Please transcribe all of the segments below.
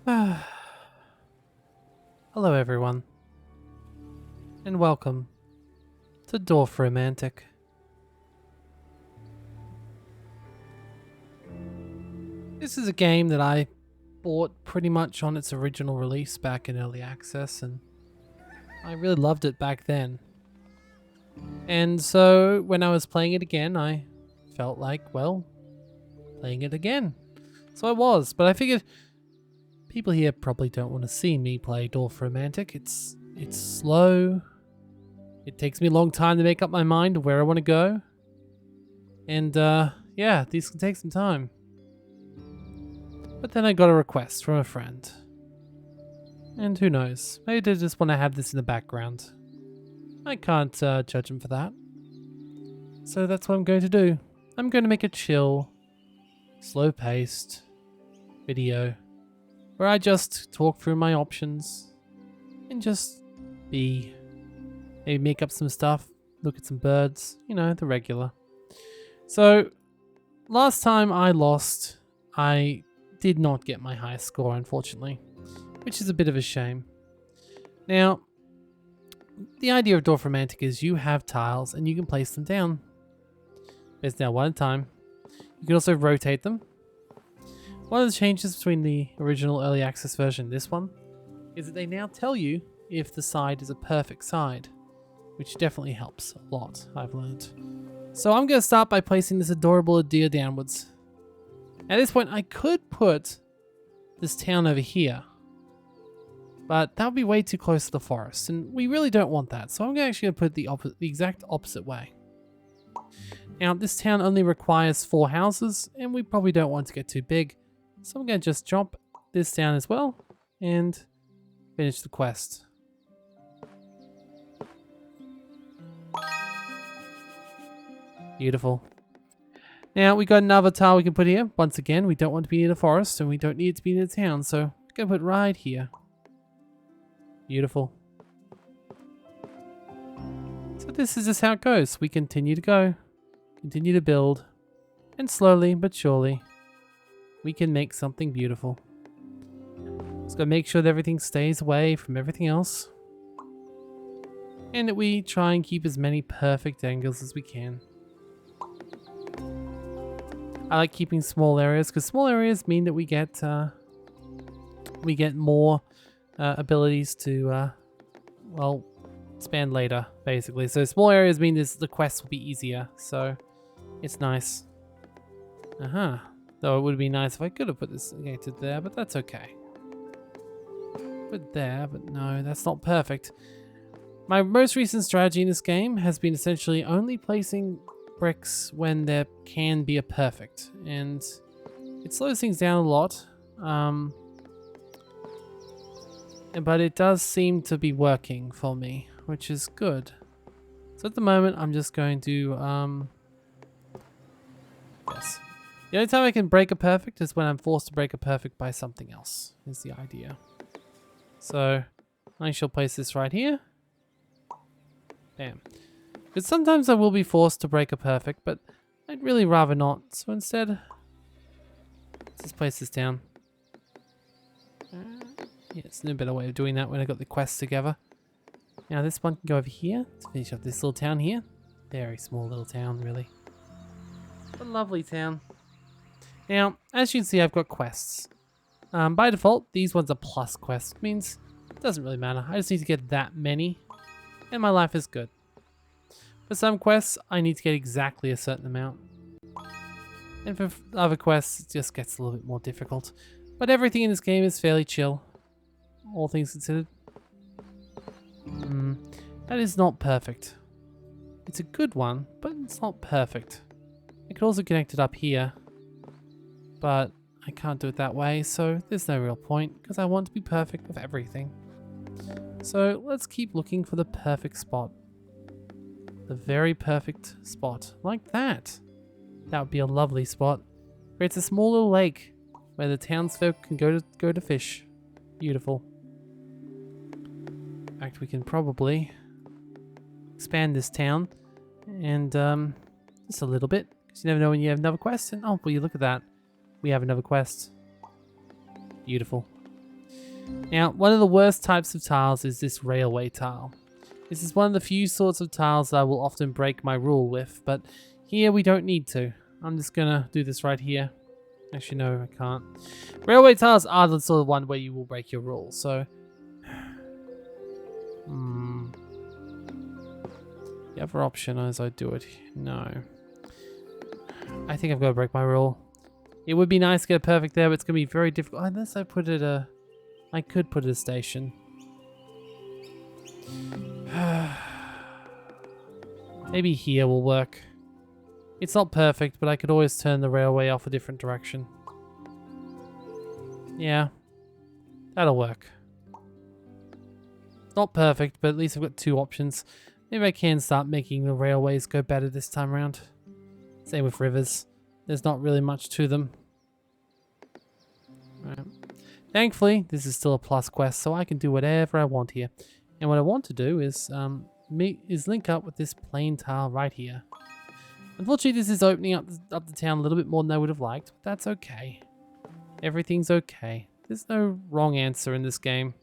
Hello everyone, and welcome to Dorf Romantik. This is a game that I bought pretty much on its original release back in early access, and I really loved it back then. And so when I was playing it again, I felt like, well, playing it again. So I was, but I figured people here probably don't want to see me play Dorf Romantik. It's slow. It takes me a long time to make up my mind of where I want to go. And yeah, these can take some time. But then I got a request from a friend. And who knows, maybe they just want to have this in the background. I can't judge them for that. So that's what I'm going to do. I'm going to make a chill, slow-paced video where I just talk through my options and just be. Maybe make up some stuff, look at some birds, you know, the regular. So, last time I lost, I did not get my highest score, unfortunately, which is a bit of a shame. Now, the idea of Dorf Romantik is you have tiles and you can place them down. There's now one at a time. You can also rotate them. One of the changes between the original early access version and this one is that they now tell you if the side is a perfect side, which definitely helps a lot, I've learned. So I'm going to start by placing this adorable deer downwards. At this point, I could put this town over here, but that would be way too close to the forest, and we really don't want that. So I'm actually going to put it the exact opposite way. Now, this town only requires 4 houses, and we probably don't want to get too big. So I'm going to just drop this down as well, and finish the quest. Beautiful. Now we got another tile we can put here. Once again, we don't want to be near the forest and we don't need it to be near the town, so we're going to put right here. Beautiful. So this is just how it goes. We continue to go, continue to build, and slowly but surely we can make something beautiful. Just got to make sure that everything stays away from everything else, and that we try and keep as many perfect angles as we can. I like keeping small areas because small areas mean that we get more abilities to well, expand later, basically. So small areas mean the quest will be easier, so it's nice. Though it would be nice if I could have put this gated there, but that's okay. Put there, but no, that's not perfect. My most recent strategy in this game has been essentially only placing bricks when there can be a perfect, and it slows things down a lot, but it does seem to be working for me, which is good. So at the moment I'm just going to yes, the only time I can break a perfect is when I'm forced to break a perfect by something else, is the idea. So I shall place this right here. Bam. Because sometimes I will be forced to break a perfect, but I'd really rather not. So instead, let's just place this down. Yeah, it's no better way of doing that when I got the quests together. Now this one can go over here to finish up this little town here. Very small little town, really. A lovely town. Now, as you can see, I've got quests. By default, these ones are plus quests. Means it doesn't really matter. I just need to get that many, and my life is good. For some quests, I need to get exactly a certain amount. And for other quests, it just gets a little bit more difficult. But everything in this game is fairly chill, all things considered. That is not perfect. It's a good one, but it's not perfect. I could also connect it up here, but I can't do it that way, so there's no real point, because I want to be perfect with everything. So let's keep looking for the perfect spot. The very perfect spot, like that. That would be a lovely spot. Creates a small little lake where the townsfolk can go to fish. Beautiful. In fact, we can probably expand this town and just a little bit, because you never know when you have another quest. And oh, will you look at that? We have another quest. Beautiful. Now, one of the worst types of tiles is this railway tile. This is one of the few sorts of tiles that I will often break my rule with, but here we don't need to. I'm just gonna do this right here. Actually, no, I can't. Railway tiles are the sort of one where you will break your rule, so... The other option is I do it... No. I think I've got to break my rule. It would be nice to get it perfect there, but it's going to be very difficult. Unless I put it a... I could put it a station. Maybe here will work. It's not perfect, but I could always turn the railway off a different direction. Yeah. That'll work. Not perfect, but at least I've got two options. Maybe I can start making the railways go better this time around. Same with rivers. There's not really much to them. Right. Thankfully, this is still a plus quest, so I can do whatever I want here. And what I want to do is link up with this plain tile right here. Unfortunately, this is opening up the town a little bit more than I would have liked, but that's okay. Everything's okay. There's no wrong answer in this game.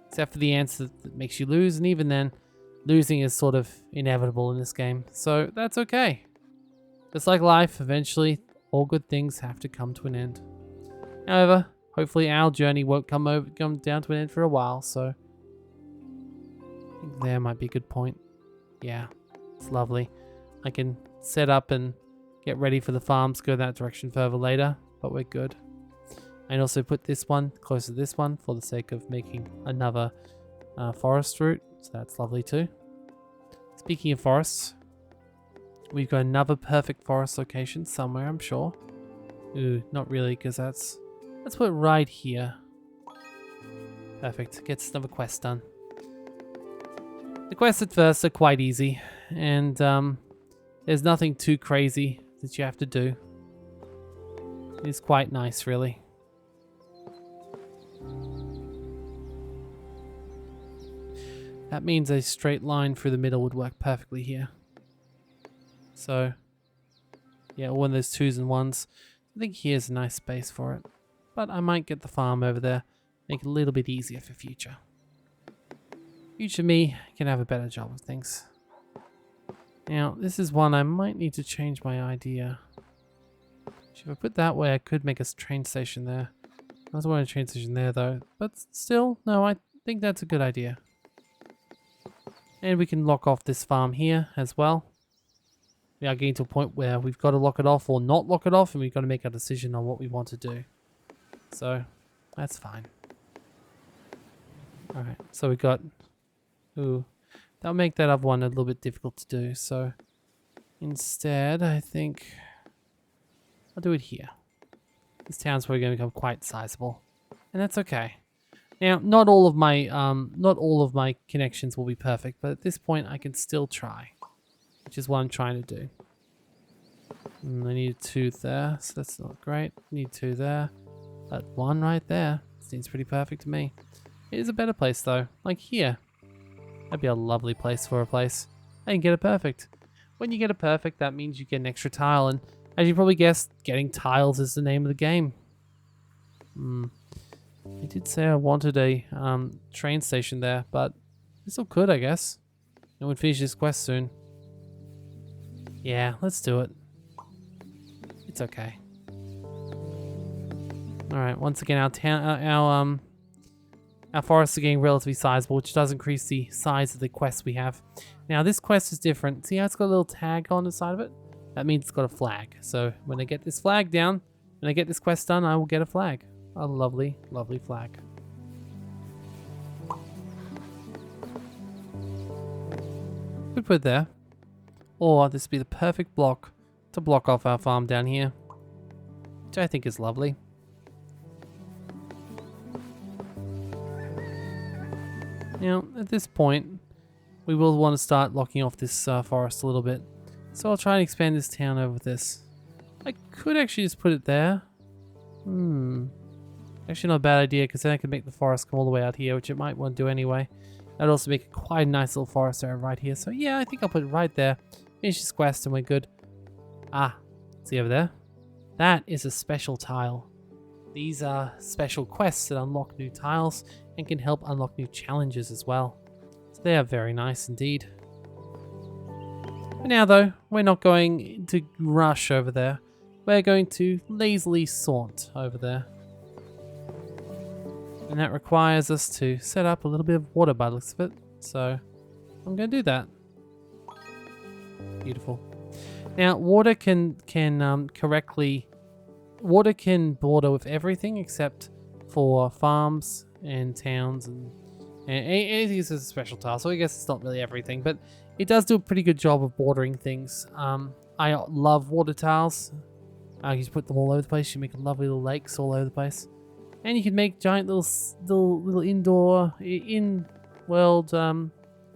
Except for the answer that makes you lose, and even then, losing is sort of inevitable in this game. So that's okay. Just like life, eventually, all good things have to come to an end. However, hopefully our journey won't come down to an end for a while, so... I think there might be a good point. Yeah, it's lovely. I can set up and get ready for the farms, go that direction further later, but we're good. I can also put this one closer to this one for the sake of making another forest route, so that's lovely too. Speaking of forests, we've got another perfect forest location somewhere, I'm sure. Ooh, not really, because let's put it right here. Perfect, gets another quest done. The quests at first are quite easy, and there's nothing too crazy that you have to do. It's quite nice, really. That means a straight line through the middle would work perfectly here. So, yeah, one of those 2s and 1s. I think here's a nice space for it. But I might get the farm over there, make it a little bit easier for future. Future me can have a better job of things. Now, this is one I might need to change my idea. If I put that way, I could make a train station there. I also want a train station there, though. But still, no, I think that's a good idea. And we can lock off this farm here as well. We are getting to a point where we've got to lock it off or not lock it off, and we've got to make a decision on what we want to do. So, that's fine. Alright, so we got... Ooh, that'll make that other one a little bit difficult to do, so... Instead, I think... I'll do it here. This town's probably going to become quite sizable. And that's okay. Now, not all of my connections will be perfect, but at this point I can still try. Which is what I'm trying to do. I need 2 there, so that's not great. Need 2 there. But 1 right there. Seems pretty perfect to me. It is a better place though. Like here. That'd be a lovely place for a place. And you get it perfect. When you get it perfect, that means you get an extra tile, and as you probably guessed, getting tiles is the name of the game. I did say I wanted a train station there, but I still could, I guess. And we'd finish this quest soon. Yeah, let's do it. It's okay. Alright, once again, our forests are getting relatively sizable, which does increase the size of the quests we have. Now, this quest is different. See how it's got a little tag on the side of it? That means it's got a flag. So when I get this flag down, when I get this quest done, I will get a flag. A lovely, lovely flag. Could put it there. Or this would be the perfect block to block off our farm down here. Which I think is lovely. Now, at this point, we will want to start locking off this forest a little bit. So I'll try and expand this town over this. I could actually just put it there. Actually not a bad idea, because then I could make the forest come all the way out here, which it might want to do anyway. That'd also make it quite a nice little forest area right here. So yeah, I think I'll put it right there. Finish this quest and we're good. Ah, see over there? That is a special tile. These are special quests that unlock new tiles and can help unlock new challenges as well. So they are very nice indeed. For now though, we're not going to rush over there. We're going to lazily saunt over there. And that requires us to set up a little bit of water by the looks of it. So I'm going to do that. Beautiful. Now water can border with everything except for farms and towns and anything is a special tile. So I guess it's not really everything, but it does do a pretty good job of bordering things. I love water tiles. You just put them all over the place. You make lovely little lakes all over the place, and you can make giant little indoor in-world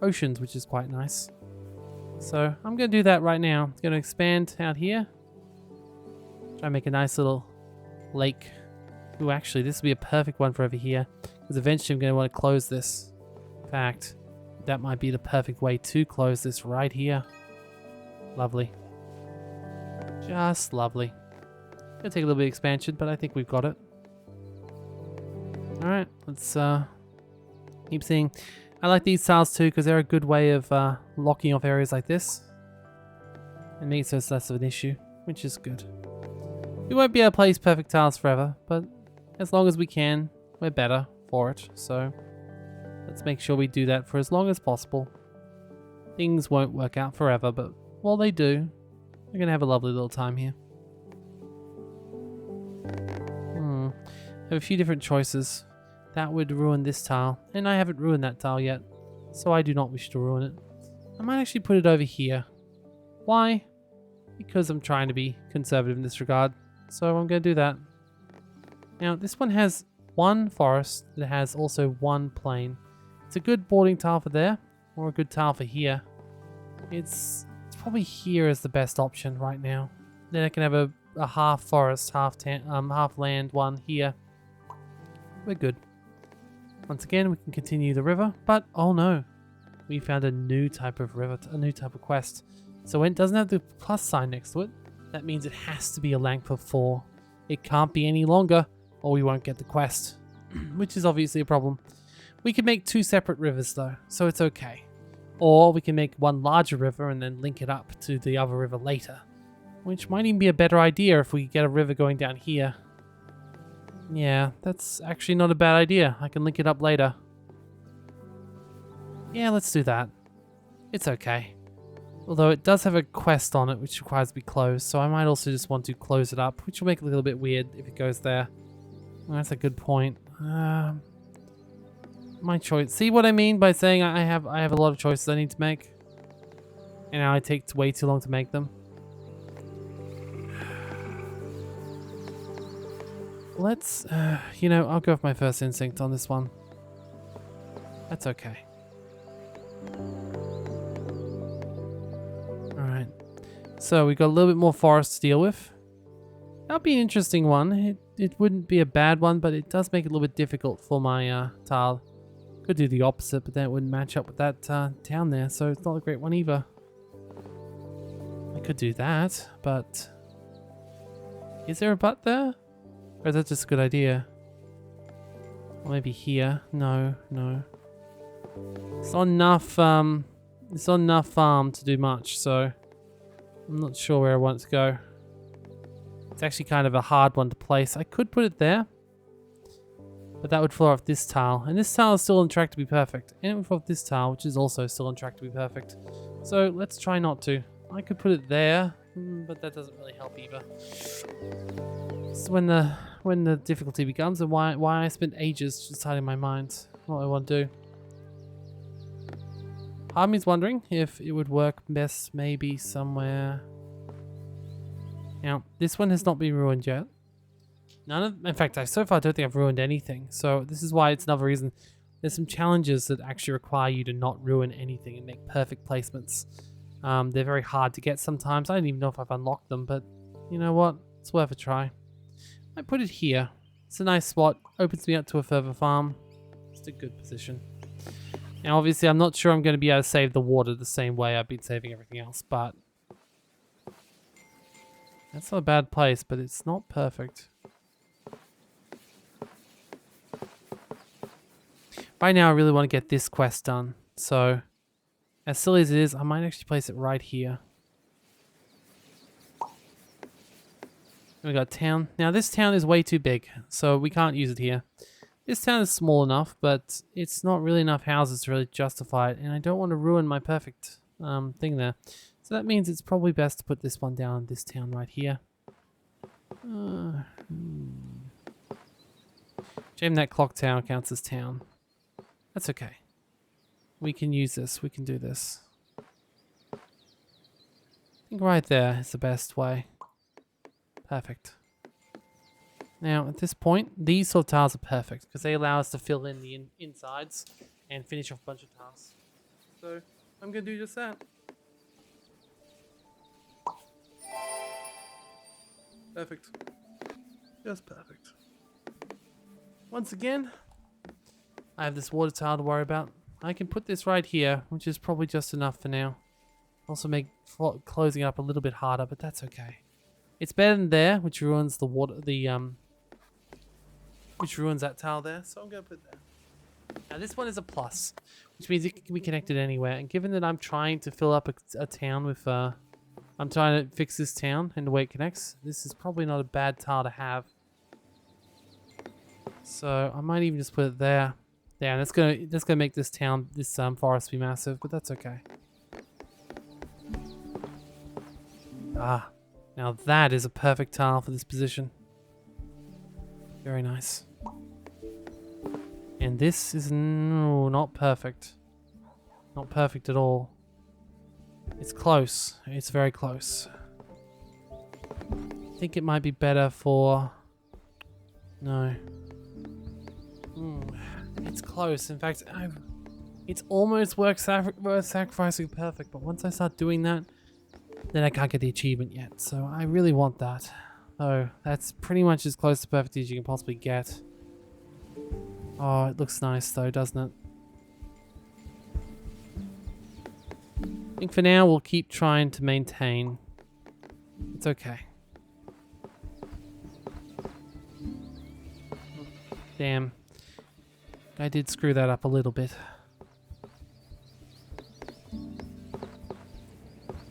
oceans, which is quite nice. So I'm going to do that right now. I'm going to expand out here. Try and make a nice little lake. Ooh, actually, this would be a perfect one for over here, because eventually I'm going to want to close this. In fact, that might be the perfect way to close this right here. Lovely. Just lovely. Gonna take a little bit of expansion, but I think we've got it. Alright, let's keep seeing. I like these tiles too, because they're a good way of locking off areas like this. And makes it so it's less of an issue, which is good. We won't be able to place perfect tiles forever, but as long as we can, we're better for it. So let's make sure we do that for as long as possible. Things won't work out forever, but while they do, we're going to have a lovely little time here. I have a few different choices. That would ruin this tile, and I haven't ruined that tile yet, so I do not wish to ruin it. I might actually put it over here. Why? Because I'm trying to be conservative in this regard, so I'm going to do that. Now, this one has one forest that has also one plain. It's a good boarding tile for there, or a good tile for here. It's probably here is the best option right now. Then I can have a half forest, half land one here. We're good. Once again, we can continue the river, but oh no, we found a new type of river, a new type of quest. So when it doesn't have the plus sign next to it, that means it has to be a length of 4. It can't be any longer, or we won't get the quest, which is obviously a problem. We can make 2 separate rivers though, so it's okay. Or we can make one larger river and then link it up to the other river later, which might even be a better idea if we get a river going down here. Yeah, that's actually not a bad idea. I can link it up later. Yeah, let's do that. It's okay. Although it does have a quest on it which requires to be closed, so I might also just want to close it up, which will make it a little bit weird if it goes there. Well, that's a good point. My choice. See what I mean by saying I have a lot of choices I need to make? And now I take way too long to make them. Let's, you know, I'll go with my first instinct on this one. That's okay. Alright. So we got a little bit more forest to deal with. That'll be an interesting one. It wouldn't be a bad one, but it does make it a little bit difficult for my tile. Could do the opposite, but then it wouldn't match up with that town there, so it's not a great one either. I could do that, but... Is there a but there? Or is that just a good idea? Or maybe here? No, no. It's not enough, it's not enough farm to do much, so... I'm not sure where I want it to go. It's actually kind of a hard one to place. I could put it there. But that would fall off this tile. And this tile is still on track to be perfect. And it would fall off this tile, which is also still on track to be perfect. So let's try not to. I could put it there, but that doesn't really help either. It's when the difficulty becomes, and why I spent ages deciding in my mind what I want to do. Part of me's wondering if it would work best maybe somewhere. Now, this one has not been ruined yet. In fact, so far I don't think I've ruined anything. So this is why it's another reason. There's some challenges that actually require you to not ruin anything and make perfect placements. They're very hard to get sometimes. I don't even know if I've unlocked them, but you know what? It's worth a try. I put it here. It's a nice spot. Opens me up to a further farm. It's a good position. Now, obviously, I'm not sure I'm going to be able to save the water the same way I've been saving everything else, but that's not a bad place, but it's not perfect. right now I really want to get this quest done. So, as silly as it is, I might actually place it right here. We got town. Now this town is way too big, so we can't use it here. This town is small enough, but it's not really enough houses to really justify it, and I don't want to ruin my perfect thing there. So that means it's probably best to put this one down in this town right here. Shame that clock tower counts as town. That's okay. We can use this. We can do this. I think right there is the best way. Perfect. Now, at this point, these sort of tiles are perfect because they allow us to fill in the insides and finish off a bunch of tiles. So, I'm going to do just that. Perfect. Just perfect. Once again, I have this water tile to worry about. I can put this right here, which is probably just enough for now. Also make closing up a little bit harder, but that's okay. It's better than there, which ruins the water, which ruins that tile there. So I'm gonna put that. Now this one is a plus, which means it can be connected anywhere. And given that I'm trying to fill up a town with, I'm trying to fix this town and the way it connects, this is probably not a bad tile to have. So I might even just put it there. Yeah, that's gonna make this town, this forest be massive, but that's okay. Ah. Now that is a perfect tile for this position. Very nice. And this is not perfect. Not perfect at all. It's close. It's very close. I think it might be better for... No. It's close. In fact, it's almost worth sacrificing perfect, but once I start doing that, then I can't get the achievement yet, so I really want that. Oh, that's pretty much as close to perfect as you can possibly get. Oh, it looks nice though, doesn't it? I think for now we'll keep trying to maintain. It's okay. Damn. I did screw that up a little bit.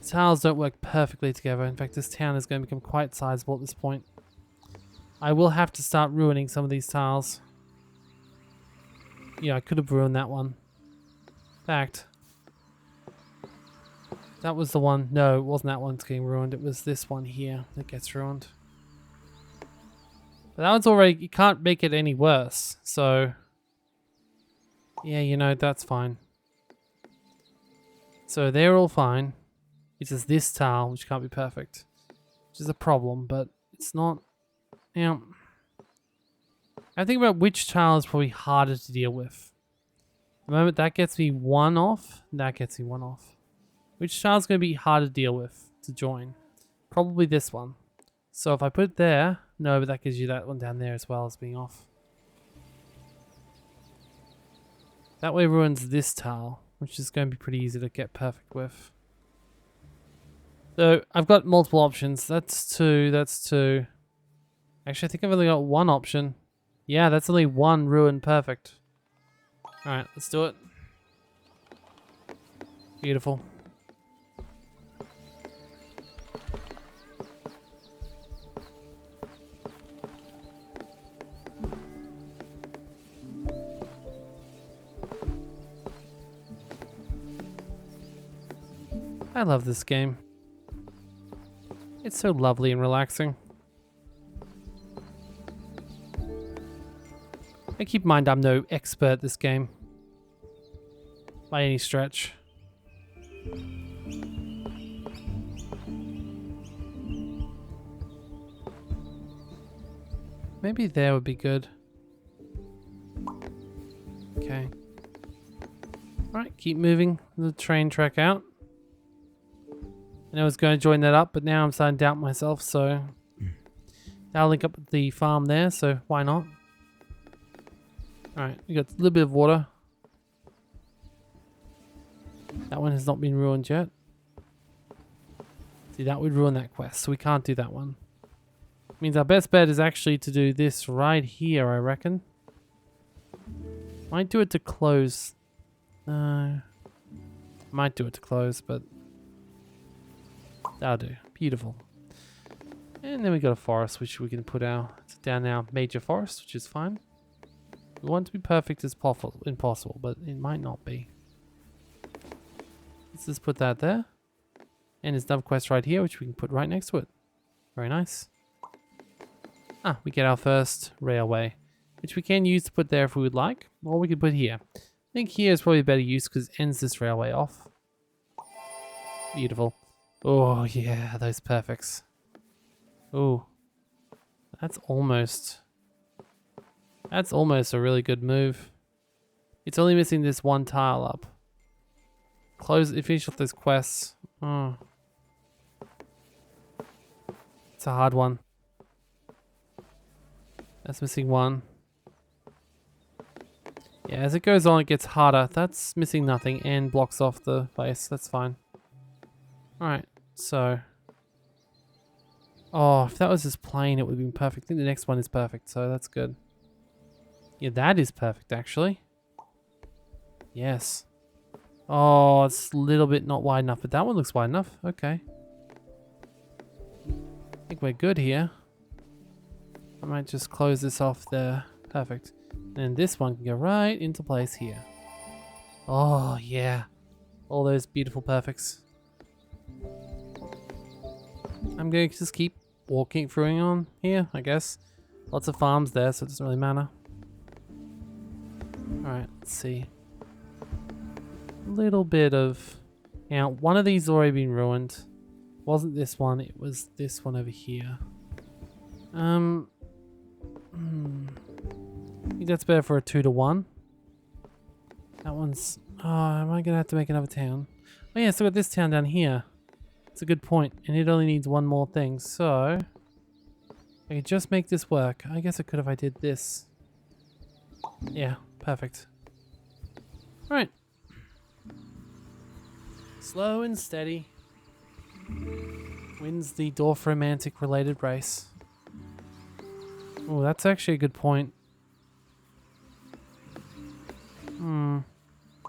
Tiles don't work perfectly together. In fact, this town is going to become quite sizable at this point. I will have to start ruining some of these tiles. Yeah, I could have ruined that one. In fact, that was the one. No, it wasn't that one that's getting ruined. It was this one here that gets ruined. But that one's already... You can't make it any worse. So, yeah, you know, that's fine. So they're all fine. It's just this tile, which can't be perfect. Which is a problem, but it's not... You know, I think about which tile is probably harder to deal with. At the moment, that gets me one off. That gets me one off. Which tile is going to be harder to deal with, to join? Probably this one. So if I put it there... No, but that gives you that one down there as well as being off. That way ruins this tile, which is going to be pretty easy to get perfect with. So I've got multiple options. That's two. That's two. Actually, I think I've only got one option. Yeah, that's only one ruined perfect. Alright, let's do it. Beautiful. I love this game. It's so lovely and relaxing. And keep in mind, I'm no expert at this game. By any stretch. Maybe there would be good. Okay. Alright, keep moving the train track out. I was going to join that up, but now I'm starting to doubt myself, so I'll link up with the farm there, so why not? Alright, we got a little bit of water. That one has not been ruined yet. See, that would ruin that quest, so we can't do that one. Means our best bet is actually to do this right here, I reckon. Might do it to close. No. Might do it to close, but that'll do. Beautiful. And then we got a forest, which we can put down our major forest, which is fine. We want it to be perfect as impossible, but it might not be. Let's just put that there. And there's another quest right here, which we can put right next to it. Very nice. Ah, we get our first railway, which we can use to put there if we would like, or we could put here. I think here is probably a better use because it ends this railway off. Beautiful. Oh yeah, those perfects. Oh, that's almost a really good move. It's only missing this one tile up. Finish off those quests. Oh, it's a hard one. That's missing one. Yeah, as it goes on, it gets harder. That's missing nothing and blocks off the face. That's fine. Alright, so... Oh, if that was just plain, it would have been perfect. I think the next one is perfect, so that's good. Yeah, that is perfect, actually. Yes. Oh, it's a little bit not wide enough, but that one looks wide enough. Okay. I think we're good here. I might just close this off there. Perfect. And this one can go right into place here. Oh, yeah. All those beautiful perfects. I'm going to just keep walking through on here, I guess. Lots of farms there, so it doesn't really matter. Alright, let's see. A little bit of... Now, one of these has already been ruined. It wasn't this one, it was this one over here. I think that's better for a 2-to-1. That one's... Oh, am I going to have to make another town? Oh yeah, so got this town down here. It's a good point, and it only needs one more thing, so... I could just make this work. I guess I could if I did this. Yeah, perfect. Alright. Slow and steady. Wins the Dorf Romantik related race. Oh, that's actually a good point.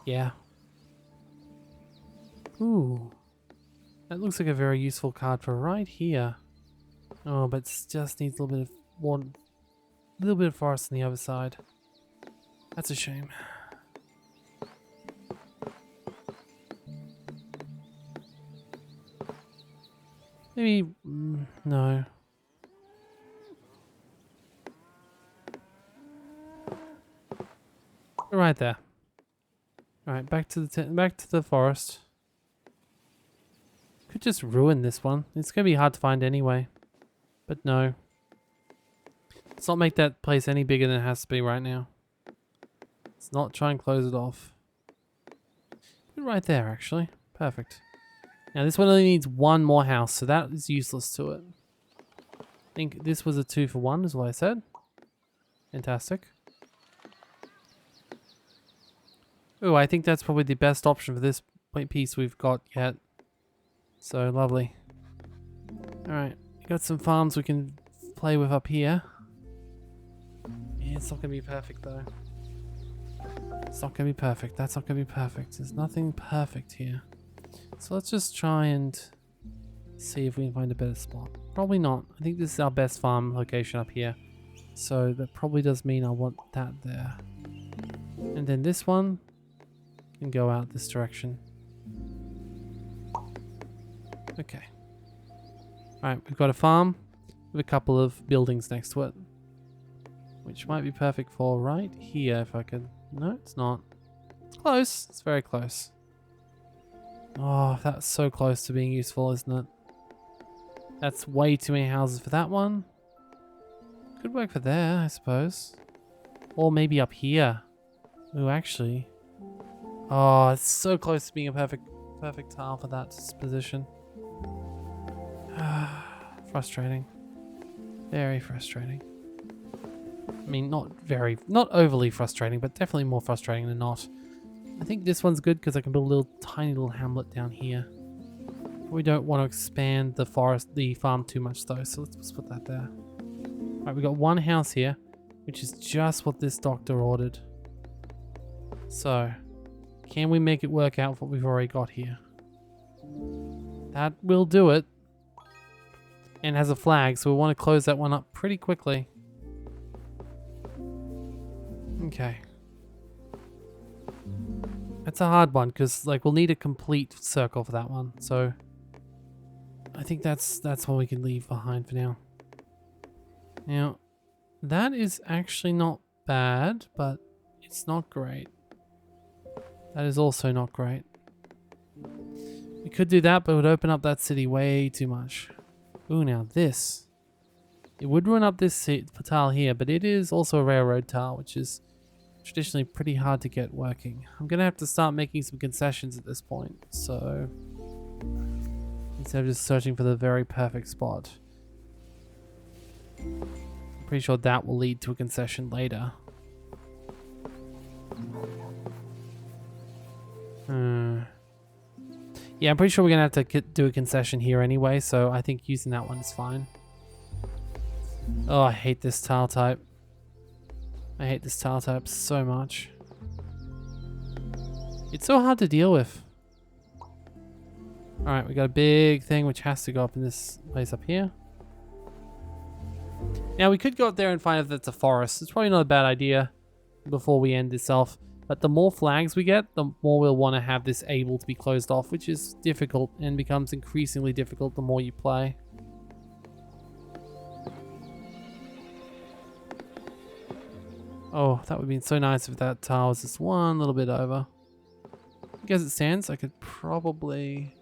Yeah. Ooh. That looks like a very useful card for right here. Oh, but it just needs a little bit of water, a little bit of forest on the other side. That's a shame. Maybe no. Right there. All right, back to the forest. Could just ruin this one. It's gonna be hard to find anyway. But no. Let's not make that place any bigger than it has to be right now. Let's not try and close it off. Right there, actually. Perfect. Now this one only needs one more house, so that is useless to it. I think this was a 2-for-1 is what I said. Fantastic. Oh, I think that's probably the best option for this piece we've got yet. So lovely. Alright, got some farms we can play with up here. Yeah, it's not going to be perfect though. It's not going to be perfect. That's not going to be perfect. There's nothing perfect here. So let's just try and see if we can find a better spot. Probably not. I think this is our best farm location up here. So that probably does mean I want that there. And then this one can go out this direction. Okay. Alright, we've got a farm with a couple of buildings next to it. Which might be perfect for right here if I could... No, it's not. It's close. It's very close. Oh, that's so close to being useful, isn't it? That's way too many houses for that one. Could work for there, I suppose. Or maybe up here. Ooh, actually. Oh, it's so close to being a perfect tile for that position. Frustrating. Very frustrating. I mean, not overly frustrating, but definitely more frustrating than not. I think this one's good because I can build a little tiny little hamlet down here. We don't want to expand the farm too much though, so let's just put that there. Alright, we got one house here, which is just what this doctor ordered. So, can we make it work out with what we've already got here? That will do it. And has a flag, so we want to close that one up pretty quickly. Okay. That's a hard one, because like we'll need a complete circle for that one. So I think that's one we can leave behind for now. Now, that is actually not bad, but it's not great. That is also not great. We could do that, but it would open up that city way too much. Ooh, now this. It would run up this tile here, but it is also a railroad tile, which is traditionally pretty hard to get working. I'm going to have to start making some concessions at this point, so instead of just searching for the very perfect spot. I'm pretty sure that will lead to a concession later. Yeah, I'm pretty sure we're going to have to do a concession here anyway, so I think using that one is fine. Oh, I hate this tile type. I hate this tile type so much. It's so hard to deal with. Alright, we got a big thing which has to go up in this place up here. Now, we could go up there and find if that's a forest. It's probably not a bad idea before we end this off. But the more flags we get, the more we'll want to have this able to be closed off, which is difficult and becomes increasingly difficult the more you play. Oh, that would have been so nice if that tile was just one little bit over. As it stands, I could probably...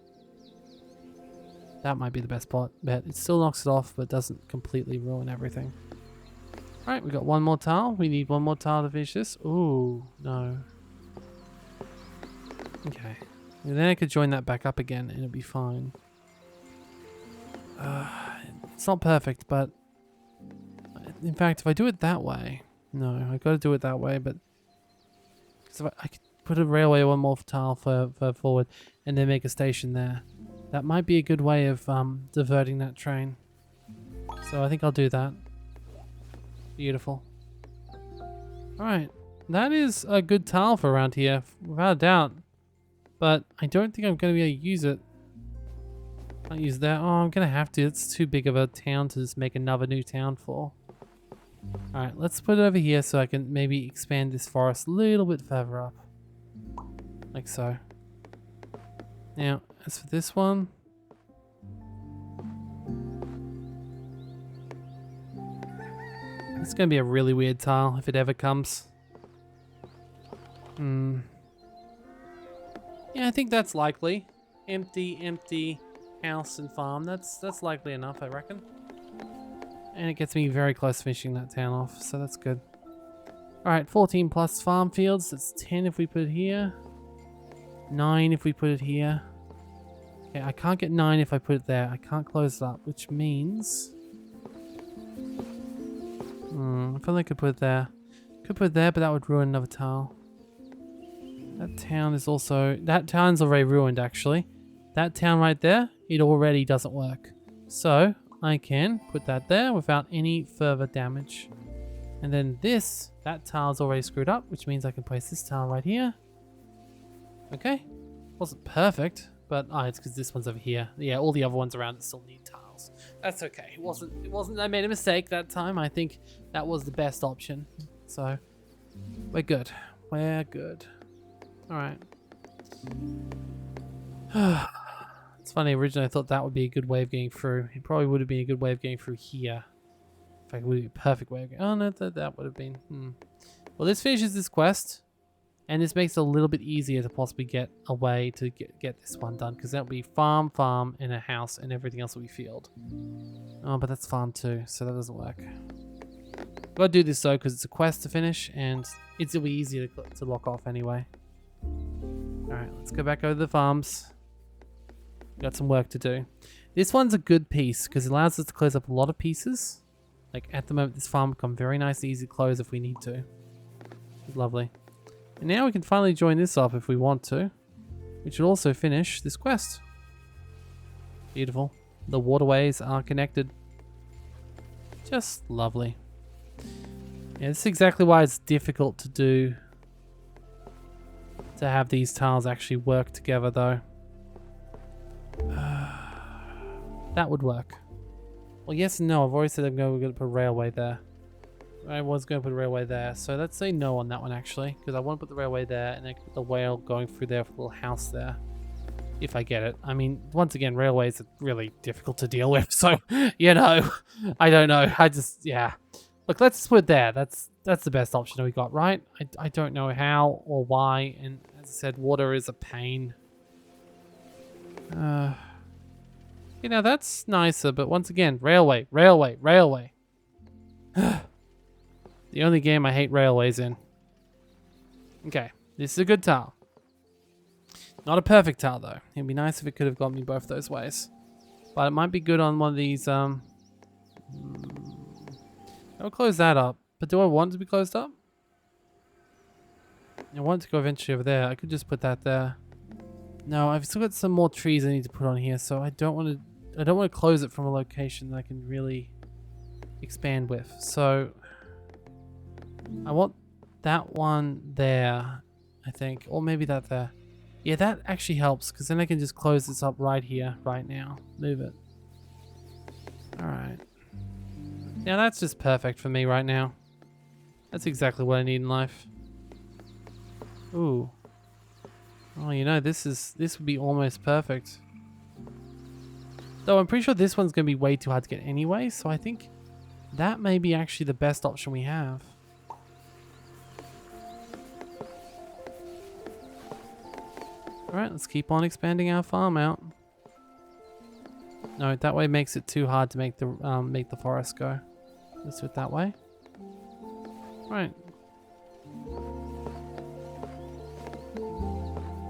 That might be the best bet. It still knocks it off, but doesn't completely ruin everything. Alright, we got one more tile. We need one more tile to finish this. Ooh, no. Okay. And then I could join that back up again and it'll be fine. It's not perfect, but... In fact, if I do it that way... No, I got to do it that way, but... Because if I could put a railway one more tile for forward and then make a station there. That might be a good way of diverting that train. So I think I'll do that. Beautiful. Alright, that is a good tile for around here, without a doubt. But I don't think I'm going to be able to use it. Can't use that. Oh, I'm going to have to. It's too big of a town to just make another new town for. Alright, let's put it over here so I can maybe expand this forest a little bit further up. Like so. Now, as for this one... It's going to be a really weird tile if it ever comes. Yeah, I think that's likely. Empty house and farm. That's likely enough, I reckon. And it gets me very close to finishing that town off, so that's good. Alright, 14 plus farm fields. That's 10 if we put it here. 9 if we put it here. Okay, I can't get 9 if I put it there. I can't close it up, which means... I feel like I could put it there. Could put it there, but that would ruin another tile. That town is also... That town's already ruined, actually. That town right there, it already doesn't work. So, I can put that there without any further damage. And then this, that tile's already screwed up, which means I can place this tile right here. Okay. Wasn't perfect, but it's because this one's over here. Yeah, all the other ones around it still need tiles. That's okay. It wasn't I made a mistake that time. I think that was the best option. So, we're good. We're good. Alright. It's funny, originally I thought that would be a good way of getting through. It probably would have been a good way of getting through here. In fact, it would be a perfect way of getting... Oh no, that would have been... Well, this finishes this quest. And this makes it a little bit easier to possibly get a way to get this one done. Because that'll be farm, and a house, and everything else will be field. Oh, but that's farm too, so that doesn't work. Gotta do this though, because it's a quest to finish, and it'll be easier to lock off anyway. Alright, let's go back over to the farms. Got some work to do. This one's a good piece, because it allows us to close up a lot of pieces. Like, at the moment, this farm will become very nice and easy to close if we need to. Lovely. And now we can finally join this up if we want to, which will also finish this quest. Beautiful. The waterways are connected. Just lovely. Yeah, this is exactly why it's difficult to do to have these tiles actually work together, though. That would work. Well, yes and no. I've already said we're going to put a railway there. I was going to put a railway there, so let's say no on that one actually, because I want to put the railway there and then put the whale going through there for a little house there. If I get it. I mean, once again, railways are really difficult to deal with, so, you know, I don't know. Yeah. Look, let's just put it there. That's the best option that we got, right? I don't know how or why, and as I said, water is a pain. You know, that's nicer, but once again, railway. The only game I hate railways in. Okay, this is a good tile. Not a perfect tile, though. It'd be nice if it could have got me both those ways. But it might be good on one of these, I'll close that up. But do I want it to be closed up? I want it to go eventually over there. I could just put that there. No, I've still got some more trees I need to put on here, so I don't want to close it from a location that I can really expand with. So I want that one there, I think, or maybe that there. Yeah, that actually helps, because then I can just close this up right here, right now. Move it. Alright. Now that's just perfect for me right now. That's exactly what I need in life. Ooh. Oh, you know, this would be almost perfect. Though I'm pretty sure this one's going to be way too hard to get anyway, so I think that may be actually the best option we have. Alright, let's keep on expanding our farm out. No, that way makes it too hard to make the forest go. Let's do it that way. Right.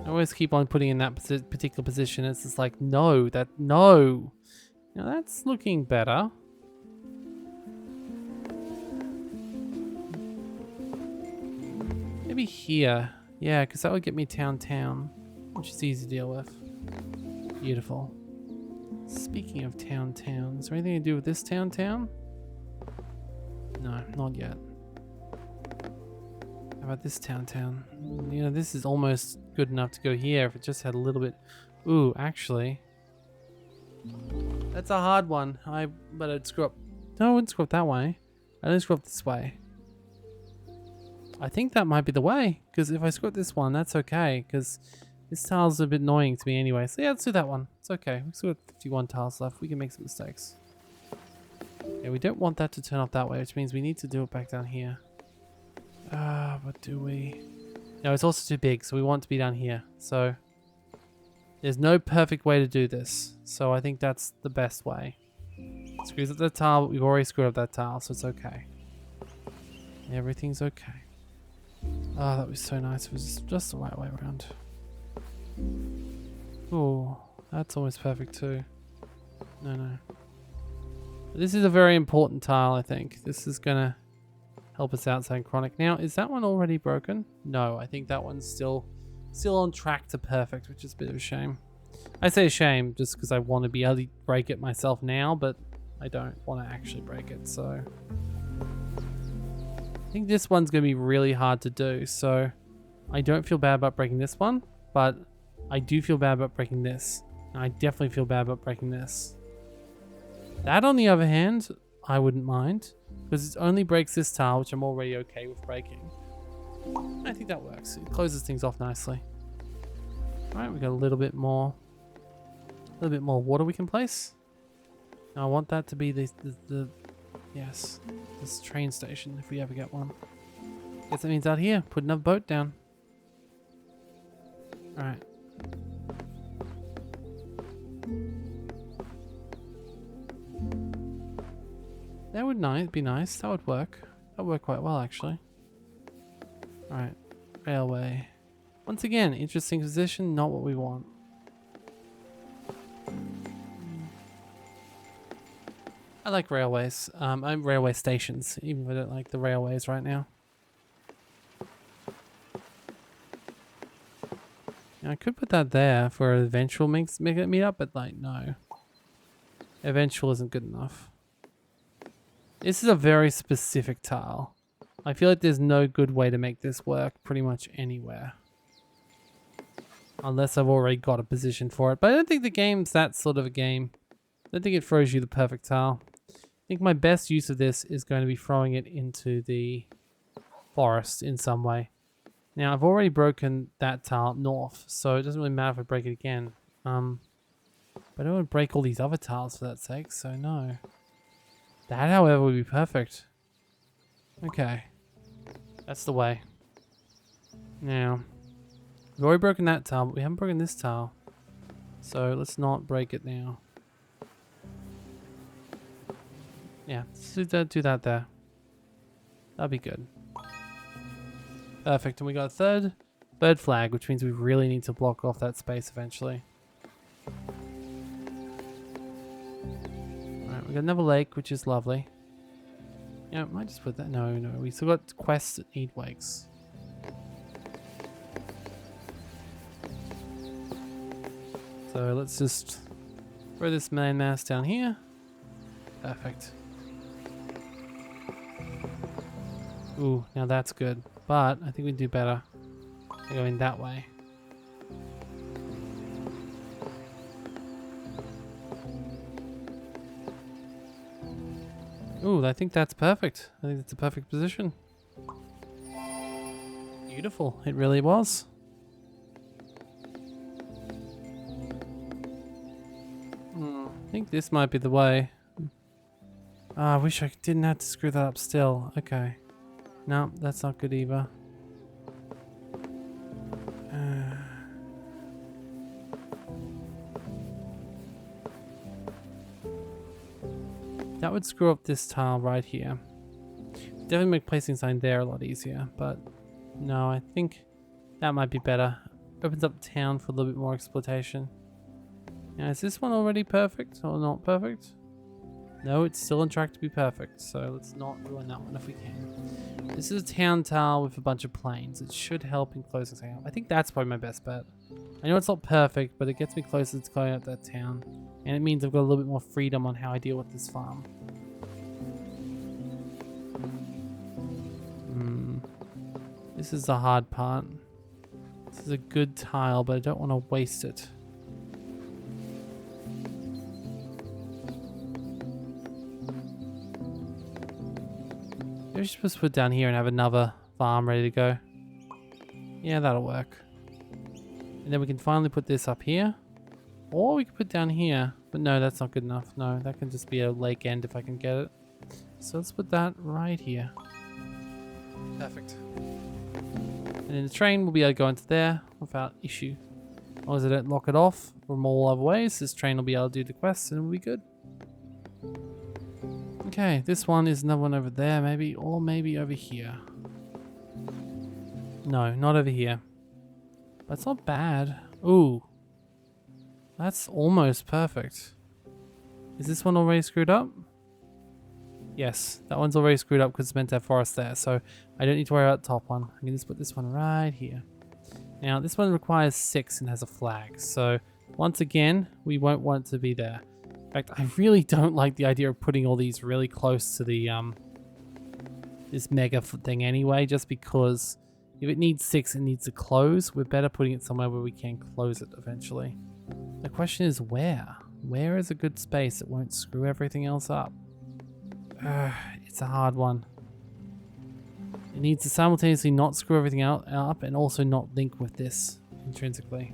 I always keep on putting in that particular position. It's just like, no. Now that's looking better. Maybe here. Yeah, because that would get me town. Which is easy to deal with. Beautiful. Speaking of town, is there anything to do with this town? No, not yet. How about this town? You know, this is almost good enough to go here if it just had a little bit. Ooh, actually. That's a hard one. But I'd screw up. No, I wouldn't screw up that way. I didn't screw up this way. I think that might be the way, because if I screw up this one, that's okay, because this tile's a bit annoying to me anyway. So yeah, let's do that one. It's okay. We've still got 51 tiles left. We can make some mistakes. Yeah, we don't want that to turn off that way, which means we need to do it back down here. But do we? No, it's also too big, so we want it to be down here. So there's no perfect way to do this. So I think that's the best way. Screws up that tile, but we've already screwed up that tile, so it's okay. Everything's okay. Oh, that was so nice. It was just the right way around. Oh, that's almost perfect too. No. This is a very important tile, I think. This is gonna help us out saying chronic. Now, is that one already broken? No, I think that one's still on track to perfect, which is a bit of a shame. I say a shame just because I want to be able to break it myself now, but I don't want to actually break it, so I think this one's going to be really hard to do, so I don't feel bad about breaking this one, but I do feel bad about breaking this. And I definitely feel bad about breaking this. That, on the other hand, I wouldn't mind, because it only breaks this tile, which I'm already okay with breaking. I think that works. It closes things off nicely. Alright, we got a little bit more water we can place. Now I want that to be yes, this train station if we ever get one. Guess that means out here, put another boat down. Alright. That would be nice. That would work. That would work quite well, actually. Alright. Railway. Once again, interesting position, not what we want. I like railways. I'm railway stations, even if I don't like the railways right now. Now, I could put that there for an eventual meet up, but like, no. Eventual isn't good enough. This is a very specific tile. I feel like there's no good way to make this work pretty much anywhere. Unless I've already got a position for it. But I don't think the game's that sort of a game. I don't think it throws you the perfect tile. I think my best use of this is going to be throwing it into the forest in some way. Now, I've already broken that tile up north, so it doesn't really matter if I break it again. But I don't want to break all these other tiles for that sake, so no. That, however, would be perfect. Okay. That's the way. Now, we've already broken that tile, but we haven't broken this tile. So let's not break it now. Yeah, let's do that there. That'd be good. Perfect, and we got a third flag, which means we really need to block off that space eventually. Alright, we got another lake, which is lovely. Yeah, I might just put that. No, we still got quests that need wakes. So let's just throw this main mass down here. Perfect. Ooh, now that's good. But I think we can do better going that way. Ooh, I think that's perfect. I think that's a perfect position. Beautiful. It really was. I think this might be the way. I wish I didn't have to screw that up still. Okay. No, that's not good either. That would screw up this tile right here. Definitely make placing sign there a lot easier, but no, I think that might be better. Opens up town for a little bit more exploitation. Now, is this one already perfect or not perfect? No, it's still on track to be perfect, so let's not ruin that one if we can. This is a town tile with a bunch of planes. It should help in closing something up. I think that's probably my best bet. I know it's not perfect, but it gets me closer to closing out that town. And it means I've got a little bit more freedom on how I deal with this farm. This is the hard part. This is a good tile, but I don't want to waste it. Maybe I'm supposed to put it down here and have another farm ready to go. Yeah, that'll work. And then we can finally put this up here. Or we can put down here. But no, that's not good enough. No, that can just be a lake end if I can get it. So let's put that right here. Perfect. And then the train will be able to go into there without issue. As long as I don't lock it off from all other ways, this train will be able to do the quests and we'll be good. Okay, this one is another one over there maybe, or maybe over here. No, not over here. But it's not bad. Ooh. That's almost perfect. Is this one already screwed up? Yes, that one's already screwed up because it's meant to have forest there, so I don't need to worry about the top one. I can just put this one right here. Now, this one requires 6 and has a flag, so once again, we won't want it to be there. In fact, I really don't like the idea of putting all these really close to the this mega thing anyway, just because if it needs 6, it needs to close. We're better putting it somewhere where we can close it eventually. The question is where? Where is a good space that won't screw everything else up? It's a hard one. It needs to simultaneously not screw everything up and also not link with this intrinsically.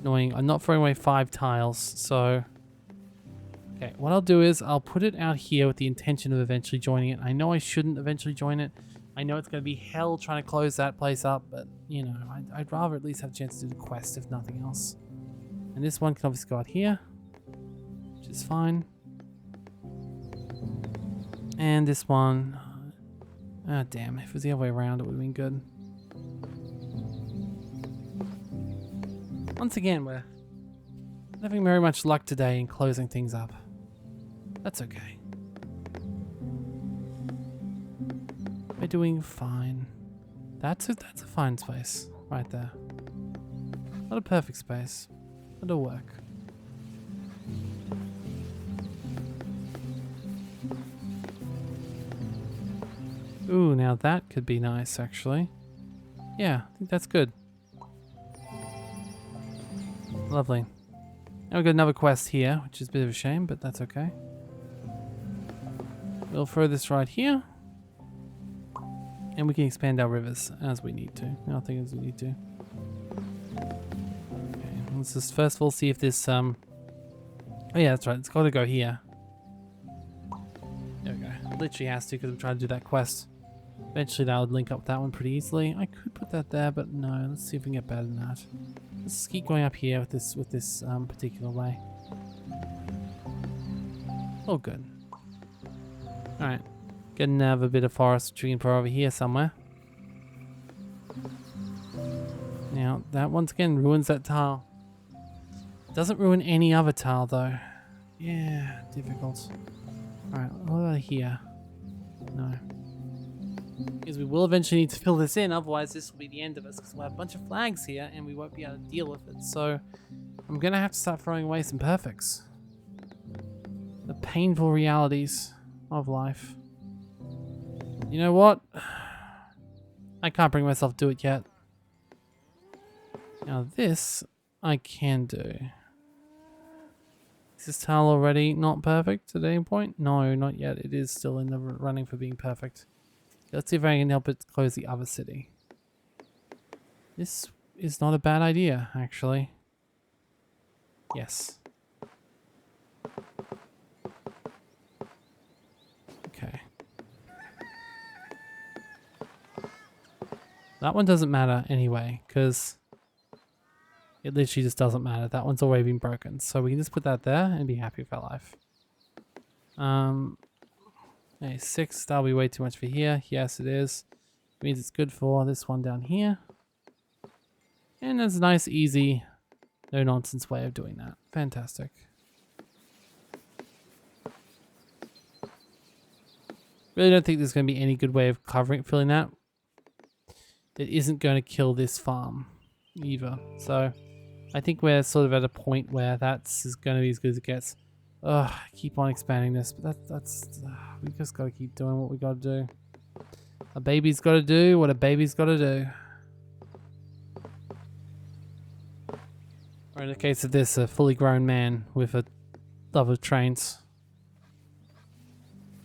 Annoying. I'm not throwing away 5 tiles, so... Okay, what I'll do is I'll put it out here with the intention of eventually joining it. I know I shouldn't eventually join it. I know it's going to be hell trying to close that place up, but, you know, I'd rather at least have a chance to do the quest, if nothing else. And this one can obviously go out here, which is fine. And this one... Ah, damn. If it was the other way around, it would have been good. Once again, we're not having very much luck today in closing things up. That's okay. We're doing fine. That's a fine space right there. Not a perfect space, but it'll work. Ooh, now that could be nice, actually. Yeah, I think that's good. Lovely. Now we've got another quest here, which is a bit of a shame, but that's okay. We'll throw this right here. And we can expand our rivers as we need to. I think as we need to. Okay, let's just first of all see if this, oh yeah, that's right, it's got to go here. There we go. It literally has to because I'm trying to do that quest. Eventually that would link up with that one pretty easily. I could put that there, but no, let's see if we can get better than that. Let's keep going up here with this particular way. Oh, good. Alright. Get another bit of forestry and over here somewhere. Now, that once again ruins that tile. Doesn't ruin any other tile, though. Yeah, difficult. Alright, what about here? No. Because we will eventually need to fill this in, otherwise this will be the end of us, because we'll have a bunch of flags here and we won't be able to deal with it. So, I'm going to have to start throwing away some perfects. The painful realities of life. You know what? I can't bring myself to do it yet. Now this, I can do. Is this tile already not perfect at any point? No, not yet. It is still in the running for being perfect. Let's see if I can help it close the other city. This is not a bad idea, actually. Yes. Okay. That one doesn't matter anyway, because it literally just doesn't matter. That one's already been broken. So we can just put that there and be happy with our life. Okay, 6, that'll be way too much for here. Yes, it is. It means it's good for this one down here. And there's a nice, easy, no-nonsense way of doing that. Fantastic. Really don't think there's going to be any good way of filling that. That isn't going to kill this farm either. So I think we're sort of at a point where that's going to be as good as it gets. Ugh, I keep on expanding this, but that's we just got to keep doing what we got to do. A baby's got to do what a baby's got to do. Or in the case of this, a fully grown man with a love of trains.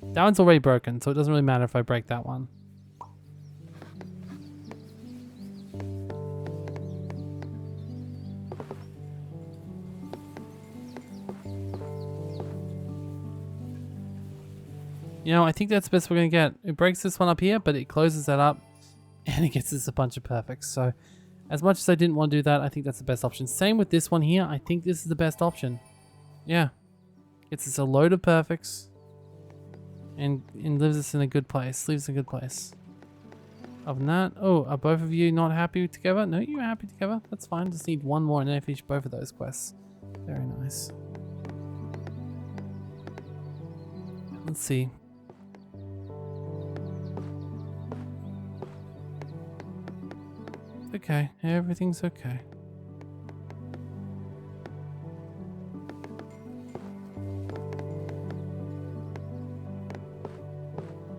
That one's already broken, so it doesn't really matter if I break that one. You know, I think that's the best we're going to get. It breaks this one up here, but it closes that up and it gets us a bunch of perfects. So as much as I didn't want to do that, I think that's the best option. Same with this one here. I think this is the best option. Yeah. Gets us a load of perfects and leaves us in a good place. Leaves us in a good place. Other than that, oh, are both of you not happy together? No, you're happy together. That's fine. Just need one more and then I finish both of those quests. Very nice. Let's see. Okay, everything's okay.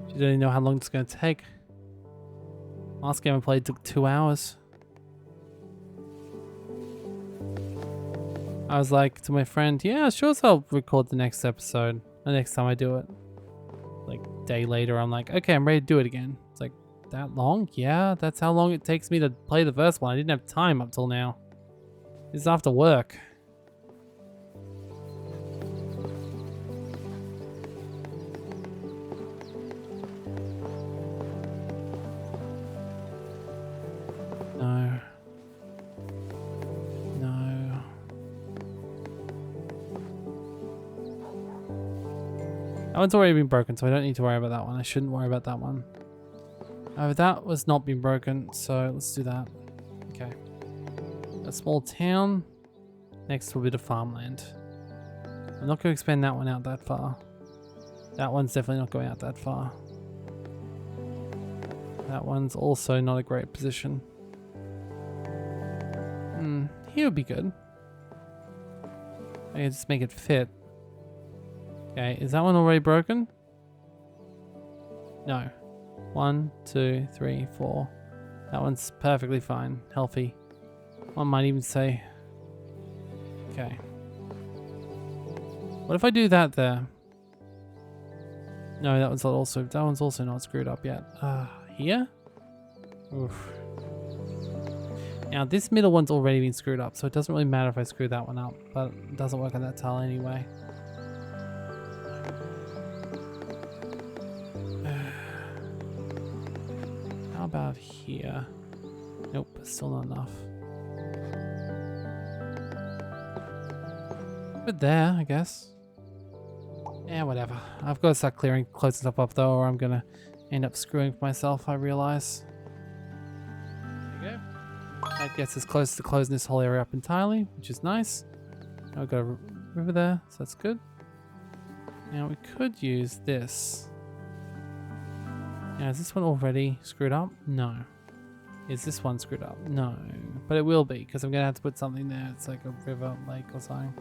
You don't even know how long it's going to take. Last game I played took 2 hours. I was like to my friend, yeah, sure, so I'll record the next episode. The next time I do it. Like, day later, I'm like, okay, I'm ready to do it again. It's like, that long? Yeah, that's how long it takes me to play the first one. I didn't have time up till now. This is after work. No. No. That one's already been broken, so I don't need to worry about that one. I shouldn't worry about that one. Oh, that was not been broken, so let's do that. Okay. A small town next to a bit of farmland. I'm not going to expand that one out that far. That one's definitely not going out that far. That one's also not a great position. Here would be good. I can just make it fit. Okay, is that one already broken? No. 1, 2, 3, 4. That one's perfectly fine. Healthy. One might even say... Okay. What if I do that there? No, that one's also not screwed up yet. Here? Oof. Now this middle one's already been screwed up, so it doesn't really matter if I screw that one up, but it doesn't work on that tile anyway. How about here? Nope, still not enough. But there, I guess. Yeah, whatever. I've got to start closing stuff up though, or I'm gonna end up screwing myself, I realize. There you go. That gets us close to closing this whole area up entirely, which is nice. Now we've got a river there, so that's good. Now we could use this. Now, is this one already screwed up? No. Is this one screwed up? No. But it will be, because I'm gonna have to put something there. It's like a river, lake or something.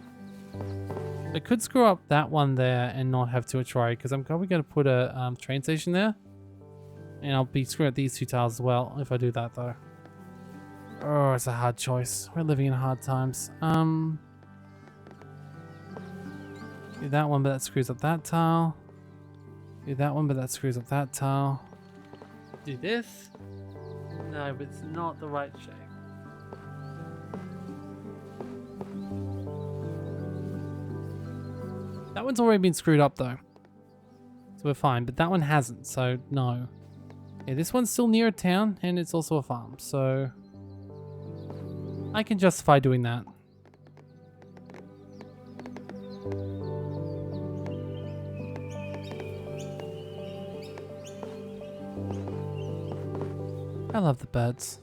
I could screw up that one there and not have to try, because I'm probably going to put a train station there. And I'll be screwing up these two tiles as well if I do that though. Oh, it's a hard choice. We're living in hard times. Do that one, but that screws up that tile. Do that one, but that screws up that tile. Do this. No, but it's not the right shape. That one's already been screwed up though. So we're fine, but that one hasn't, so no. Yeah, this one's still near a town and it's also a farm, so I can justify doing that. I love the birds.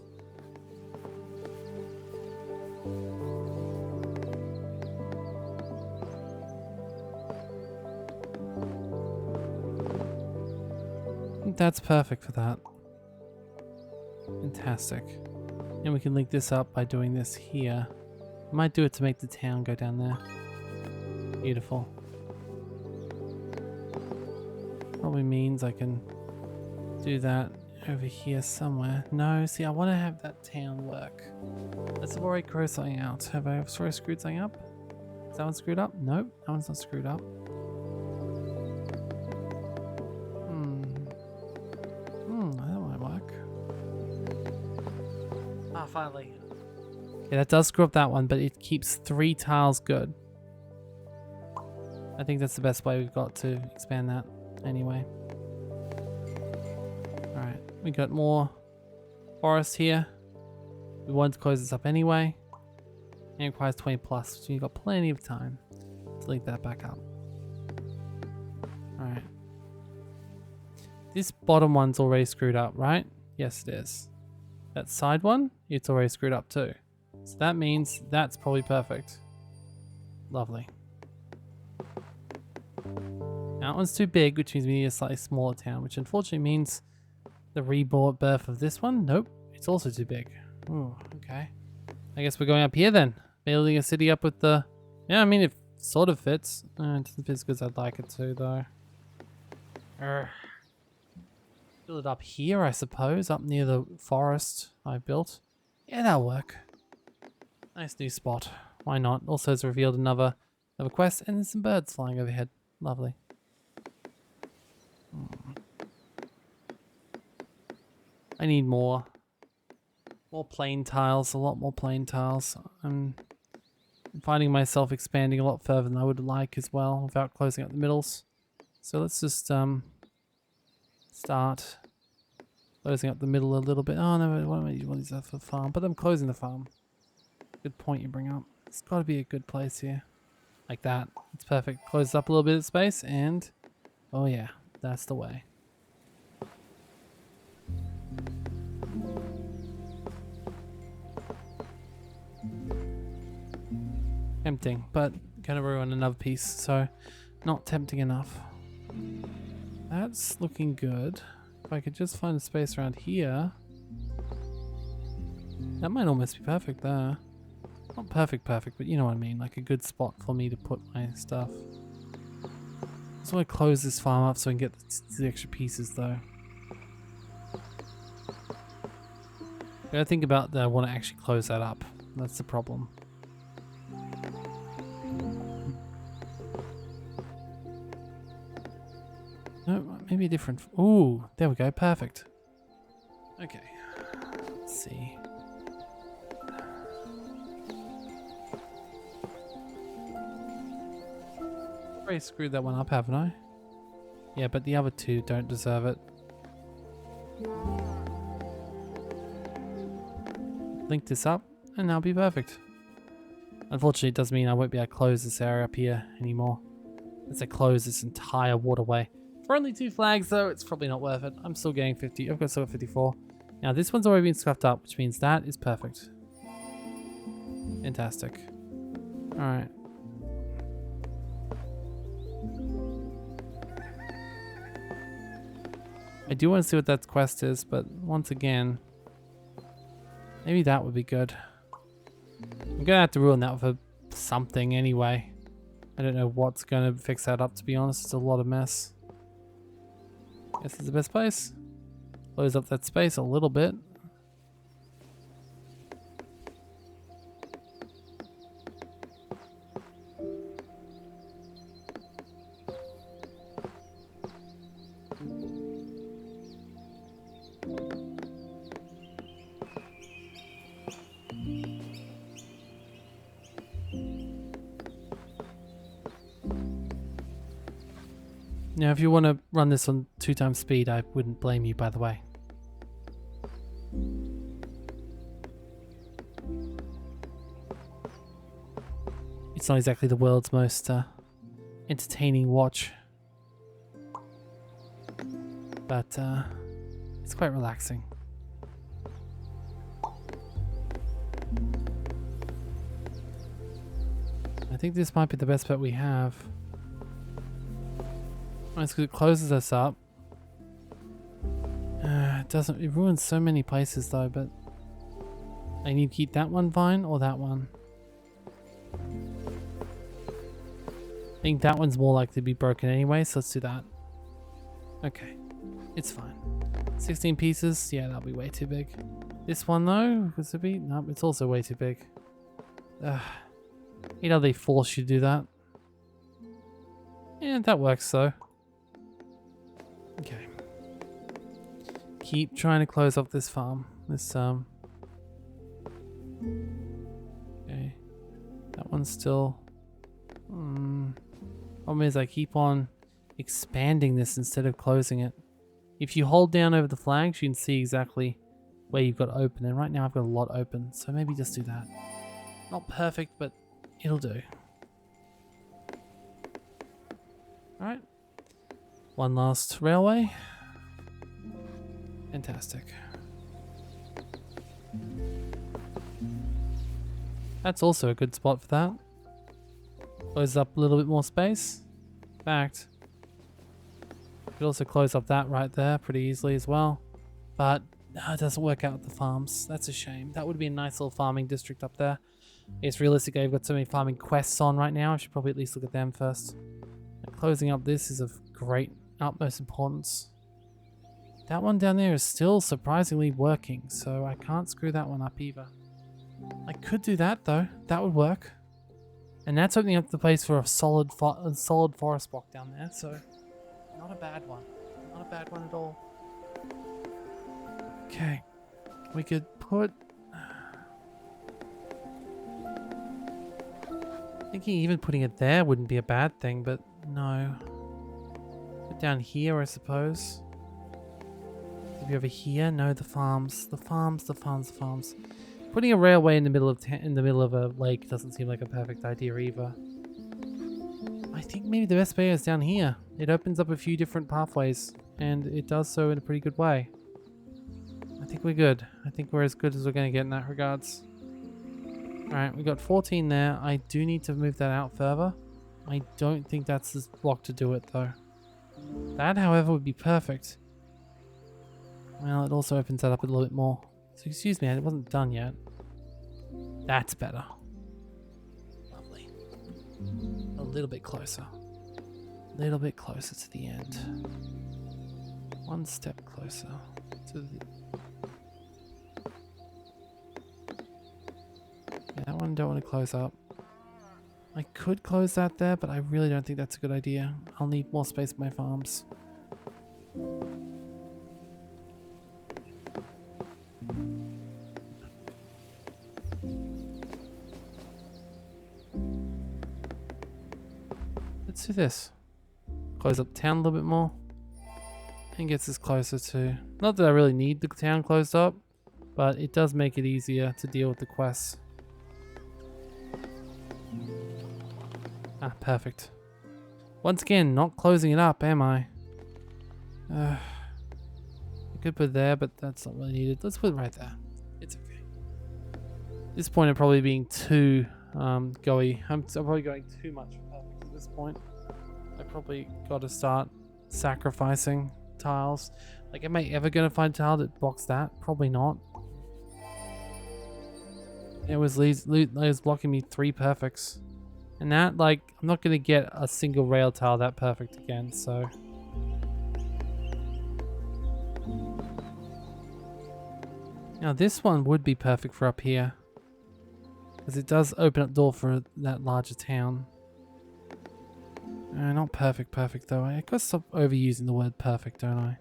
That's perfect for that. Fantastic. And we can link this up by doing this here. I might do it to make the town go down there. Beautiful. Probably means I can do that over here somewhere. No, see, I want to have that town work. Let's already crow something out. Have I already screwed something up? Is that one screwed up? Nope, that one's not screwed up. That might work. Ah, finally. Yeah, that does screw up that one, but it keeps 3 tiles good. I think that's the best way we've got to expand that anyway. Alright, we got more forest here. We wanted to close this up anyway. And it requires 20 plus, so you've got plenty of time to link that back up. Alright. This bottom one's already screwed up, right? Yes, it is. That side one, it's already screwed up too. So that means that's probably perfect. Lovely. Now that one's too big, which means we need a slightly smaller town, which unfortunately means the rebirth of this one. Nope, it's also too big. Ooh, okay. I guess we're going up here then. Building a city up with the... Yeah, I mean, it sort of fits. It doesn't fit as good as I'd like it to, though. Build it up here, I suppose, up near the forest I built. Yeah, that'll work. Nice new spot. Why not? Also, it's revealed another quest, and there's some birds flying overhead. Lovely. I need more plain tiles, a lot more plain tiles. I'm finding myself expanding a lot further than I would like as well, without closing up the middles. So let's just start closing up the middle a little bit. Oh no, what am I using that for the farm? But I'm closing the farm. Good point you bring up. It's got to be a good place here. Like that. It's perfect. Close up a little bit of space and... Oh yeah, that's the way. Tempting, but gonna ruin another piece, so not tempting enough. That's looking good. If I could just find a space around here. That might almost be perfect there. Not perfect, but you know what I mean. Like a good spot for me to put my stuff. Just want to close this farm up so I can get the extra pieces though. gotta think about that. I want to actually close that up. That's the problem. No, maybe a different. Ooh, there we go. Perfect. Okay. Let's see. Already screwed that one up, haven't I? Yeah, but the other two don't deserve it. Link this up, and that'll be perfect. Unfortunately, it does mean I won't be able to close this area up here anymore. As I close this entire waterway. For only 2 flags, though, it's probably not worth it. I'm still getting 50. I've got still got 54. Now, this one's already been scuffed up, which means that is perfect. Fantastic. Alright. I do want to see what that quest is, but once again, maybe that would be good. I'm gonna have to ruin that for something anyway. I don't know what's gonna fix that up, to be honest. It's a lot of mess. Guess it's the best place. Close up that space a little bit. Now, if you want to run this on 2 times speed, I wouldn't blame you, by the way. It's not exactly the world's most entertaining watch, but it's quite relaxing. I think this might be the best bet we have. It's because it closes us up. It ruins so many places though, but I need to keep that one fine or that one. I think that one's more likely to be broken anyway, so let's do that. Okay, it's fine. 16 pieces, yeah, that'll be way too big. This one though, could it be? Nope, it's also way too big. You know they force you to do that. Yeah, that works though. Okay. Keep trying to close up this farm. This okay. That one's still problem is I keep on expanding this instead of closing it. If you hold down over the flags, you can see exactly where you've got open, and right now I've got a lot open, so maybe just do that. Not perfect, but it'll do. Alright. One last railway. Fantastic. That's also a good spot for that. Close up a little bit more space. In fact, could also close up that right there pretty easily as well. But it doesn't work out with the farms. That's a shame. That would be a nice little farming district up there. It's realistically, I've got so many farming quests on right now. I should probably at least look at them first. And closing up this is of great utmost importance. That one down there is still surprisingly working, so I can't screw that one up either. I could do that though. That would work. And that's opening up the place for a solid forest block down there, so not a bad one. Not a bad one at all. Okay. We could put... Thinking even putting it there wouldn't be a bad thing, but no. Put down here, I suppose. Maybe over here? No, the farms. The farms. Putting a railway in the middle of a lake doesn't seem like a perfect idea either. I think maybe the best way is down here. It opens up a few different pathways, and it does so in a pretty good way. I think we're good. I think we're as good as we're going to get in that regards. Alright, we got 14 there. I do need to move that out further. I don't think that's the block to do it though. That, however, would be perfect. Well, it also opens that up a little bit more. So excuse me, it wasn't done yet. That's better. Lovely. A little bit closer. A little bit closer to the end. One step closer to the... one don't want to close up. I could close that there, but I really don't think that's a good idea. I'll need more space for my farms. Let's do this. Close up town a little bit more. And gets us closer to... Not that I really need the town closed up, but it does make it easier to deal with the quests. Ah, perfect. Once again, not closing it up, am I? I could put it there, but that's not really needed. Let's put it right there. It's okay. At this point, I'm probably being too go-y. I'm probably going too much for perfect at this point. I probably got to start sacrificing tiles. Like, am I ever going to find a tile that blocks that? Probably not. It was blocking me 3 perfects. And that, like, I'm not going to get a single rail tile that perfect again, so... Now this one would be perfect for up here. Because it does open up door for that larger town. Not perfect though. I gotta stop overusing the word perfect, don't I?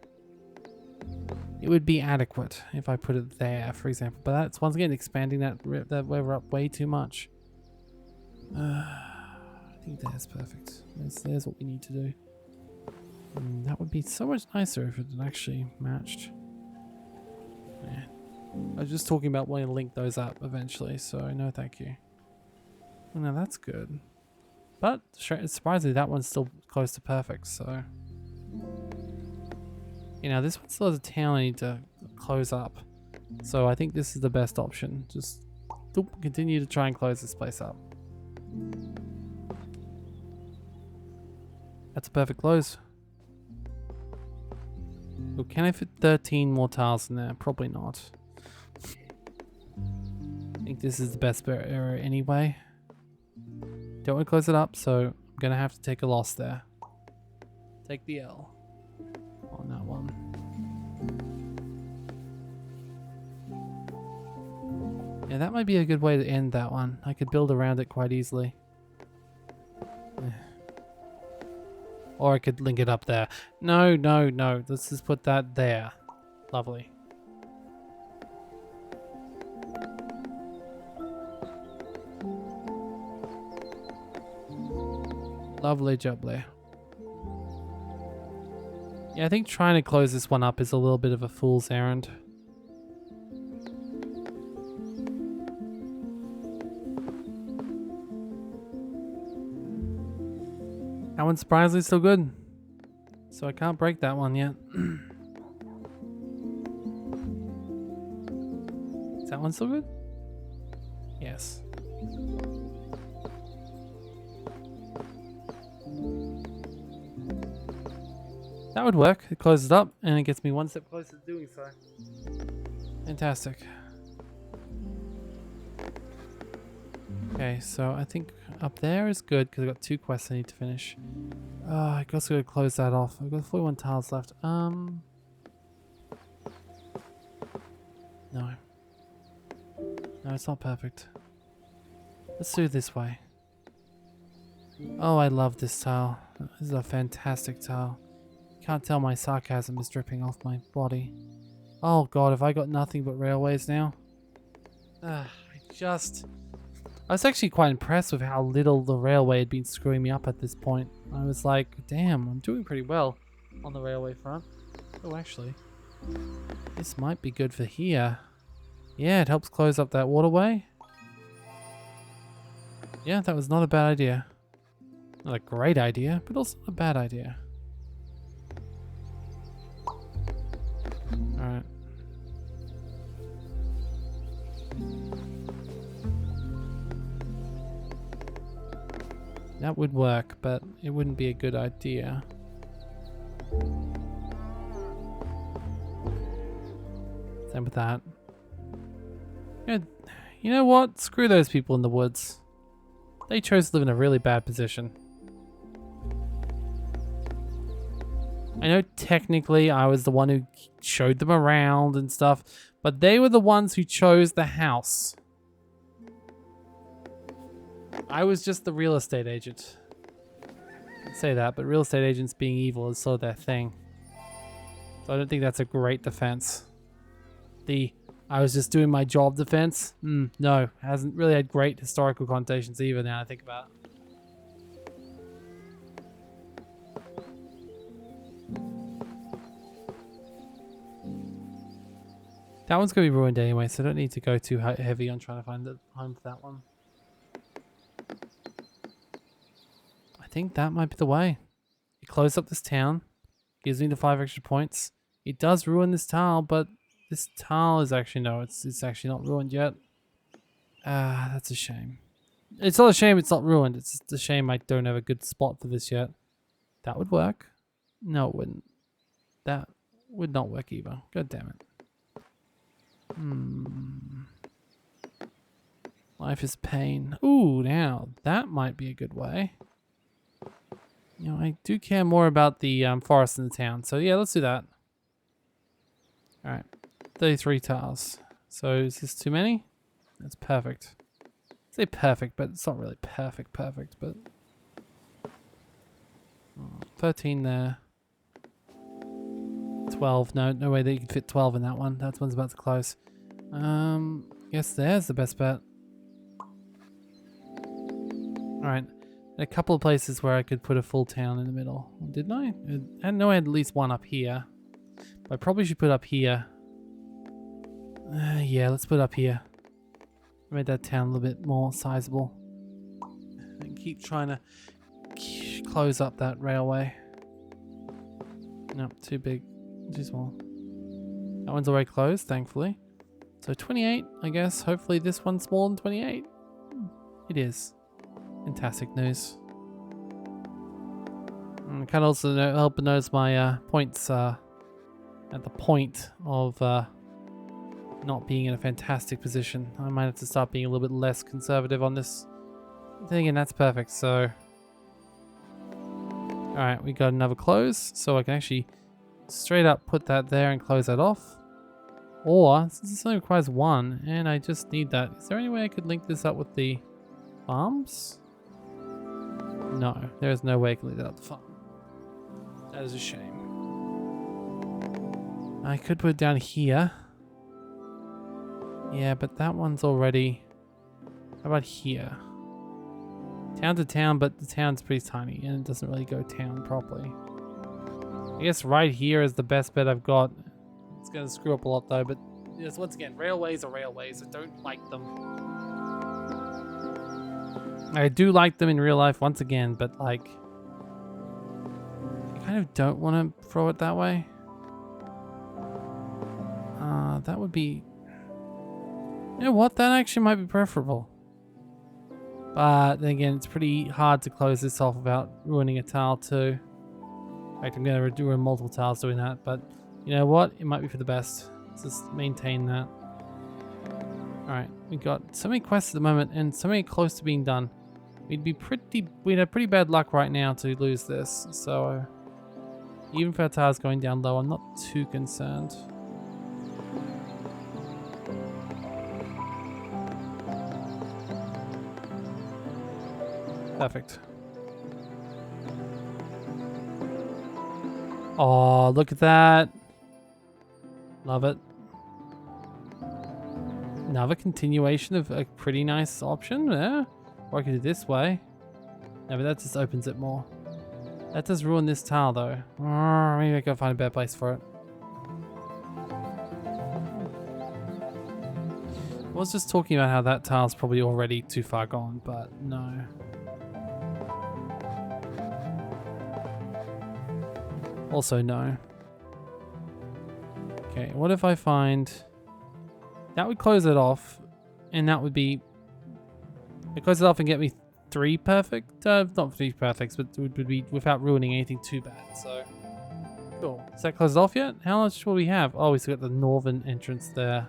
It would be adequate if I put it there, for example. But that's once again expanding that where we're up way too much. I think that's perfect. There's what we need to do. That would be so much nicer if it actually matched. Yeah. I was just talking about wanting to link those up eventually, so no thank you. Well, now that's good. But surprisingly, that one's still close to perfect, so... You know, this one still has a town I need to close up. So I think this is the best option. Just continue to try and close this place up. That's a perfect close. Well, can I fit 13 more tiles in there? Probably not. I think this is the best area anyway. Don't want to close it up, so I'm going to have to take a loss there. Take the L on that one. Yeah, that might be a good way to end that one. I could build around it quite easily. Or I could link it up there. No. Let's just put that there. Lovely. Lovely jubbly. Yeah, I think trying to close this one up is a little bit of a fool's errand. That one's surprisingly still good. So I can't break that one yet. Is that one still good? Yes. That would work. It closes up and it gets me one step closer to doing so. Fantastic. Okay, so I think up there is good because I've got 2 quests I need to finish. I also got to close that off. I've got 41 tiles left. No. No, it's not perfect. Let's do it this way. Oh, I love this tile. This is a fantastic tile. Can't tell my sarcasm is dripping off my body. Oh god, have I got nothing but railways now? I was actually quite impressed with how little the railway had been screwing me up at this point. I was like, damn, I'm doing pretty well on the railway front. Oh, actually, this might be good for here. Yeah, it helps close up that waterway. Yeah, that was not a bad idea. Not a great idea, but also not a bad idea. Alright. That would work, but it wouldn't be a good idea. Same with that. Yeah, you know what? Screw those people in the woods. They chose to live in a really bad position. I know technically I was the one who showed them around and stuff, but they were the ones who chose the house. I was just the real estate agent. I'd say that, but real estate agents being evil is sort of their thing. So I don't think that's a great defense. I was just doing my job defense? No, hasn't really had great historical connotations either now I think about it. That one's going to be ruined anyway, so I don't need to go too heavy on trying to find the home for that one. I think that might be the way. You close up this town, gives me the 5 extra points. It does ruin this tile, but this tile is actually, no, it's actually not ruined yet. That's a shame. It's not a shame it's not ruined. It's just a shame I don't have a good spot for this yet. That would work. No, it wouldn't. That would not work either. God damn it. Life is pain. Ooh, now that might be a good way. You know, I do care more about the forest in the town. So yeah, let's do that. All right, 33 tiles. So is this too many? That's perfect. I say perfect, but it's not really perfect, but 13 there. 12. No way that you can fit 12 in that one. That one's about to close. Guess there's the best bet. Alright. A couple of places where I could put a full town in the middle. Didn't I? I know I had at least one up here. But I probably should put up here. Yeah, let's put up here. Made that town a little bit more sizable. And keep trying to close up that railway. Nope, too big. Too small. That one's already closed, thankfully. So 28, I guess. Hopefully this one's smaller than 28. It is. Fantastic news. And I can also help notice my points at the point of not being in a fantastic position. I might have to start being a little bit less conservative on this thing, and that's perfect. So, alright, we got another close, so I can actually straight up put that there and close that off. Or, since this only requires one, and I just need that, is there any way I could link this up with the farms? No, there is no way I can link that up with the farm. That is a shame. I could put it down here. Yeah, but that one's already... How about here? Town to town, but the town's pretty tiny, and it doesn't really go town properly. I guess right here is the best bet I've got. It's going to screw up a lot though, but yes, once again, railways are railways. I don't like them. I do like them in real life once again, but like, I kind of don't want to throw it that way. That would be... You know what? That actually might be preferable. But then again, it's pretty hard to close this off without ruining a tile too. In fact, I'm going to do multiple tiles doing that, but you know what? It might be for the best. Let's just maintain that. Alright, we got so many quests at the moment and so many close to being done. We'd have pretty bad luck right now to lose this, so even if our tile's going down low, I'm not too concerned. Perfect. Oh, look at that. Love it. Another continuation of a pretty nice option there. Or I could do this way. No, but that just opens it more. That does ruin this tile though. Maybe I gotta find a better place for it. I was just talking about how that tile's probably already too far gone, but no. Also no. Okay, what if I find... That would close it off, and that would be... It closes it off and get me 3 perfect? Not 3 perfects, but it would be without ruining anything too bad, so... Cool. Does that close it off yet? How much will we have? Oh, we still got the northern entrance there.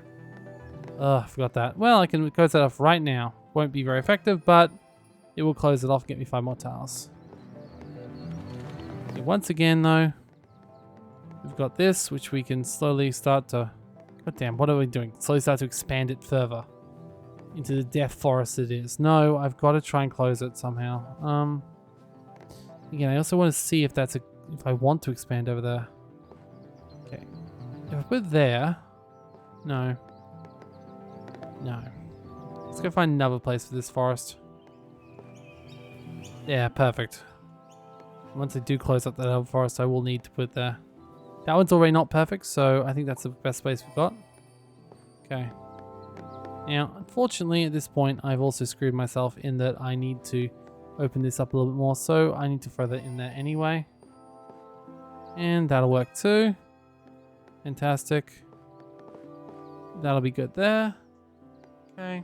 I forgot that. Well, I can close that off right now. Won't be very effective, but it will close it off and get me 5 more tiles. Okay, once again, though, we've got this, which we can slowly start to... God damn, what are we doing? Slowly start to expand it further. into the death forest it is. No, I've got to try and close it somehow. Again, I also want to see if that's if I want to expand over there. Okay. If I put it there, no. No. Let's go find another place for this forest. Yeah, perfect. Once I do close up that other forest, I will need to put it there. That one's already not perfect, so I think that's the best space we've got. Okay. Now, unfortunately, at this point, I've also screwed myself in that I need to open this up a little bit more, so I need to throw that in there anyway. And that'll work too. Fantastic. That'll be good there. Okay.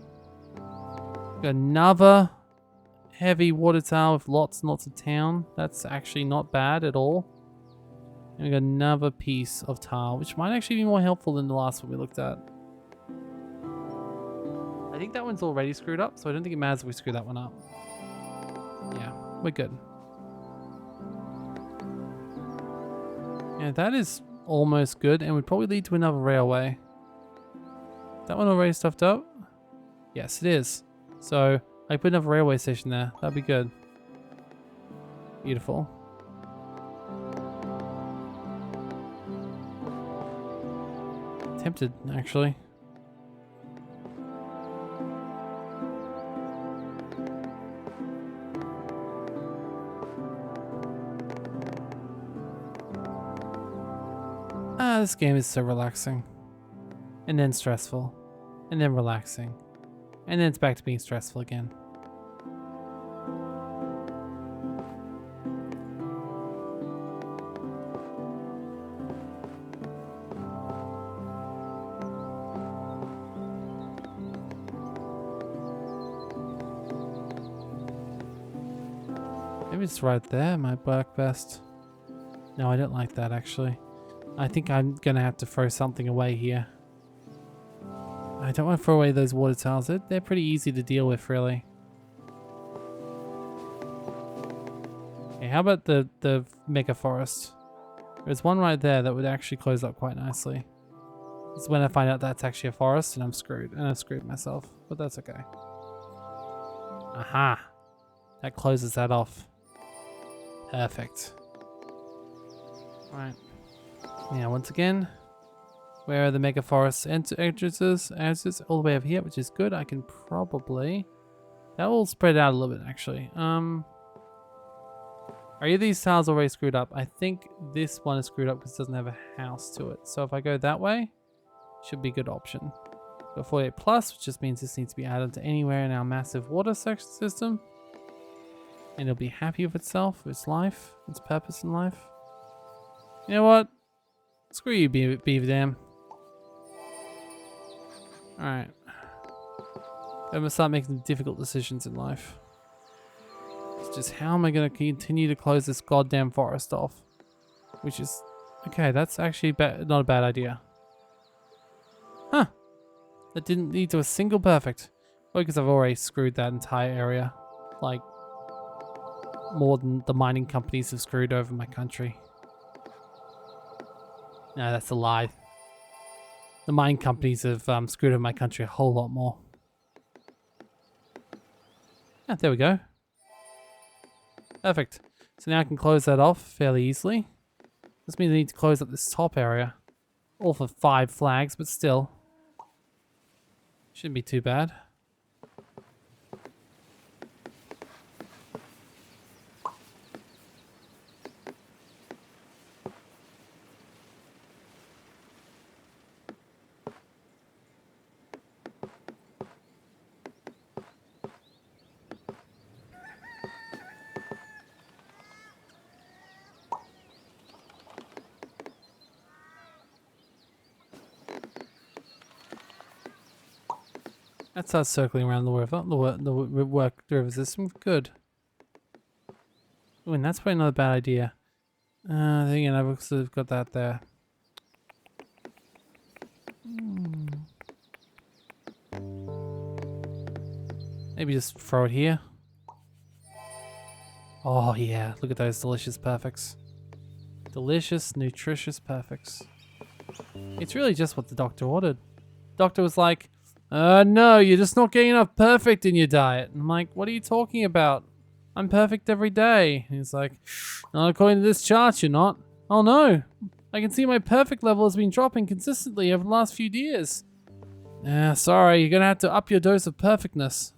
Got another heavy water tower with lots and lots of town. That's actually not bad at all. And we got another piece of tile, which might actually be more helpful than the last one we looked at. I think that one's already screwed up, so I don't think it matters if we screw that one up. Yeah, we're good. Yeah, that is almost good, and would probably lead to another railway. That one already stuffed up? Yes, it is. So I put another railway station there. That'd be good. Beautiful. Tempted, actually. This game is so relaxing. And then stressful. And then relaxing. And then it's back to being stressful again. Maybe it's right there, might work best. No, I don't like that actually. I think I'm gonna have to throw something away here. I don't want to throw away those water towers. They're pretty easy to deal with, really. Okay, how about the mega forest? There's one right there that would actually close up quite nicely. It's when I find out that's actually a forest and I'm screwed. And I've screwed myself, but that's okay. Aha! That closes that off. Perfect. Alright. Now, once again, where are the mega forest entrances? Exits all the way over here, which is good. I can probably... That will spread out a little bit, actually. Are either of these tiles already screwed up? I think this one is screwed up because it doesn't have a house to it. So if I go that way, should be a good option. Got 48 plus, which just means this needs to be added to anywhere in our massive water section system. And it'll be happy with itself, with its life, its purpose in life. You know what? Screw you, Beaver Dam. Alright. I'm gonna start making difficult decisions in life. It's just how am I gonna continue to close this goddamn forest off? Which is... Okay, that's actually not a bad idea. Huh. That didn't lead to a single perfect. Well, because I've already screwed that entire area. Like, more than the mining companies have screwed over my country. No, that's a lie. The mining companies have screwed over my country a whole lot more. Yeah, there we go. Perfect. So now I can close that off fairly easily. This means I need to close up this top area. All for 5 flags, but still. Shouldn't be too bad. That starts circling around the river, the river system. Good. Ooh, and that's probably not a bad idea. Then again, I've also got that there. Maybe just throw it here. Oh yeah, look at those delicious perfects. Delicious, nutritious perfects. It's really just what the doctor ordered. Doctor was like, No, you're just not getting enough perfect in your diet. And I'm like, what are you talking about? I'm perfect every day. And he's like, not according to this chart, you're not. Oh no, I can see my perfect level has been dropping consistently over the last few years. Sorry, you're gonna have to up your dose of perfectness.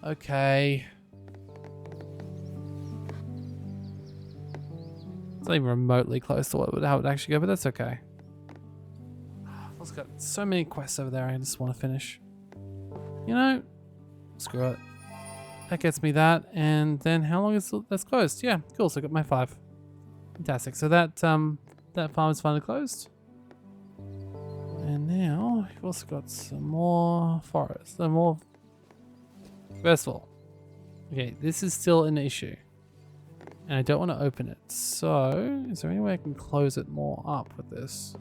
Okay. It's not even remotely close to how it would actually go, but that's okay. I've got so many quests over there I just want to finish. You know, screw it. That gets me that, and then how long is that's closed? Yeah, cool. So I got my 5. Fantastic. So that farm is finally closed. And now we've also got some more forest. Some more. First of all, okay, this is still an issue, and I don't want to open it. So, is there any way I can close it more up with this?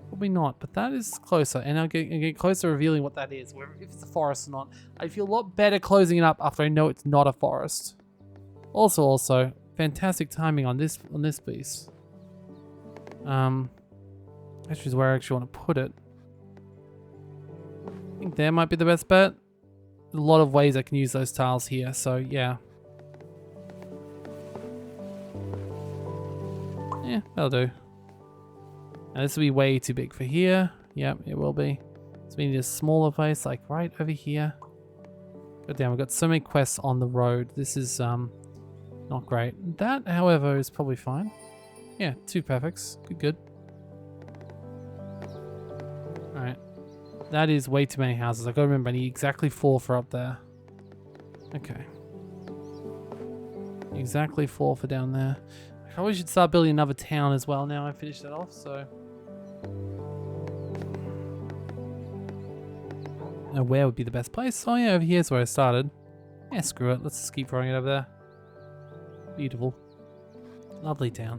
Probably not, but that is closer, and I'll get closer revealing what that is, if it's a forest or not. I feel a lot better closing it up after I know it's not a forest. Also, fantastic timing on this piece. Actually is where I actually want to put it. I think there might be the best bet. A lot of ways I can use those tiles here, so yeah. Yeah, that'll do. Now this will be way too big for here. Yep, it will be. So we need a smaller place, like right over here. God damn, we've got so many quests on the road. This is not great. That, however, is probably fine. Yeah, 2 perfects. Good. Alright. That is way too many houses. I gotta remember I need exactly 4 for up there. Okay. Exactly 4 for down there. I probably should start building another town as well now I finished that off, so. Now where would be the best place? Oh yeah, over here's where I started. Yeah, screw it. Let's just keep throwing it over there. Beautiful. Lovely town.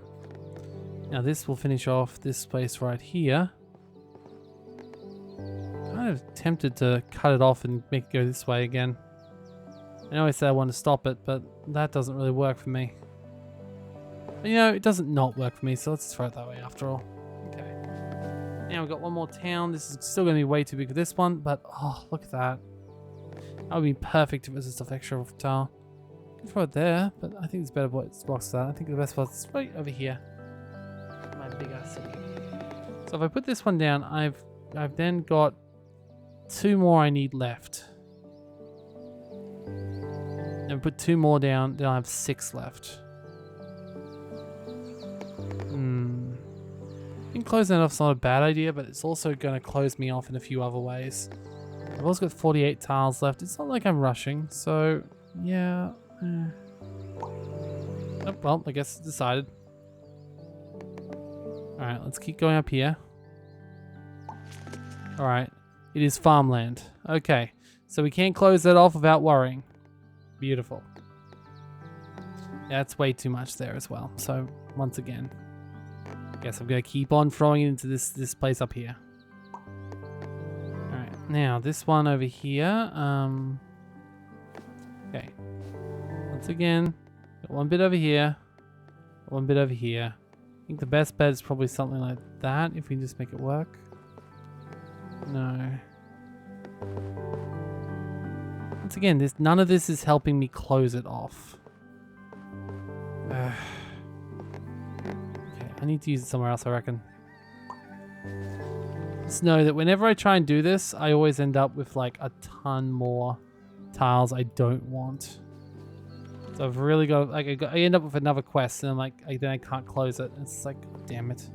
Now this will finish off this place right here. Kind of tempted to cut it off and make it go this way again. I know I said I want to stop it, but that doesn't really work for me. But you know, it doesn't not work for me, so let's throw it that way after all. Okay. Now we've got one more town. This is still going to be way too big for this one, but oh, look at that. That would be perfect if it was just a extra tile. I can throw it there, but I think it's better box that. I think the best spot is right over here. My big ass. So if I put this one down, I've then got 2 more I need left. And put 2 more down, then I have 6 left. I think closing that off's not a bad idea, but it's also going to close me off in a few other ways. I've also got 48 tiles left. It's not like I'm rushing, so yeah. Oh, well, I guess it's decided. Alright, let's keep going up here. Alright, it is farmland. Okay, so we can't close that off without worrying. Beautiful. That's way too much there as well, so once again. Guess I'm gonna keep on throwing it into this place up here. Alright, now this one over here. Okay. Once again, got 1 bit over here, 1 bit over here. I think the best bet is probably something like that if we can just make it work. No. Once again, none of this is helping me close it off. I need to use it somewhere else, I reckon. Just know that whenever I try and do this, I always end up with like a ton more tiles I don't want. So I've really got, like, I end up with another quest and I'm like, then I can't close it. It's like, damn it.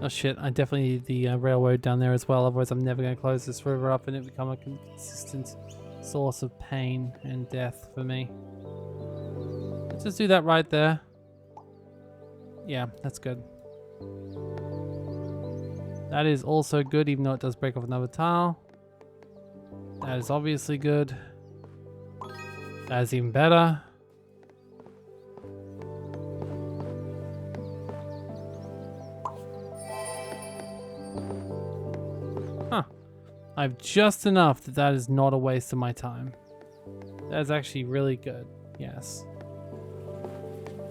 Oh shit, I definitely need the railroad down there as well, otherwise I'm never going to close this river up and it become a consistent source of pain and death for me. Let's just do that right there. Yeah, that's good. That is also good, even though it does break off another tile. That is obviously good. That is even better. I have just enough that that is not a waste of my time. That's actually really good. Yes.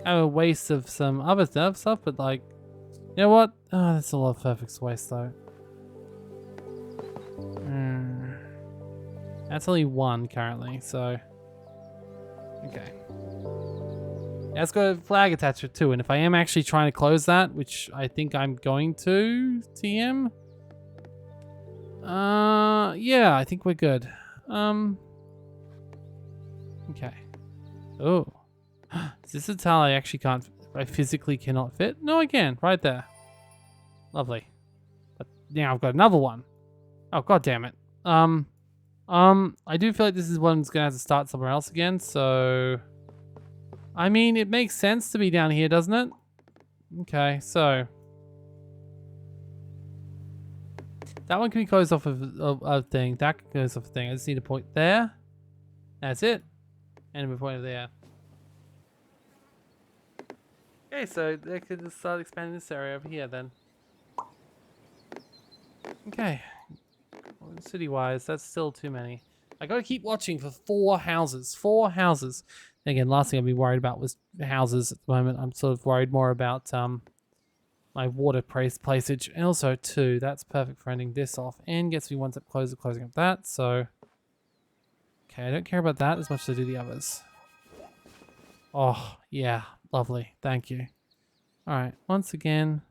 I have a waste of some other stuff, but like, you know what? Oh, that's a lot of perfect waste though. That's only one currently, so okay. Yeah, let's go flag attacher too. And if I am actually trying to close that, which I think I'm going to, TM. Yeah, I think we're good. Okay. Oh. Is this a tile I actually can't, I physically cannot fit? No, I can. Right there. Lovely. But now I've got another one. Oh, god damn it. I do feel like this is one's gonna have to start somewhere else again, so... I mean, it makes sense to be down here, doesn't it? Okay, so... that one can be closed off of a thing. That can close off a thing. I just need a point there. That's it. And a point there. Okay, so they could just start expanding this area over here then. Okay. Well, city-wise, that's still too many. I gotta keep watching for 4 houses. 4 houses. And again, last thing I'd be worried about was houses at the moment. I'm sort of worried more about my water placage. And also 2, that's perfect for ending this off. And gets me one step closer closing up that, so... okay, I don't care about that as much as I do the others. Oh, yeah. Lovely. Thank you. Alright, once again...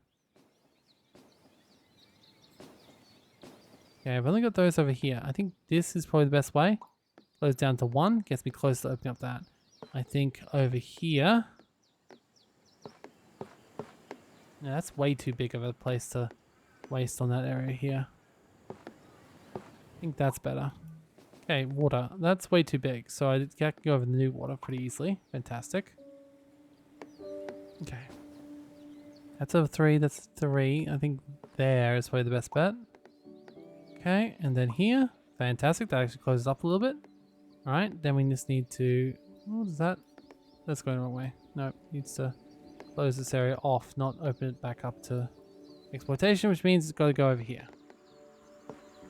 okay, I've only got those over here. I think this is probably the best way. Close down to 1. Gets me close to opening up that. I think over here... yeah, that's way too big of a place to waste on that area here. I think that's better. Okay, water. That's way too big. So I can go over the new water pretty easily. Fantastic. Okay. That's over 3. That's 3. I think there is probably the best bet. Okay, and then here. Fantastic. That actually closes up a little bit. Alright, then we just need to... what is that? That's going the wrong way. No, needs to close this area off, not open it back up to exploitation, which means it's got to go over here.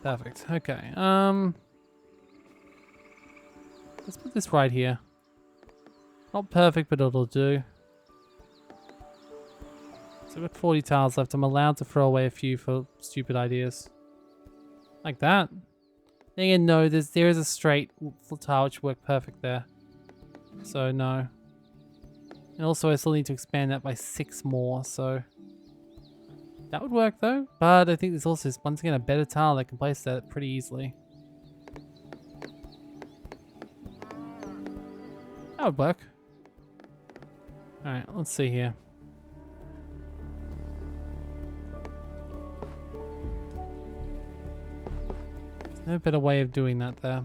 Perfect. Okay. Let's put this right here. Not perfect, but it'll do. So I've got 40 tiles left. I'm allowed to throw away a few for stupid ideas. Like that. Then again, no, there is a straight tile which worked perfect there. So no. And also I still need to expand that by 6 more, so... that would work though. But I think there's also, once again, a better tile that can place that pretty easily. That would work. Alright, let's see here. There's no better way of doing that there.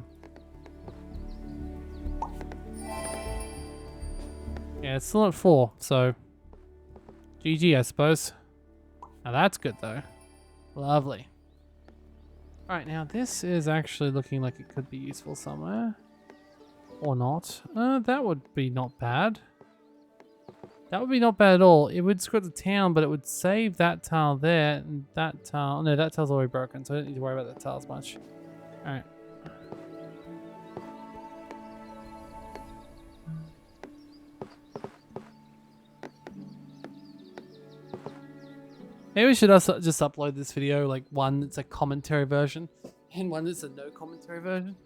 Yeah, it's still at 4, so... GG, I suppose. Now that's good though. Lovely. Alright, now this is actually looking like it could be useful somewhere. Or not. That would be not bad. That would be not bad at all. It would screw up the town, but it would save that tile there, and that tile... no, that tile's already broken, so I don't need to worry about that tile as much. Alright. Maybe we should also just upload this video, like one that's a commentary version, and one that's a no commentary version.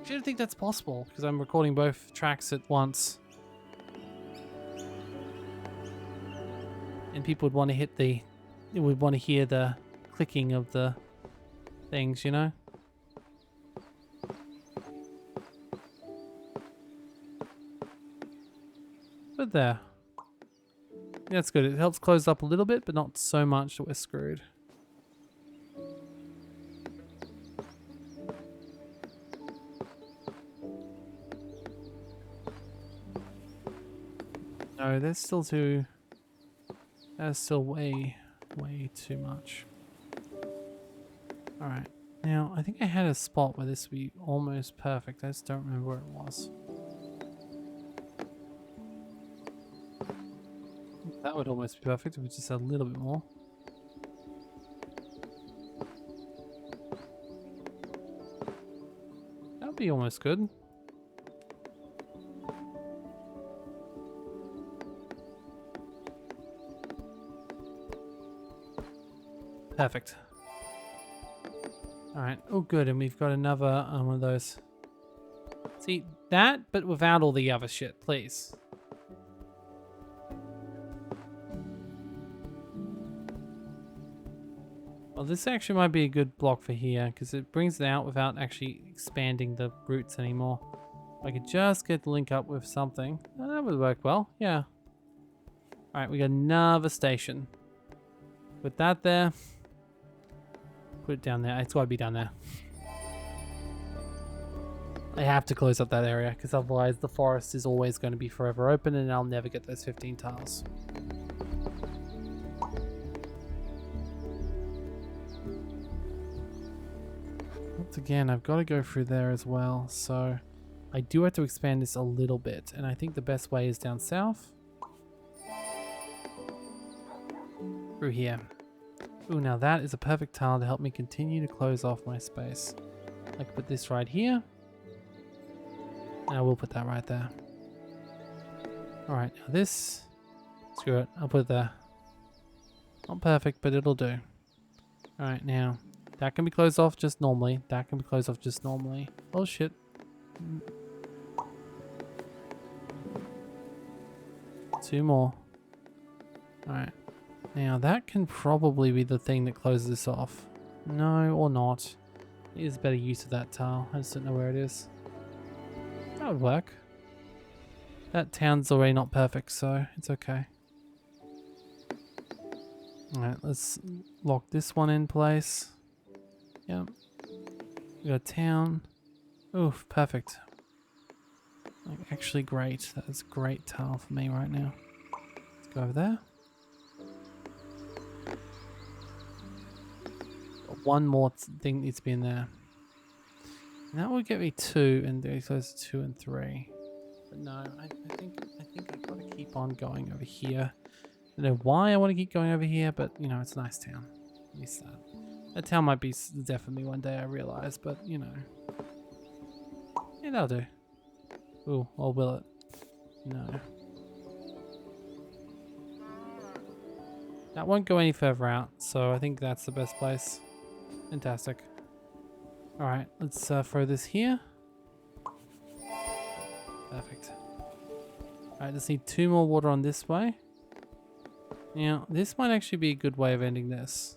I don't think that's possible, because I'm recording both tracks at once. And people would want to hit the... they would want to hear the clicking of the things, you know? But there. That's good. It helps close up a little bit, but not so much that we're screwed. No, there's still too... that's still way too much. Alright. Now, I think I had a spot where this would be almost perfect. I just don't remember where it was. That would almost be perfect if we just had a little bit more. be almost good. Perfect. Alright. Oh, good. And we've got another one of those. See, that, but without all the other shit, please. Well, this actually might be a good block for here, because it brings it out without actually expanding the roots anymore. I could just get the link up with something. Oh, that would work well, yeah. Alright, we got another station. Put that there. Put it down there. It's got to be down there. I have to close up that area, because otherwise the forest is always going to be forever open and I'll never get those 15 tiles. Once again, I've got to go through there as well, so I do have to expand this a little bit, and I think the best way is down south. Through here. Ooh, now that is a perfect tile to help me continue to close off my space. I can put this right here. And I will put that right there. Alright, now this... Screw it, I'll put it there. Not perfect, but it'll do. Alright, now... That can be closed off just normally. That can be closed off just normally. Oh shit. Two more. Alright. Now that can probably be the thing that closes this off. No, or not. It is better use of that tile. I just don't know where it is. That would work. That town's already not perfect, so it's okay. Alright, let's lock this one in place. Yep. We got a town. Oof, perfect. Like, actually great. That is a great tile for me right now. Let's go over there. Got one more thing needs to be in there. And that would get me 2, and there goes 2 and 3. But no, I think I've got to keep on going over here. I don't know why I want to keep going over here, but you know, it's a nice town. At least that. That town might be death for me one day, I realize, but you know. Yeah, that'll do. Ooh, or will it? No. That won't go any further out, so I think that's the best place. Fantastic. Alright, let's throw this here. Perfect. Alright, just need 2 more water on this way. Now, this might actually be a good way of ending this.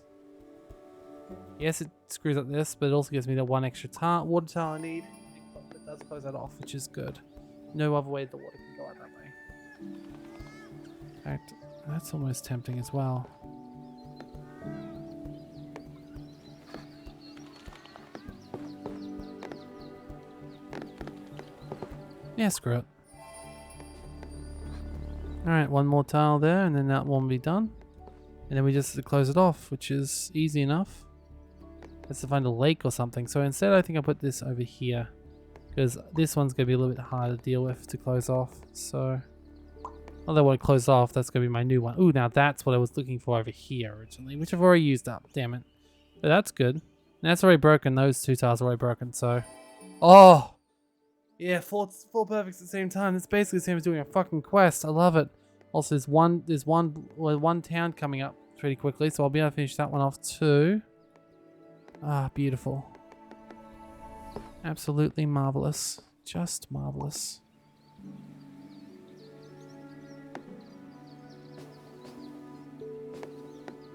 Yes, it screws up this, but it also gives me the 1 extra water tile I need. It does close that off, which is good. No other way the water can go out that way. In fact, that's almost tempting as well. Yeah, screw it. Alright, 1 more tile there, and then that one will be done. And then we just close it off, which is easy enough. Let's find a lake or something. So instead, I think I put this over here, because this one's going to be a little bit harder to deal with to close off. So, although I want to close off, that's going to be my new one. Ooh, now that's what I was looking for over here originally, which I've already used up. Damn it. But that's good. And that's already broken. Those 2 tiles are already broken. So, oh, yeah, 4 perfects at the same time. It's basically the same as doing a fucking quest. I love it. Also, there's one town coming up pretty quickly, so I'll be able to finish that one off too. Ah, beautiful. Absolutely marvelous. Just marvelous.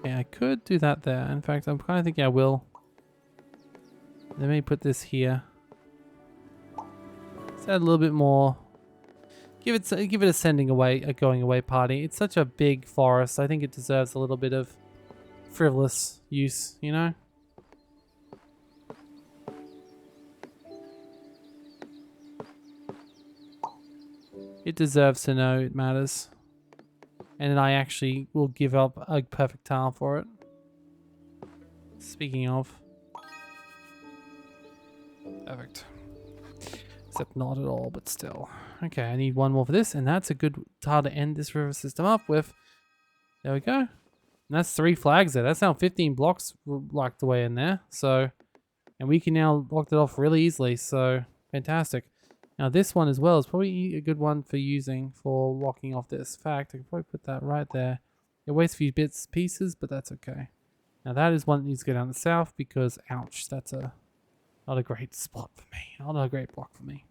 Yeah, I could do that there. In fact, I'm kind of thinking I will. Let me put this here. Let's add a little bit more. Give it a going away party. It's such a big forest. I think it deserves a little bit of frivolous use, you know? It deserves to know it matters. And then I actually will give up a perfect tile for it. Speaking of. Perfect. Except not at all, but still. Okay, I need 1 more for this, and that's a good tile to end this river system up with. There we go. And that's 3 flags there. That's now 15 blocks locked away in there. So, and we can now lock it off really easily. So, fantastic. Now this one as well is probably a good one for using for locking off this. In fact, I can probably put that right there. It wastes a few bits pieces, but that's okay. Now that is one that needs to go down the south because, ouch, that's not a great spot for me. Not a great block for me.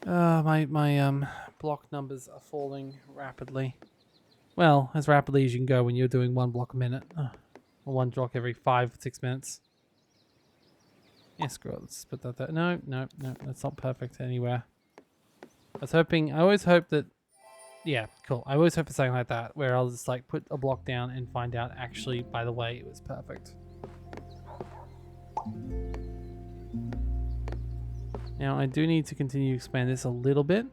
My block numbers are falling rapidly. Well, as rapidly as you can go when you're doing 1 block a minute. Or 1 block every 5-6 minutes. Yeah, screw it. Let's put that there. No, that's not perfect anywhere. I always hope that, yeah, cool. I always hope for something like that, where I'll just like put a block down and find out actually, by the way, it was perfect. Now, I do need to continue to expand this a little bit.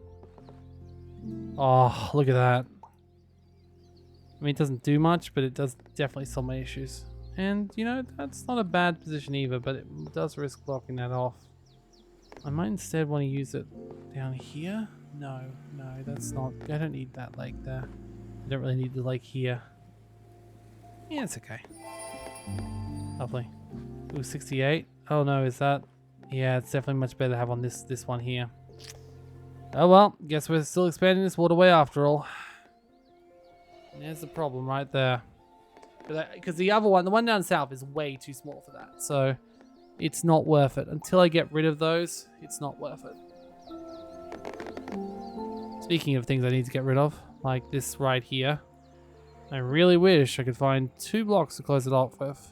Oh, look at that. I mean, it doesn't do much, but it does definitely solve my issues. And, you know, that's not a bad position either, but it does risk blocking that off. I might instead want to use it down here. No, that's not... I don't need that lake there. I don't really need the lake here. Yeah, it's okay. Lovely. Ooh, 68. Oh no, is that... Yeah, it's definitely much better to have on this one here. Oh well, guess we're still expanding this waterway after all. There's the problem right there. Because the other one, the one down south, is way too small for that. So it's not worth it. Until I get rid of those, it's not worth it. Speaking of things I need to get rid of, like this right here, I really wish I could find 2 blocks to close it off with.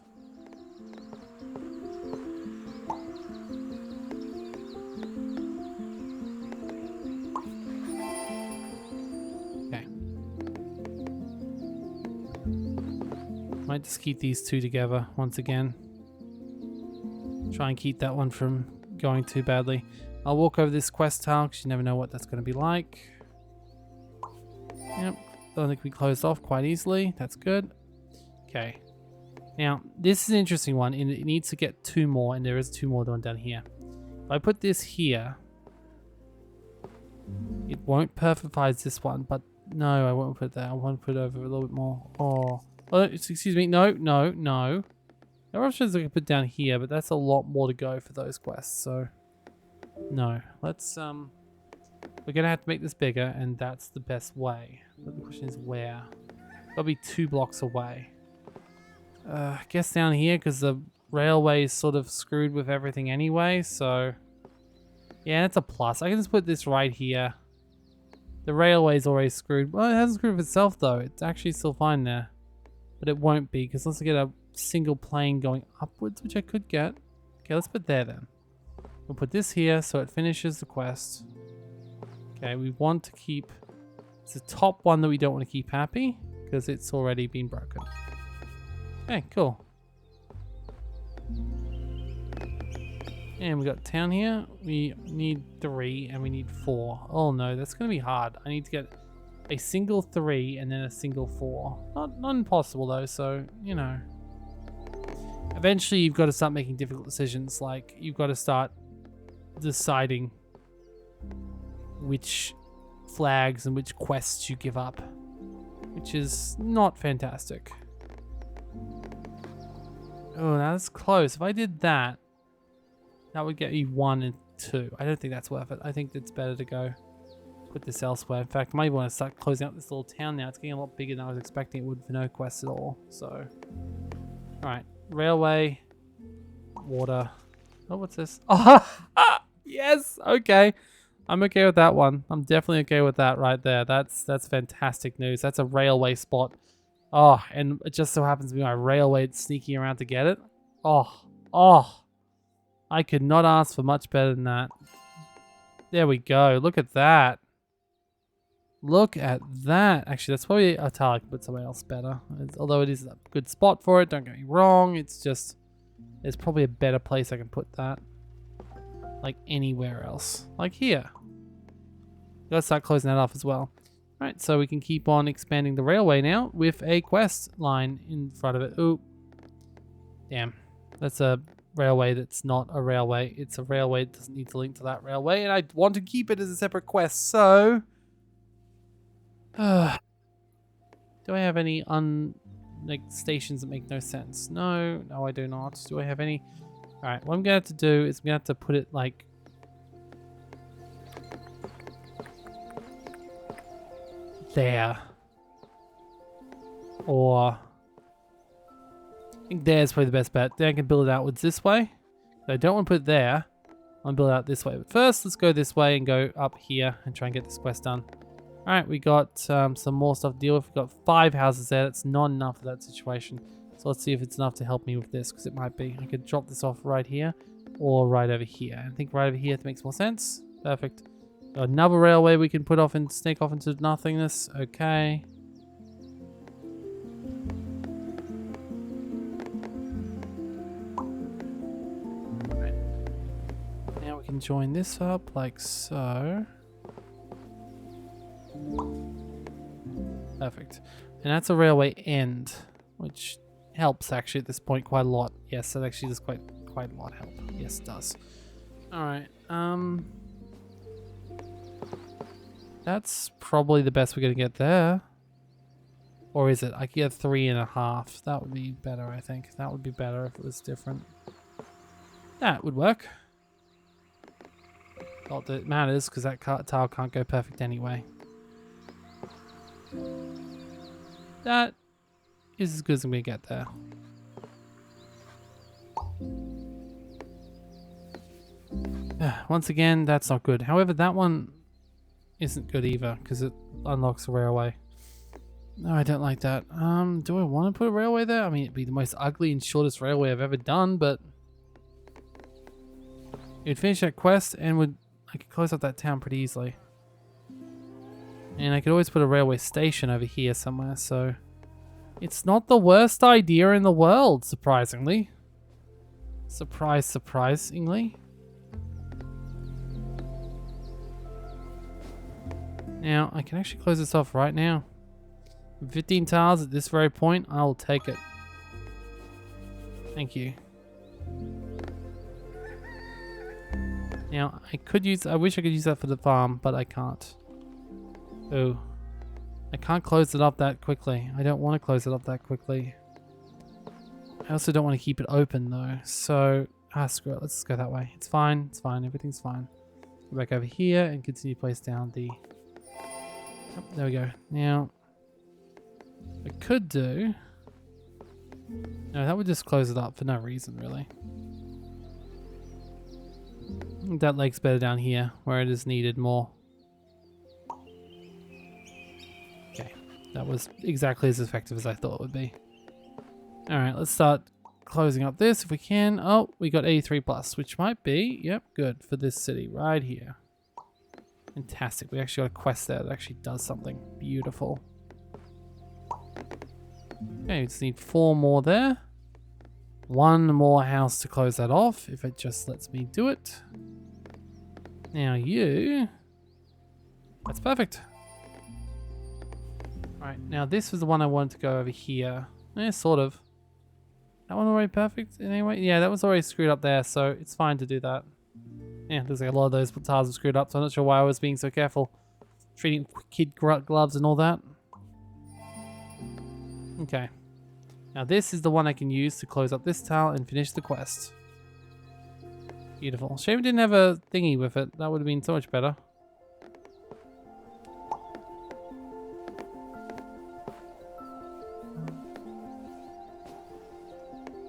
Might just keep these 2 together once again. Try and keep that one from going too badly. I'll walk over this quest tile because you never know what that's going to be like. Yep, don't think we closed off quite easily. That's good. Okay. Now, this is an interesting one. It needs to get 2 more, and there is 2 more down here. If I put this here, it won't perfectize this one, but no, I won't put that. I want to put it over a little bit more. Oh, excuse me. No. There are options I can put down here, but that's a lot more to go for those quests, so no. Let's, we're going to have to make this bigger, and that's the best way. But the question is where? That'll be 2 blocks away. I guess down here, because the railway is sort of screwed with everything anyway, so yeah, that's a plus. I can just put this right here. The railway is already screwed. Well, it hasn't screwed with itself, though. It's actually still fine there. But it won't be, because let's get a single plane going upwards, which I could get. Okay, let's put there then. We'll put this here so it finishes the quest. Okay, we want to keep... It's the top one that we don't want to keep happy, because it's already been broken. Okay, cool. And we got town here. We need 3 and we need 4. Oh no, that's going to be hard. I need to get a single 3 and then a single 4. Not impossible though, so, you know. Eventually you've got to start making difficult decisions, like you've got to start deciding which flags and which quests you give up, which is not fantastic. Oh, that's close. If I did that, that would get you 1 and 2. I don't think that's worth it. I think it's better to go put this elsewhere. In fact, I might want to start closing out this little town now. It's getting a lot bigger than I was expecting it would for no quests at all. So, alright. Railway. Water. Oh, what's this? Oh, yes! Okay. I'm okay with that one. I'm definitely okay with that right there. That's fantastic news. That's a railway spot. Oh, and it just so happens to be my railway sneaking around to get it. Oh. I could not ask for much better than that. There we go. Look at that. Look at that. Actually, that's probably a tile I can put somewhere else better. Although it is a good spot for it, don't get me wrong. It's just, there's probably a better place I can put that. Like anywhere else. Like here. Gotta start closing that off as well. Alright, so we can keep on expanding the railway now with a quest line in front of it. Ooh. Damn. That's a railway that's not a railway. It's a railway that doesn't need to link to that railway, and I want to keep it as a separate quest, so... do I have any stations that make no sense? No, I do not. Do I have any Alright, what I'm gonna have to do is I'm gonna have to put it like there. Or I think there's probably the best bet. Then I can build it outwards this way. So I don't want to put it there. I want to build it out this way. But first, let's go this way and go up here and try and get this quest done. Alright, we got some more stuff to deal with. We've got 5 houses there. That's not enough for that situation. So let's see if it's enough to help me with this, because it might be. I could drop this off right here or right over here. I think right over here makes more sense. Perfect. Got another railway we can put off and sneak off into nothingness. Okay. Right. Now we can join this up like so. Perfect. And that's a railway end, which helps actually at this point quite a lot. Yes, that actually does quite a lot help. Yes, it does. Alright, that's probably the best we're gonna get there. Or is it? I could get 3.5. That would be better, I think. That would be better if it was different. That would work. Not that it matters, because that tile can't go perfect anyway. That is as good as I'm gonna get there. Once again, that's not good. However, that one isn't good either because it unlocks a railway. No, I don't like that. Do I want to put a railway there? I mean, it'd be the most ugly and shortest railway I've ever done, but it'd finish that quest and I could close up that town pretty easily. And I could always put a railway station over here somewhere, so it's not the worst idea in the world, surprisingly. Surprisingly. Now, I can actually close this off right now. 15 tiles at this very point, I'll take it. Thank you. Now, I wish I could use that for the farm, but I can't. Oh. I can't close it up that quickly. I don't want to close it up that quickly. I also don't want to keep it open though. So, screw it. Let's just go that way. It's fine. It's fine. Everything's fine. Go back over here and continue to place down the... Oh, there we go. Now, I could do... No, that would just close it up for no reason, really. I think that lake's better down here, where it is needed more. Okay, that was exactly as effective as I thought it would be. Alright, let's start closing up this if we can. Oh, we got 83 plus, which might be, yep, good for this city right here. Fantastic. We actually got a quest there that actually does something beautiful. Okay, we just need 4 more there. 1 more house to close that off, if it just lets me do it. Now you... That's perfect. Alright, now this was the one I wanted to go over here. Sort of. That one already perfect anyway? Yeah, that was already screwed up there, so it's fine to do that. Yeah, there's like a lot of those tiles are screwed up, so I'm not sure why I was being so careful. Treating kid gloves and all that. Okay. Now this is the one I can use to close up this tile and finish the quest. Beautiful. Shame we didn't have a thingy with it. That would have been so much better.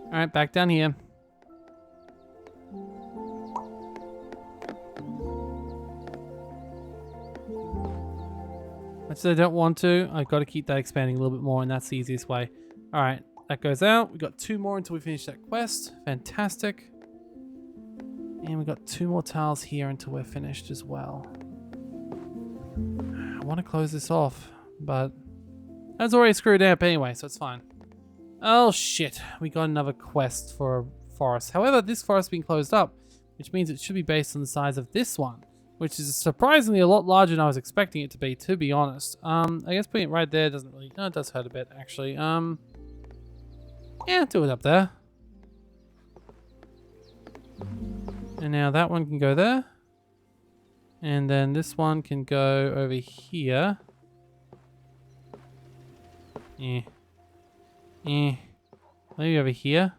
Alright, back down here. Much as I don't want to, I've got to keep that expanding a little bit more, and that's the easiest way. Alright, that goes out. We've got 2 more until we finish that quest. Fantastic. And we've got 2 more tiles here until we're finished as well. I want to close this off, but that's already screwed up anyway, so it's fine. Oh shit, we got another quest for a forest. However, this forest has been closed up, which means it should be based on the size of this one, which is surprisingly a lot larger than I was expecting it to be honest. I guess putting it right there doesn't really... No, it does hurt a bit, actually. Yeah, do it up there. And now that one can go there. And then this one can go over here. Maybe over here.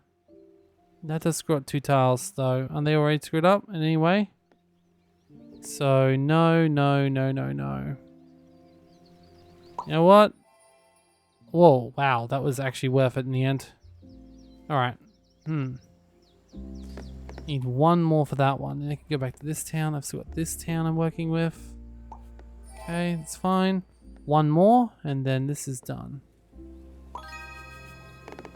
That does screw up 2 tiles, though. Aren't they already screwed up in any way? So, no, no, no, no, no. You know what? Whoa, wow. That was actually worth it in the end. Alright. Need one more for that one. Then I can go back to this town. I've still got this town I'm working with. Okay, that's fine. One more, and then this is done.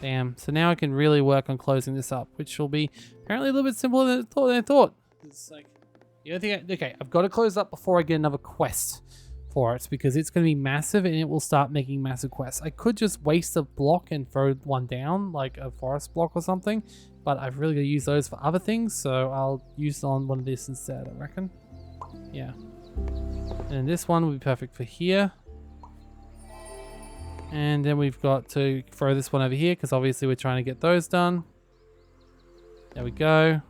Damn. So now I can really work on closing this up, which will be apparently a little bit simpler than I thought. It's like, the only thing okay, I've got to close up before I get another quest for it, because it's going to be massive and it will start making massive quests. I could just waste a block and throw one down, like a forest block or something, but I've really got to use those for other things, so I'll use on one of this instead, I reckon. Yeah. And this one will be perfect for here. And then we've got to throw this one over here, because obviously we're trying to get those done. There we go.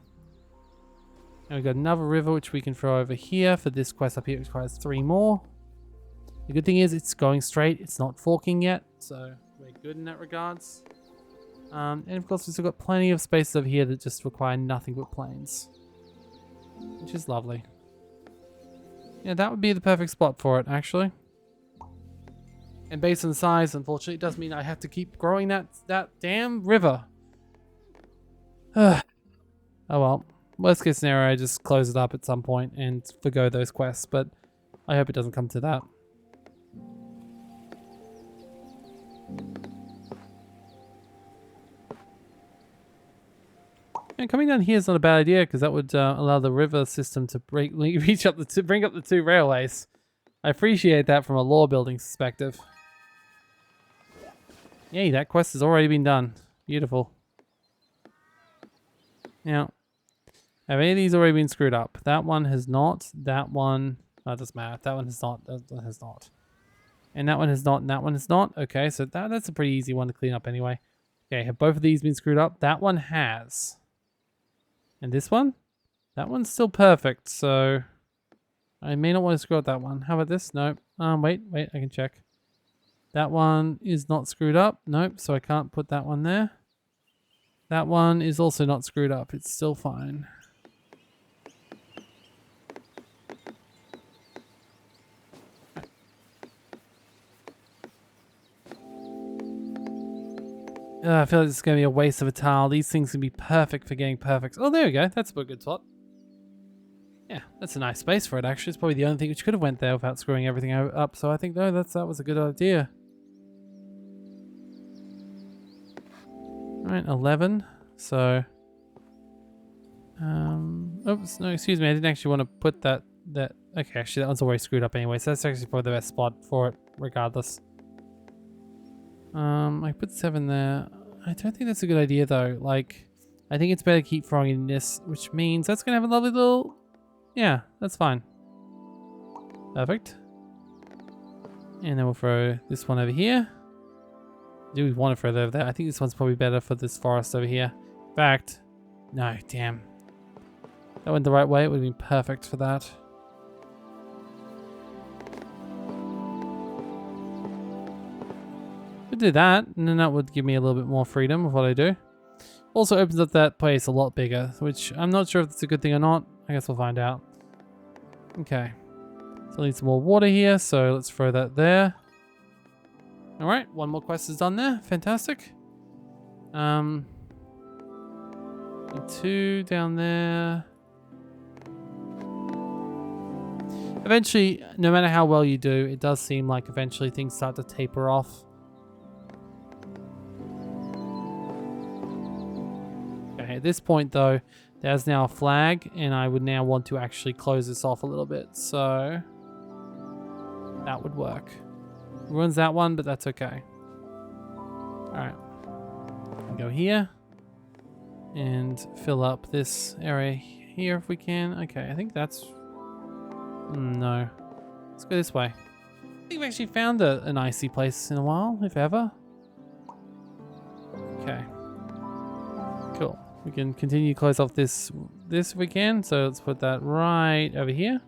And we've got another river which we can throw over here for this quest up here. It requires 3 more. The good thing is it's going straight. It's not forking yet, so we're good in that regards. And of course we've still got plenty of spaces over here that just require nothing but plains, which is lovely. Yeah, that would be the perfect spot for it, actually. And based on size, unfortunately, it does mean I have to keep growing that damn river. Oh well. Worst case scenario, I just close it up at some point and forgo those quests, but I hope it doesn't come to that. And coming down here is not a bad idea, because that would allow the river system to bring up the 2 railways. I appreciate that from a lore building perspective. Yay, that quest has already been done. Beautiful. Now, have any of these already been screwed up? That one has not. That one, that doesn't matter. That one has not. That one has not. And that one has not. And that one has not. Okay, so that's a pretty easy one to clean up anyway. Okay, have both of these been screwed up? That one has. And this one? That one's still perfect, so I may not want to screw up that one. How about this? Nope. Wait, I can check. That one is not screwed up. Nope, so I can't put that one there. That one is also not screwed up. It's still fine. I feel like this is going to be a waste of a tile. These things can be perfect for getting perfect. Oh, there we go. That's a good spot. Yeah, that's a nice space for it, actually. It's probably the only thing which could have went there without screwing everything up. So I think, no, that was a good idea. Alright, 11. So... oops, no, excuse me. I didn't actually want to put that... Okay, actually, that one's already screwed up anyway. So that's actually probably the best spot for it, regardless. I put 7 there. I don't think that's a good idea, though. Like, I think it's better to keep throwing in this, which means that's going to have a lovely little... Yeah, that's fine. Perfect. And then we'll throw this one over here. Do we want to throw that over there? I think this one's probably better for this forest over here. In fact, no, damn. That went the right way. It would have been perfect for that. Could do that, and then that would give me a little bit more freedom of what I do. Also opens up that place a lot bigger, which I'm not sure if it's a good thing or not. I guess we'll find out. Okay. So I need some more water here, so let's throw that there. Alright, one more quest is done there. Fantastic. 2 down there. Eventually, no matter how well you do, it does seem like eventually things start to taper off. Okay, at this point though, there's now a flag, and I would now want to actually close this off a little bit, so that would work. Ruins that one, but that's okay. Alright. Go here. And fill up this area here if we can. Okay, I think that's... No. Let's go this way. I think we've actually found an icy place in a while, if ever. Okay. Cool. We can continue to close off this if we can. So let's put that right over here.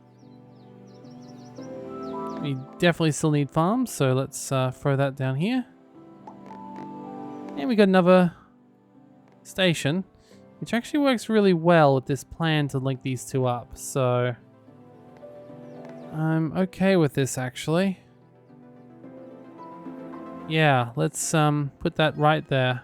We definitely still need farms, so let's throw that down here. And we got another station. which actually works really well with this plan to link these two up. So I'm okay with this actually. Yeah, let's put that right there.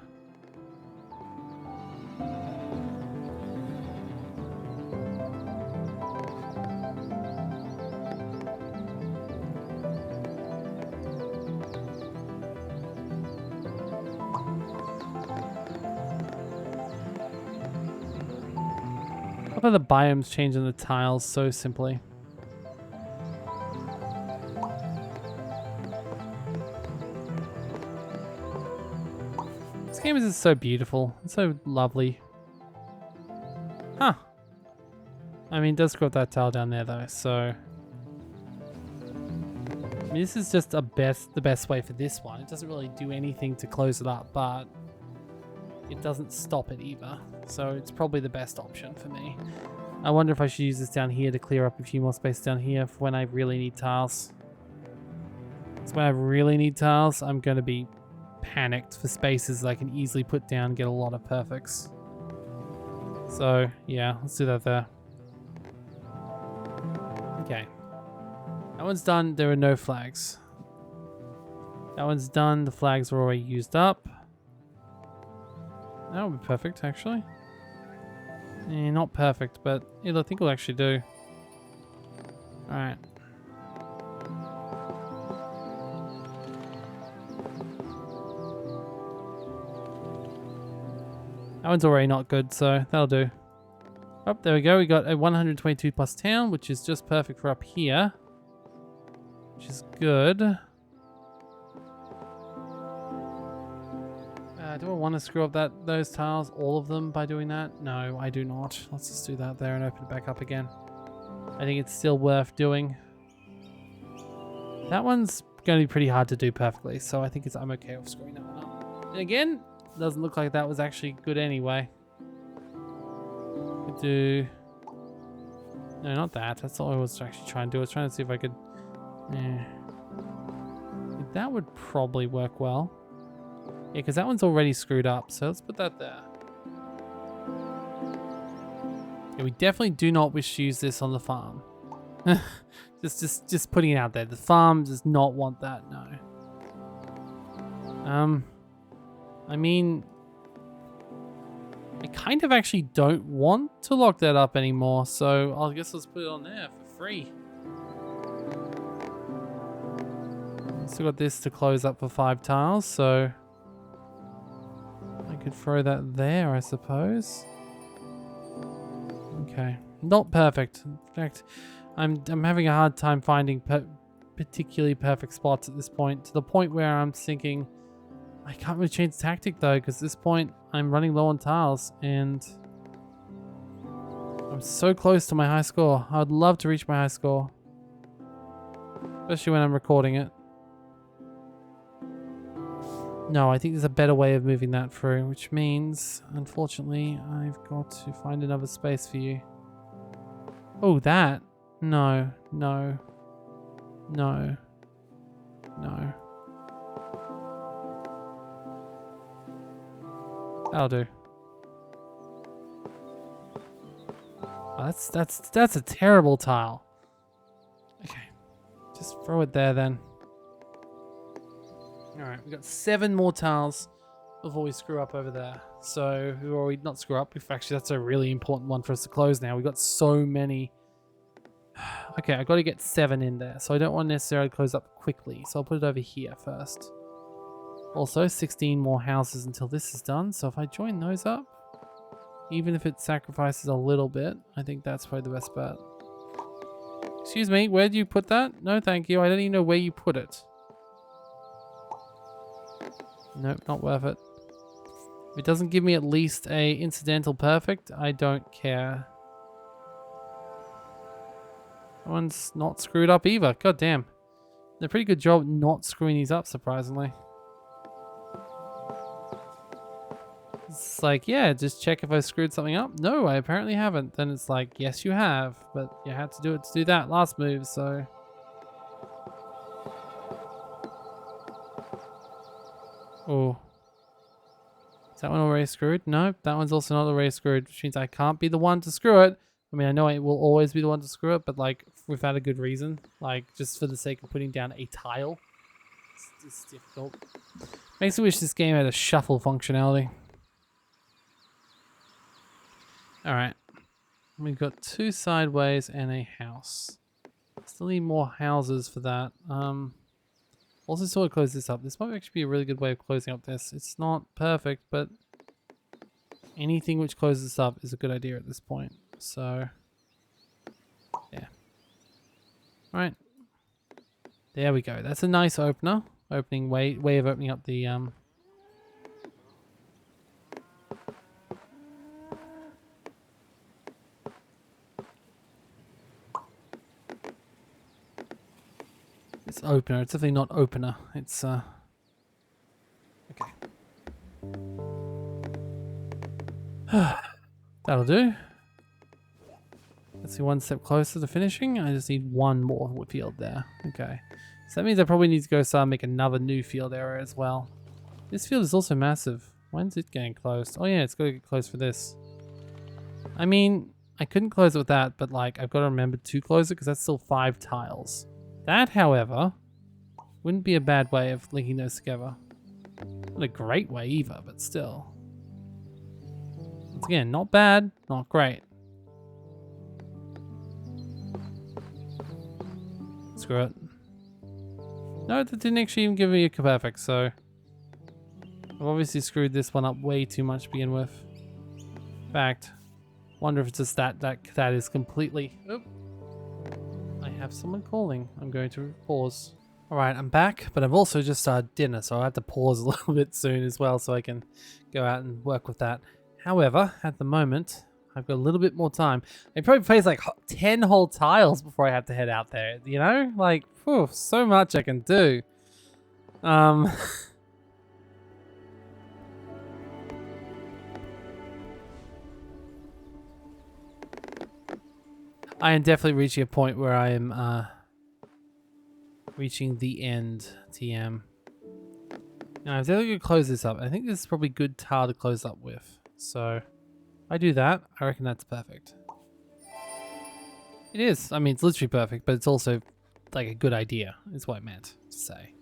I love how the biomes change on the tiles so simply. This game is just so beautiful. It's so lovely. Huh. I mean, it does screw up that tile down there though, so... I mean, this is just the best way for this one. It doesn't really do anything to close it up, but it doesn't stop it either. So it's probably the best option for me. I wonder if I should use this down here to clear up a few more space down here for when I really need tiles. So when I really need tiles, I'm going to be panicked for spaces that I can easily put down and get a lot of perfects. So yeah, let's do that there. Okay. That one's done. There are no flags. That one's done. The flags are already used up. That would be perfect, actually. Not perfect, but I think it'll actually do. Alright. That one's already not good, so that'll do. Oh, there we go. We got a 122 plus town, which is just perfect for up here. Which is good. Do I want to screw up those tiles, all of them, by doing that? No, I do not. Let's just do that there and open it back up again. I think it's still worth doing. That one's going to be pretty hard to do perfectly, so I think I'm okay with screwing that one up. And again, doesn't look like that was actually good anyway. Could do... No, not that. That's all I was actually trying to do. I was trying to see if I could... That would probably work well. Yeah, because that one's already screwed up, so let's put that there. Yeah, we definitely do not wish to use this on the farm. just putting it out there. The farm does not want that, no. I mean, I kind of actually don't want to lock that up anymore, so I guess let's put it on there for free. Still got this to close up for 5 tiles, so I could throw that there, I suppose. Okay, not perfect. In fact, I'm having a hard time finding particularly perfect spots at this point, to the point where I'm thinking I can't really change tactic though, because at this point I'm running low on tiles and I'm so close to my high score. I would love to reach my high score, especially when I'm recording it. No, I think there's a better way of moving that through, which means, unfortunately, I've got to find another space for you. Oh, that? No, no, no, no. That'll do. Oh, that's a terrible tile. Okay, just throw it there then. Alright, we've got 7 more tiles before we screw up over there. So, not screw up. Actually, that's a really important one for us to close now. We've got so many. Okay, I've got to get 7 in there. So I don't want to necessarily close up quickly. So I'll put it over here first. Also, 16 more houses until this is done. So if I join those up, even if it sacrifices a little bit, I think that's probably the best bet. Excuse me, where do you put that? No, thank you. I don't even know where you put it. Nope, not worth it. If it doesn't give me at least a incidental perfect, I don't care. That one's not screwed up either. God damn. They're a pretty good job not screwing these up, surprisingly. It's like, yeah, just check if I screwed something up. No, I apparently haven't. Then it's like, yes, you have. But you had to do it to do that last move, so... Oh. Is that one already screwed? No, that one's also not already screwed, which means I can't be the one to screw it. I mean, I know I will always be the one to screw it, but like without a good reason, like just for the sake of putting down a tile, it's difficult. Makes me wish this game had a shuffle functionality. All right, we've got 2 sideways and a house. Still need more houses for that. Also sort of close this up. This might actually be a really good way of closing up this. It's not perfect, but anything which closes this up is a good idea at this point. So, yeah. All right. There we go. That's a nice opener. Opening way of opening up the it's opener. It's definitely not opener. It's okay. That'll do. Let's see, one step closer to finishing. I just need one more field there. Okay. So that means I probably need to go start and make another new field area as well. This field is also massive. When's it getting closed? Oh yeah, it's got to get closed for this. I mean, I couldn't close it with that, but like I've got to remember to close it because that's still 5 tiles. That, however, wouldn't be a bad way of linking those together. Not a great way either, but still. Once again, not bad, not great. Screw it. No, that didn't actually even give me a perfect, so I've obviously screwed this one up way too much to begin with. In fact, wonder if it's just that is completely... Oop. I have someone calling. I'm going to pause. Alright, I'm back, but I've also just started dinner, so I have to pause a little bit soon as well so I can go out and work with that. However, at the moment, I've got a little bit more time. I probably place like 10 whole tiles before I have to head out there, you know? Like, whew, so much I can do. I am definitely reaching a point where I am reaching the end, TM. Now, if they're going to close this up, I think this is probably good tile to close up with. So, if I do that, I reckon that's perfect. It is. I mean, it's literally perfect, but it's also like a good idea, is what I meant to say.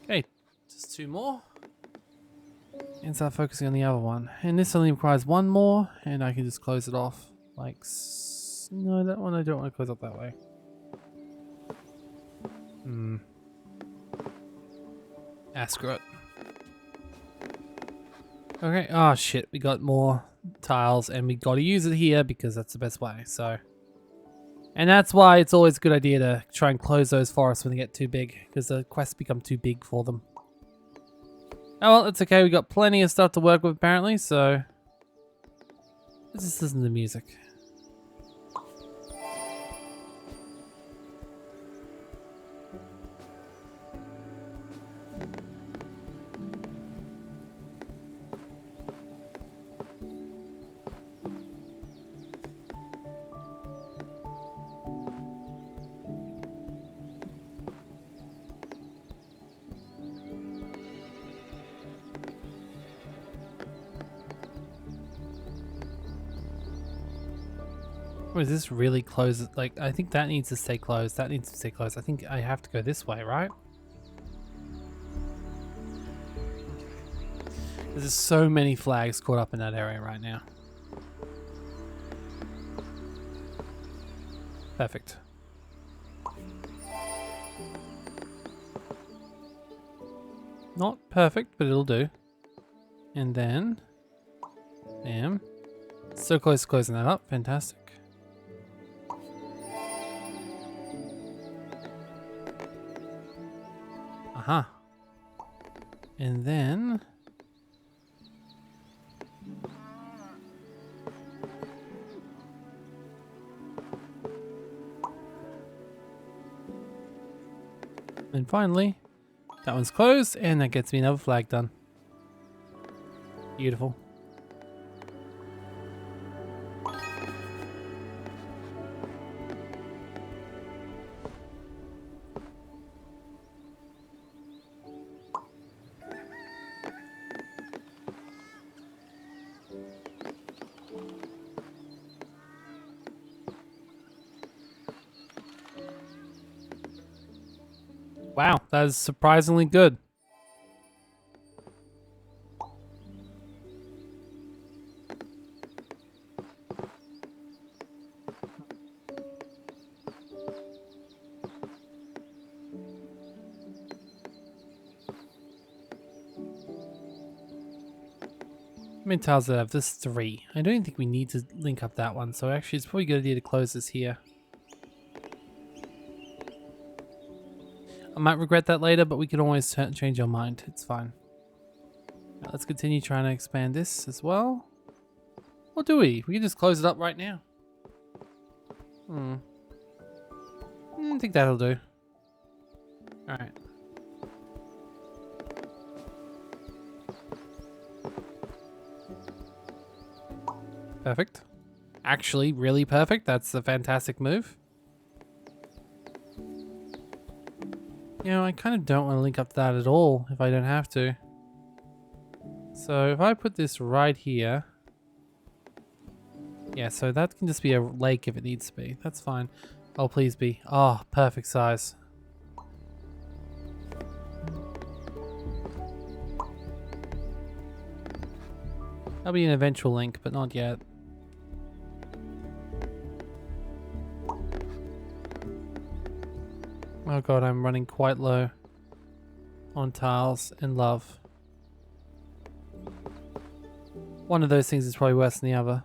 Okay, just 2 more. And start focusing on the other one. And this only requires 1 more, and I can just close it off. Like, no, that one I don't want to close up that way. Screw it. Okay, oh shit, we got more tiles, and we got to use it here because that's the best way, so. And that's why it's always a good idea to try and close those forests when they get too big, because the quests become too big for them. Oh well, it's okay, we got plenty of stuff to work with apparently, so. Let's just listen to the music. Or is this really closed? Like, I think that needs to stay closed. That needs to stay closed. I think I have to go this way, right? There's so many flags caught up in that area right now. Perfect. Not perfect, but it'll do. And then, bam. So close to closing that up. Fantastic. Aha. And then... and finally, that one's closed, and that gets me another flag done. Beautiful. Wow, that is surprisingly good. How many tiles do I have? This is 3. I don't think we need to link up that one, so actually it's probably a good idea to close this here. I might regret that later, but we can always change our mind. It's fine. Now let's continue trying to expand this as well. Or do we? We can just close it up right now. I think that'll do. Alright. Perfect. Actually, really perfect. That's a fantastic move. You know, I kind of don't want to link up to that at all if I don't have to. So if I put this right here. Yeah, so that can just be a lake if it needs to be. That's fine. Oh, please be. Oh, perfect size. That'll be an eventual link, but not yet. Oh god, I'm running quite low on tiles and love. One of those things is probably worse than the other.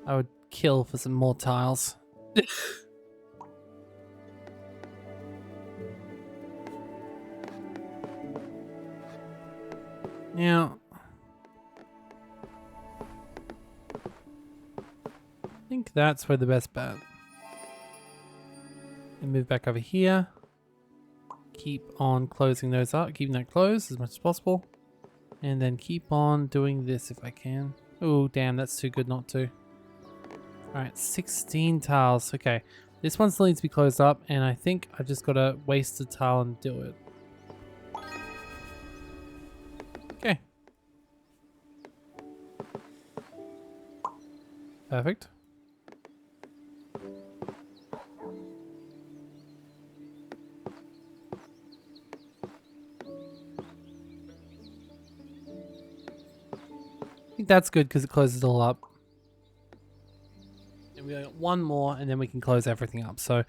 I would kill for some more tiles. Now, I think that's where the best bet. And move back over here. Keep on closing those up, keeping that closed as much as possible. And then keep on doing this if I can. Oh, damn, that's too good not to. Alright, 16 tiles. Okay, this one still needs to be closed up, and I think I've just got to waste a tile and do it. Okay. Perfect. I think that's good because it closes it all up. And we got one more and then we can close everything up. So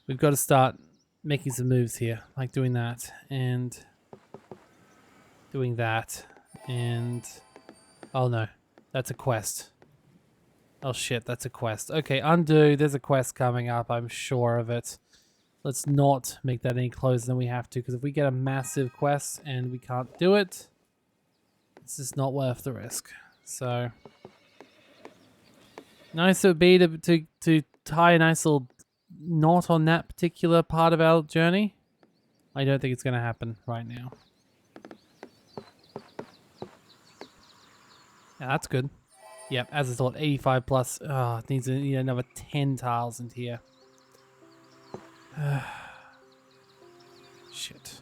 we've got to start making some moves here, like doing that and doing that and oh no, that's a quest. Oh shit, that's a quest. Okay, undo. There's a quest coming up, I'm sure of it. Let's not make that any closer than we have to, because if we get a massive quest and we can't do it, it's just not worth the risk. So nice it would be to tie a nice little knot on that particular part of our journey. I don't think it's going to happen right now. Yeah, that's good. Yep, as I thought, 85 plus. Oh, it needs another 10 tiles into here. Shit.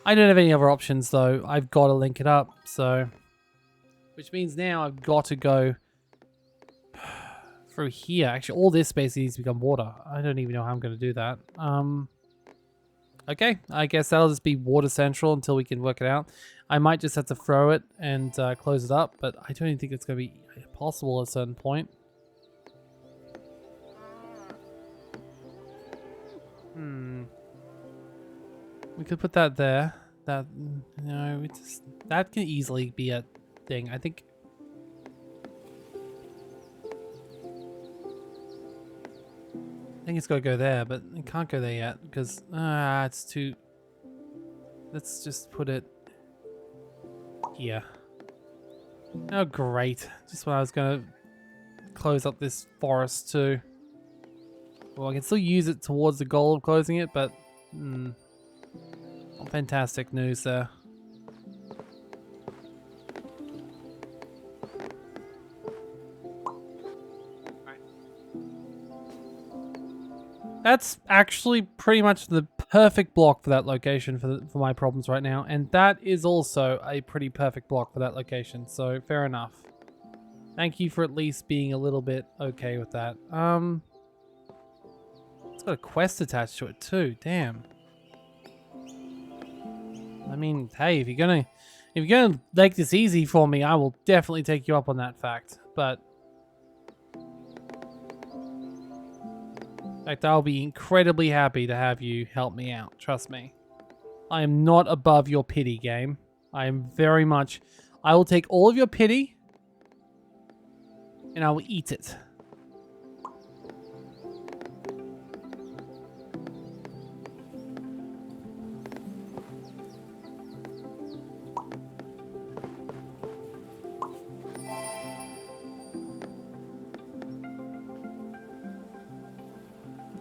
I don't have any other options though. I've got to link it up, so... Which means now I've got to go through here. Actually, all this space needs to become water. I don't even know how I'm going to do that. Okay, I guess that'll just be water central until we can work it out. I might just have to throw it and close it up, but I don't even think it's going to be possible at a certain point. We could put that there. That, no, that can easily be a thing. I think it's got to go there, but it can't go there yet because it's too... Let's just put it here. Oh, great. Just when I was going to close up this forest too. Well, I can still use it towards the goal of closing it, but... fantastic news there. That's actually pretty much the perfect block for that location for my problems right now, and that is also a pretty perfect block for that location, so fair enough. Thank you for at least being a little bit okay with that. Let's It's got a quest attached to it too. Damn. I mean, hey, if you're gonna make this easy for me, I will definitely take you up on that fact. But in fact, I'll be incredibly happy to have you help me out. Trust me. I am not above your pity, game. I am very much... I will take all of your pity and I will eat it.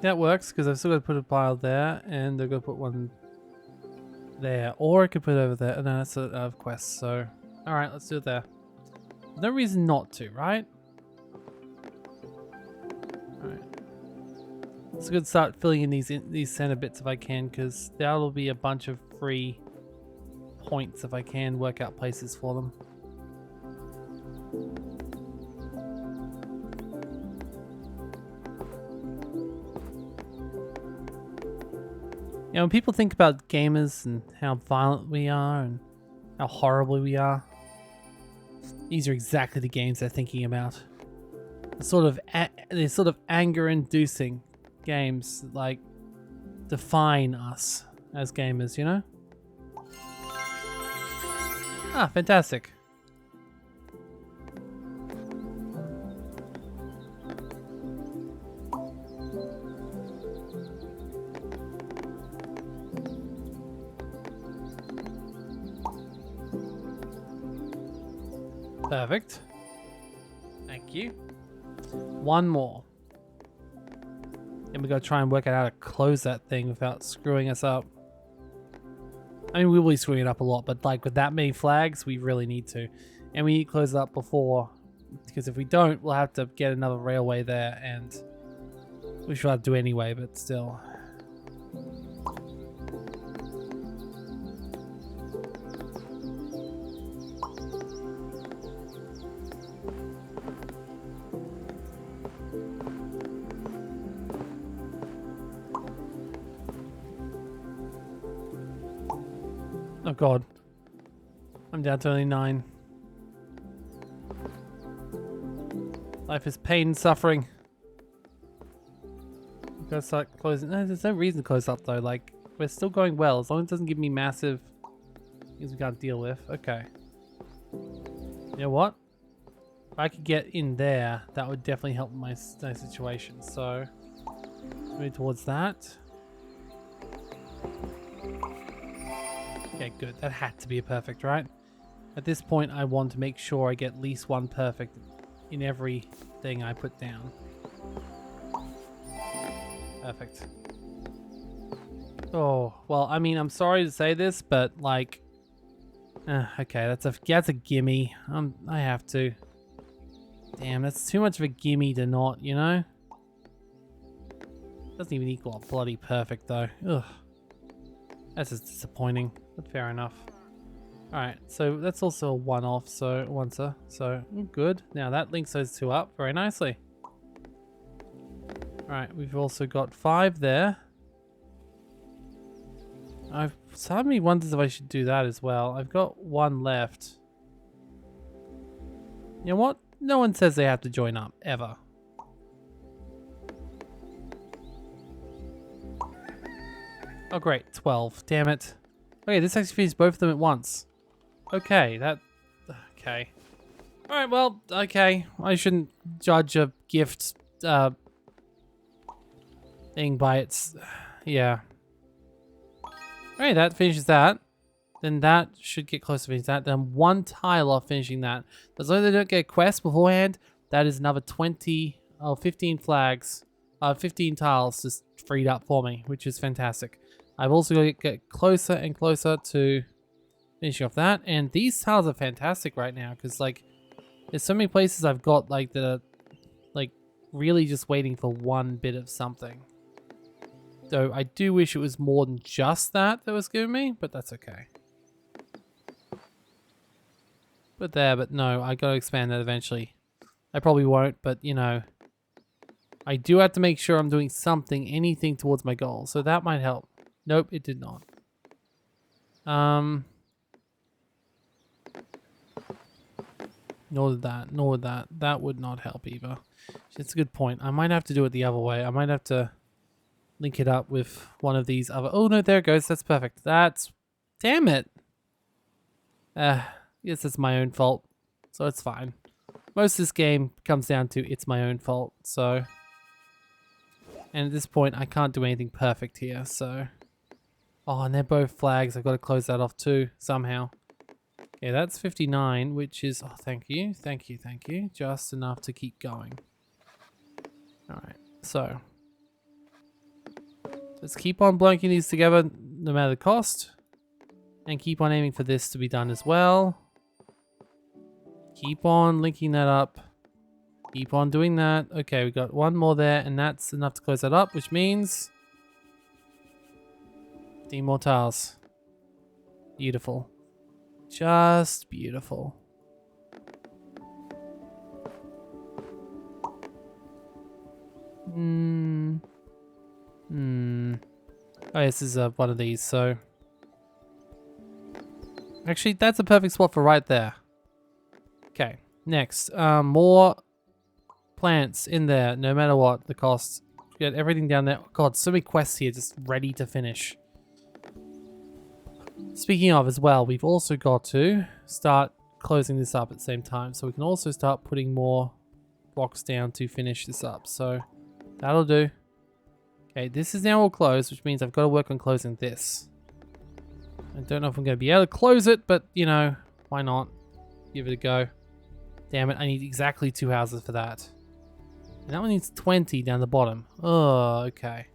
That works because I've still got to put a pile there and I've got to put one there, or I could put it over there. No, that's out of quest. So, all right, let's do it there. No reason not to, right? All right. Let's go start filling in these center bits if I can, because that'll be a bunch of free points if I can work out places for them. You know, when people think about gamers and how violent we are and how horrible we are, these are exactly the games they're thinking about. The sort of anger-inducing games that, like, define us as gamers, you know? Ah, fantastic. Perfect. Thank you. One more. And we gotta try and work out how to close that thing without screwing us up. I mean, we will be screwing it up a lot, but like with that many flags, we really need to. And we need to close it up before, because if we don't, we'll have to get another railway there, and we should have to do anyway, but still. Oh god. I'm down to only 9. Life is pain and suffering. We've got to start closing. No, there's no reason to close up though. Like, we're still going well. As long as it doesn't give me massive things we can't deal with. Okay. You know what? If I could get in there, that would definitely help my situation. So, move towards that. Okay, good. That had to be a perfect, right? At this point, I want to make sure I get at least one perfect in every thing I put down. Perfect. Oh, well, I mean, I'm sorry to say this, but like... okay, that's a gimme. I have to. Damn, that's too much of a gimme to not, you know? Doesn't even equal a bloody perfect, though. Ugh. That's just disappointing, but fair enough. Alright, so that's also a one-off, so once-er. So, good. Now that links those two up very nicely. Alright, we've also got 5 there. Part of me wonders if I should do that as well. I've got 1 left. You know what? No one says they have to join up, ever. Oh great, 12. Damn it. Okay, this actually feeds both of them at once. Okay, okay. Alright, well, okay. I shouldn't judge a gift thing by its... yeah. Alright, that finishes that. Then that should get close to finishing that. Then 1 tile off finishing that. As long as they don't get a quest beforehand, that is another 15 flags. 15 tiles just freed up for me, which is fantastic. I've also got to get closer and closer to finishing off that. And these tiles are fantastic right now because, like, there's so many places I've got, like, that are, like, really just waiting for one bit of something. Though I do wish it was more than just that was giving me, but that's okay. But no, I got to expand that eventually. I probably won't, but, you know, I do have to make sure I'm doing something, anything towards my goal. So that might help. Nope, it did not. Nor did that. Nor would that. That would not help either. It's a good point. I might have to do it the other way. I might have to link it up with one of these other... Oh, no, there it goes. That's perfect. That's... Damn it. Yes, it's my own fault. So it's fine. Most of this game comes down to it's my own fault. So... And at this point, I can't do anything perfect here, so... Oh, and they're both flags. I've got to close that off too, somehow. Okay, that's 59, which is... Oh, thank you. Thank you, thank you. Just enough to keep going. Alright, so... Let's keep on blanking these together, no matter the cost. And keep on aiming for this to be done as well. Keep on linking that up. Keep on doing that. Okay, we got one more there, and that's enough to close that up, which means... 15 more tiles. Beautiful. Just beautiful. Oh, this is one of these, so... Actually, that's a perfect spot for right there. Okay, next. More plants in there, no matter what the cost. Get everything down there. God, so many quests here just ready to finish. Speaking of as well, we've also got to start closing this up at the same time. So we can also start putting more blocks down to finish this up. So that'll do. Okay, this is now all closed, which means I've got to work on closing this. I don't know if I'm going to be able to close it, but, you know, why not? Give it a go. Damn it, I need exactly 2 houses for that. And that one needs 20 down the bottom. Oh, okay.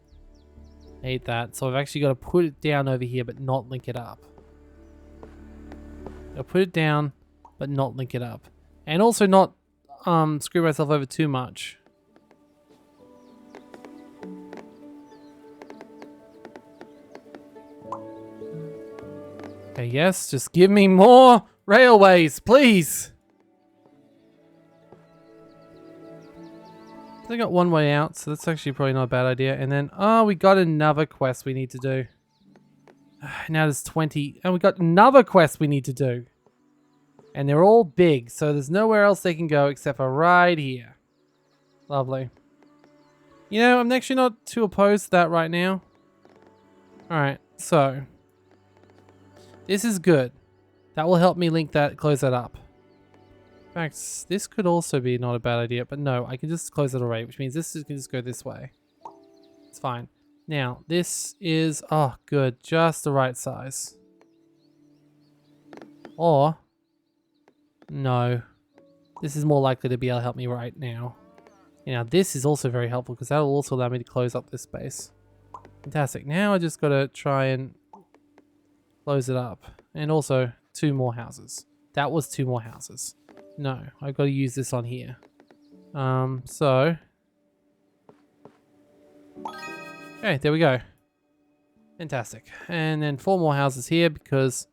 I hate that. So I've actually got to put it down over here, but not link it up. I'll put it down, but not link it up. And also not screw myself over too much. Okay, yes, just give me more railways, please. I got one way out, so that's actually probably not a bad idea. And then, oh, we got another quest we need to do. Now there's 20. And we got another quest we need to do. And they're all big, so there's nowhere else they can go except for right here. Lovely. You know, I'm actually not too opposed to that right now. Alright, so... This is good. That will help me link that, close that up. In fact, this could also be not a bad idea, but no, I can just close it already, which means this can just go this way. It's fine. Now, this is, oh, good, just the right size. Or, no, this is more likely to be able to help me right now. Now, this is also very helpful because that will also allow me to close up this space. Fantastic. Now I just got to try and close it up. And also 2 more houses. That was 2 more houses. No, I've got to use this on here. So. Okay, there we go. Fantastic. And then 4 more houses here because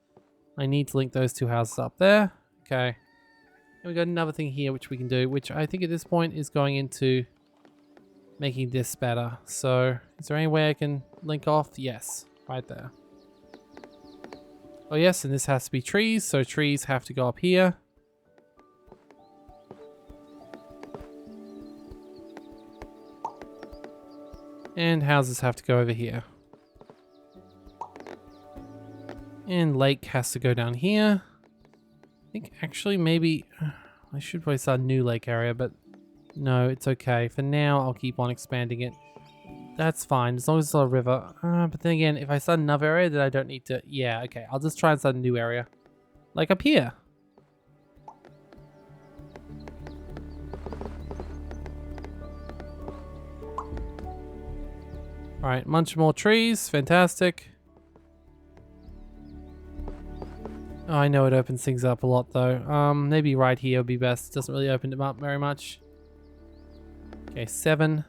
I need to link those 2 houses up there. Okay. And we got another thing here which we can do, which I think at this point is going into making this better. So, is there any way I can link off? Yes, right there. Oh yes, and this has to be trees, so trees have to go up here. And houses have to go over here. And lake has to go down here. I think actually maybe I should probably start a new lake area, but no, it's okay. For now, I'll keep on expanding it. That's fine, as long as it's not a river. But then again, if I start another area, then I don't need to... Yeah, okay, I'll just try and start a new area. Like up here. Alright, bunch more trees. Fantastic. Oh, I know it opens things up a lot, though. Maybe right here would be best. It doesn't really open them up very much. Okay, 7.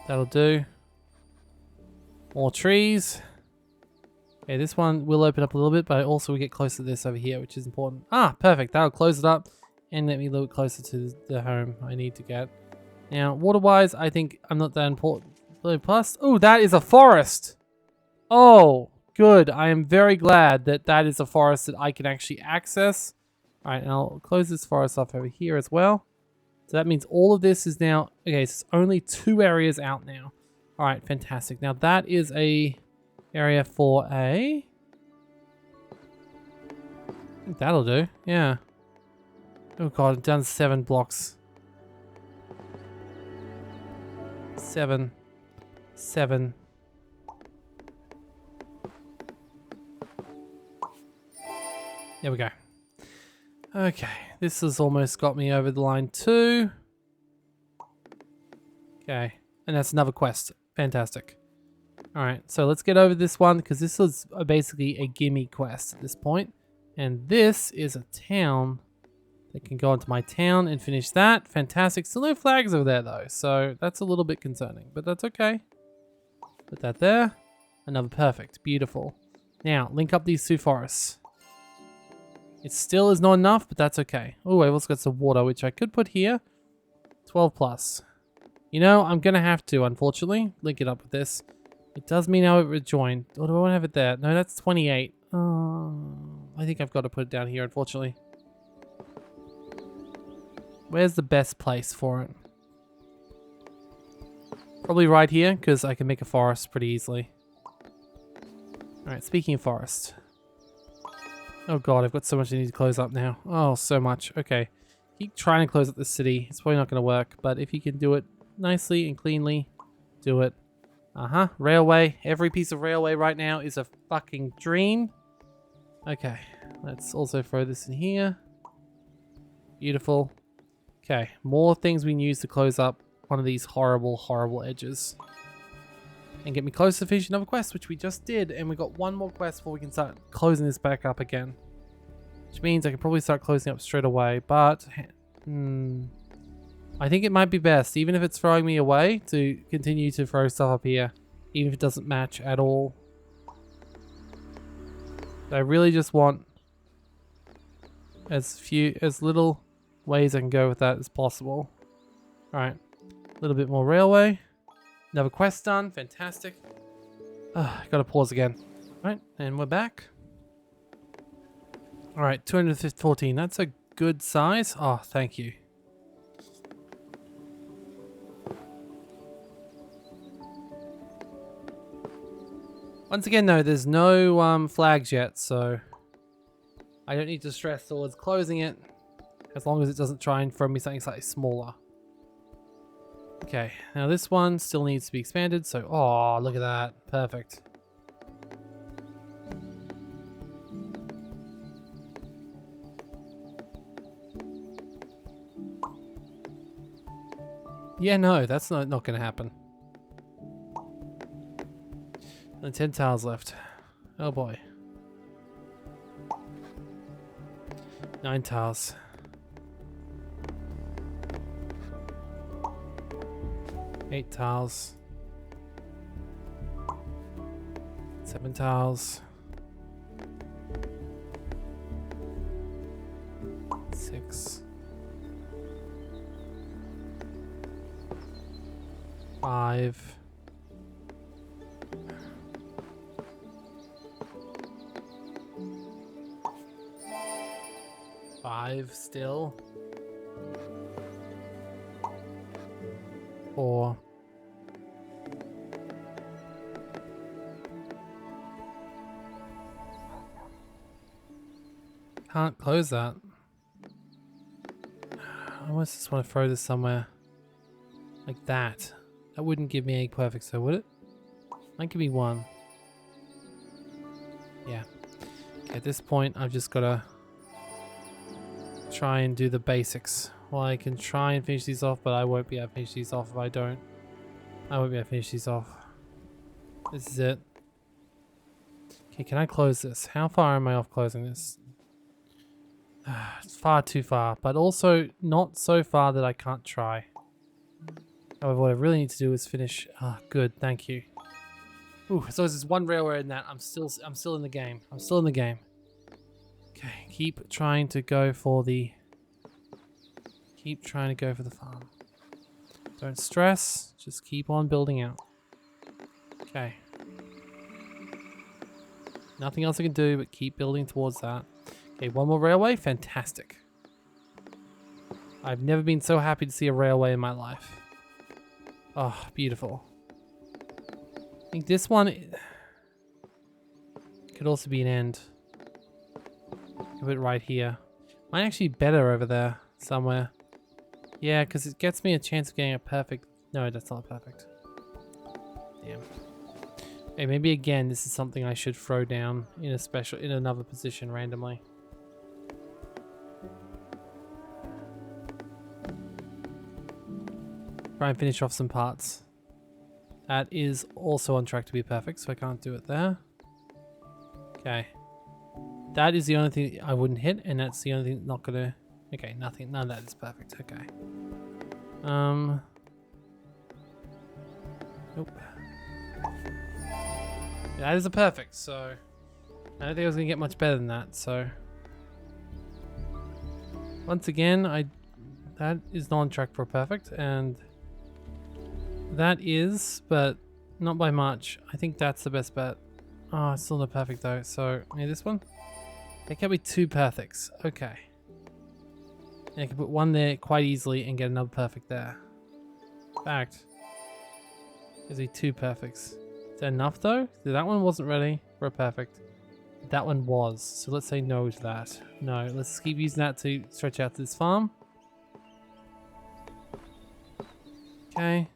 That'll do. More trees. Okay, this one will open up a little bit, but also we get closer to this over here, which is important. Ah, perfect. That'll close it up and let me a little closer to the home I need to get. Now, water-wise, I think I'm not that important. Plus, oh, that is a forest. Oh, good. I am very glad that that is a forest that I can actually access. All right, and I'll close this forest off over here as well. So that means all of this is now... Okay, so it's only 2 areas out now. All right, fantastic. Now, that is a area for a... I think that'll do. Yeah. Oh, God, I've done 7 blocks. 7. 7. There we go. Okay, this has almost got me over the line too. Okay, and that's another quest. Fantastic. All right, so let's get over this one because this is basically a gimme quest at this point. And this is a town that can go into my town and finish that. Fantastic. Still no flags over there though, so that's a little bit concerning, but that's okay. Put that there. Another perfect. Beautiful. Now, link up these 2 forests. It still is not enough, but that's okay. Oh, I've also got some water, which I could put here. 12 plus. You know, I'm going to have to, unfortunately, link it up with this. It does mean I would rejoin. Or do I want to have it there? No, that's 28. I think I've got to put it down here, unfortunately. Where's the best place for it? Probably right here, because I can make a forest pretty easily. Alright, speaking of forest. Oh god, I've got so much I need to close up now. Oh, so much. Okay. Keep trying to close up the city. It's probably not going to work, but if you can do it nicely and cleanly, do it. Uh-huh. Railway. Every piece of railway right now is a fucking dream. Okay. Let's also throw this in here. Beautiful. Okay. More things we can use to close up one of these horrible, horrible edges. And get me close to finishing another quest, which we just did. And we got one more quest before we can start closing this back up again. Which means I can probably start closing up straight away. But, I think it might be best, even if it's throwing me away, to continue to throw stuff up here. Even if it doesn't match at all. I really just want as little ways I can go with that as possible. Alright. A little bit more railway. Another quest done. Fantastic. Gotta pause again. Alright, and we're back. Alright, 214. That's a good size. Oh, thank you. Once again, though, there's no flags yet, so I don't need to stress towards closing it, as long as it doesn't try and throw me something slightly smaller. Okay, now this one still needs to be expanded, so oh, look at that. Perfect. Yeah, no, that's not going to happen. And 10 tiles left. Oh boy. 9 tiles. 8 tiles. 7 tiles. 6. 5. 5 still. 4. Can't close that. I almost just want to throw this somewhere like that. That wouldn't give me a perfect, so would it? Might give me 1. Yeah. Okay, at this point, I've just got to try and do the basics. Well, I can try and finish these off, but I won't be able to finish these off if I don't. I won't be able to finish these off. This is it. Okay, can I close this? How far am I off closing this? It's far too far, but also not so far that I can't try. However, what I really need to do is finish. Ah, good, thank you. Ooh, so there's one railway in that. I'm still in the game. I'm still in the game. Okay, keep trying to go for the farm. Don't stress. Just keep on building out. Okay. Nothing else I can do but keep building towards that. Okay, one more railway. Fantastic. I've never been so happy to see a railway in my life. Oh, beautiful. I think this one could also be an end. Put it right here. Might actually be better over there somewhere. Yeah, because it gets me a chance of getting a perfect... No, that's not perfect. Damn. Hey, maybe again, this is something I should throw down in another position randomly. Try and finish off some parts. That is also on track to be perfect, so I can't do it there. Okay. That is the only thing I wouldn't hit, and that's the only thing not gonna... Okay, nothing. None of that is perfect. Okay. Nope. That is a perfect, so... I don't think I was gonna get much better than that, so... Once again, that is not on track for a perfect, and... That is, but not by much. I think that's the best bet. Oh, it's still not perfect though, so... Maybe this one? There can be two perfects. Okay. I can put one there quite easily and get another perfect there. In fact, there's two perfects. Is that enough though? That one wasn't ready for a perfect. That one was. So let's say no to that. No, let's keep using that to stretch out this farm. Okay.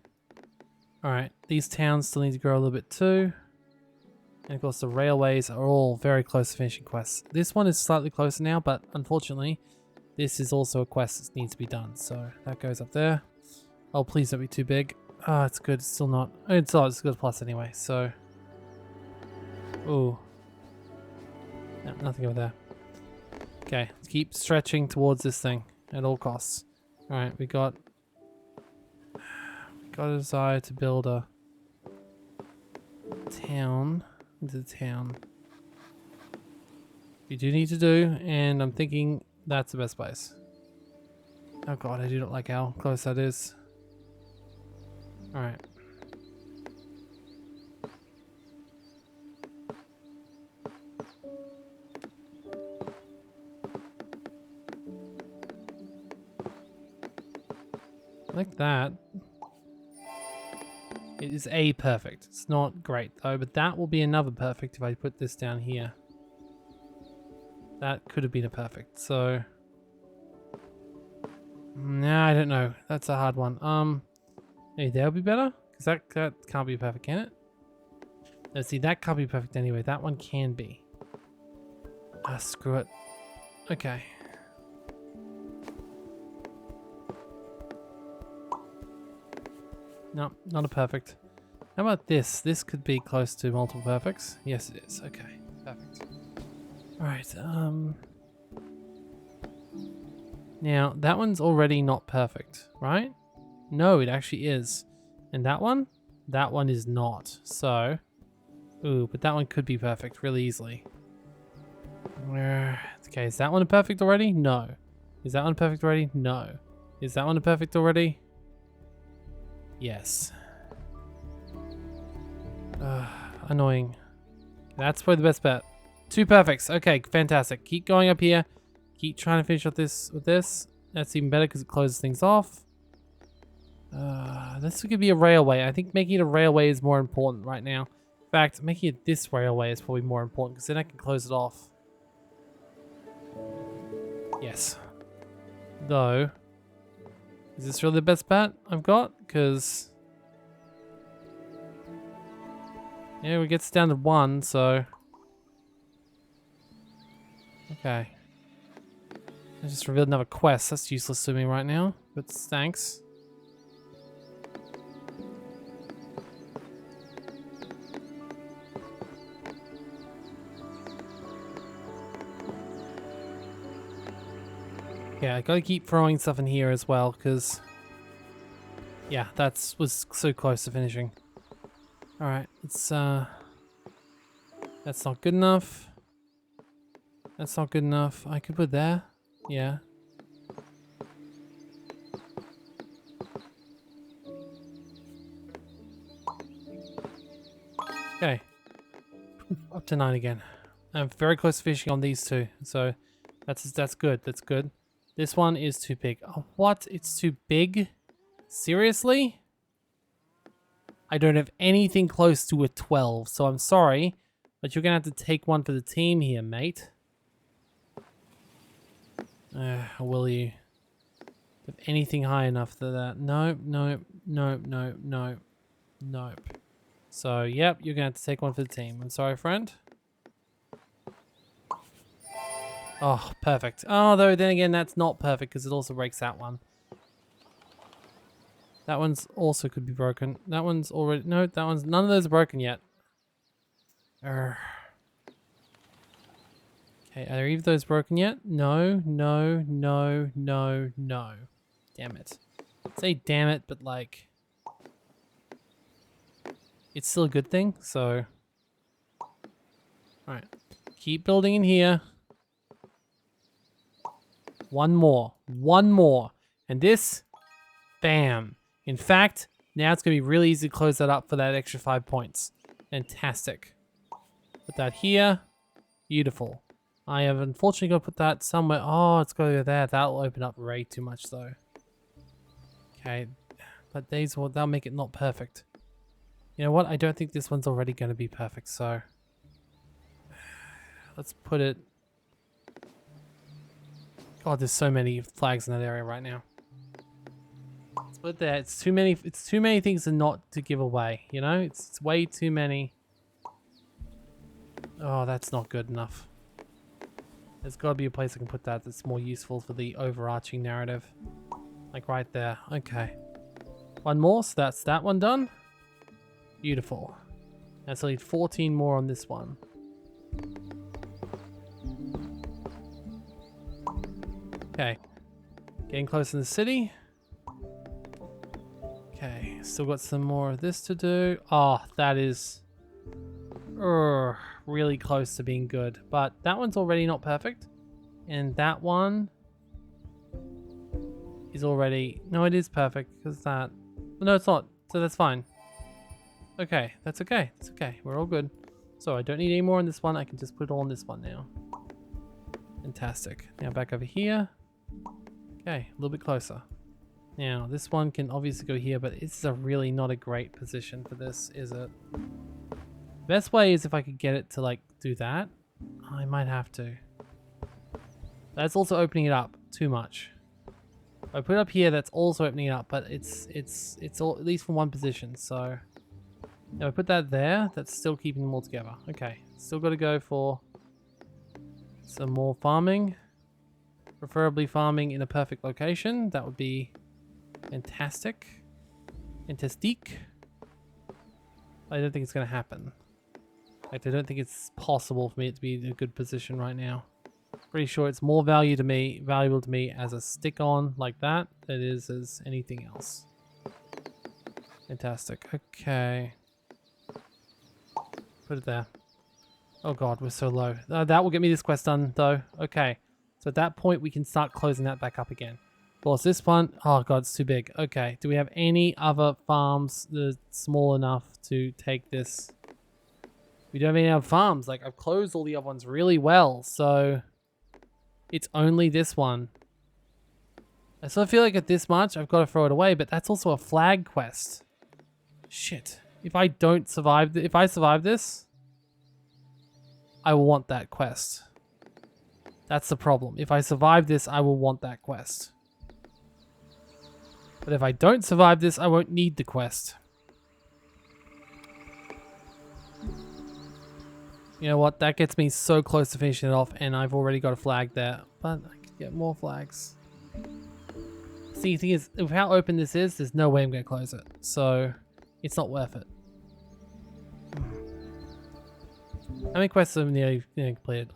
Alright, these towns still need to grow a little bit too. And of course the railways are all very close to finishing quests. This one is slightly closer now, but unfortunately, this is also a quest that needs to be done. So that goes up there. Oh, please don't be too big. Ah, it's good. It's still not. It's good plus anyway. So, ooh, no, nothing over there. Okay, let's keep stretching towards this thing at all costs. All right, we got a desire to build a town into the town. We do need to do, and I'm thinking that's the best place. Oh god, I do not like how close that is. Alright. Like that. It is a perfect. It's not great though, but that will be another perfect if I put this down here. That could have been a perfect, so... Nah, I don't know. That's a hard one. Maybe that'll be better? Because that can't be perfect, can it? Let's see, that can't be perfect anyway. That one can be. Ah, screw it. Okay. No, not a perfect. How about this? This could be close to multiple perfects. Yes, it is. Okay, perfect. Alright, now, that one's already not perfect, right? No, it actually is. And that one? That one is not. So, ooh, but that one could be perfect really easily. Okay, is that one a perfect already? No. Is that one perfect already? No. Is that one a perfect already? Yes. Annoying. That's probably the best bet. 2 perfects. Okay, fantastic. Keep going up here. Keep trying to finish up this with this. That's even better because it closes things off. This could be a railway. I think making it a railway is more important right now. In fact, making it this railway is probably more important because then I can close it off. Yes. Though, is this really the best bet I've got? Because... yeah, it gets down to 1, so... okay. I just revealed another quest. That's useless to me right now, but thanks. Yeah, I gotta keep throwing stuff in here as well, because... yeah, was so close to finishing. Alright, it's that's not good enough. That's not good enough. I could put there. Yeah. Up to 9 again. I'm very close to finishing on these two, so that's good. That's good. This one is too big. Oh, what? It's too big? Seriously? I don't have anything close to a 12, so I'm sorry, but you're gonna have to take one for the team here, mate. Will you? Have anything high enough for that? No, no, no, no, no, nope. So, yep, you're gonna have to take one for the team. I'm sorry, friend. Oh, perfect. Oh, though, then again, that's not perfect because it also breaks that one. That one's also could be broken. That one's already... No, that one's... None of those are broken yet. Okay, are either of those broken yet? No, no, no, no, no. Damn it. Say damn it, but like... It's still a good thing, so... Alright. Keep building in here. One more. One more. And this... Bam. In fact, now it's going to be really easy to close that up for that extra 5 points. Fantastic. Put that here. Beautiful. I have unfortunately got to put that somewhere. Oh, it's got to go there. That'll open up way too much though. Okay. But these will, they'll make it not perfect. You know what? I don't think this one's already going to be perfect, so... Let's put it... God, there's so many flags in that area right now. Let's put it there. It's too many things to not to give away, you know? It's way too many. Oh, that's not good enough. There's got to be a place I can put that that's more useful for the overarching narrative. Like right there. Okay. One more, so that's that one done. Beautiful. Now so I need 14 more on this one. Okay. Getting close in the city. Okay, still got some more of this to do. Oh, that is really close to being good. But that one's already not perfect. And that one is already... No, it is perfect because that... No, it's not. So that's fine. Okay, that's okay. It's okay. We're all good. So I don't need any more on this one. I can just put it all on this one now. Fantastic. Now back over here. Okay, a little bit closer. Now, this one can obviously go here, but it's a really not a great position for this, is it? Best way is if I could get it to, like, do that. I might have to. That's also opening it up too much. If I put it up here, that's also opening it up, but it's all, at least from one position, so... Now I put that there, that's still keeping them all together. Okay, still got to go for some more farming. Preferably farming in a perfect location. That would be fantastic. Fantastique. I don't think it's going to happen. Like, I don't think it's possible for me to be in a good position right now. Pretty sure it's more valuable to me as a stick-on like that than it is as anything else. Fantastic. Okay. Put it there. Oh god, we're so low. That will get me this quest done, though. Okay. So at that point, we can start closing that back up again. Of course, this one... Oh god, it's too big. Okay. Do we have any other farms that are small enough to take this? We don't have any other farms. Like, I've closed all the other ones really well, so... It's only this one. I sort of feel like at this much, I've got to throw it away, but that's also a flag quest. Shit. If I don't survive... If I survive this, I will want that quest. That's the problem. If I survive this, I will want that quest. But if I don't survive this, I won't need the quest. You know what? That gets me so close to finishing it off, and I've already got a flag there. But I can get more flags. See, the thing is, with how open this is, there's no way I'm going to close it. So, it's not worth it. How many quests have nearly completed?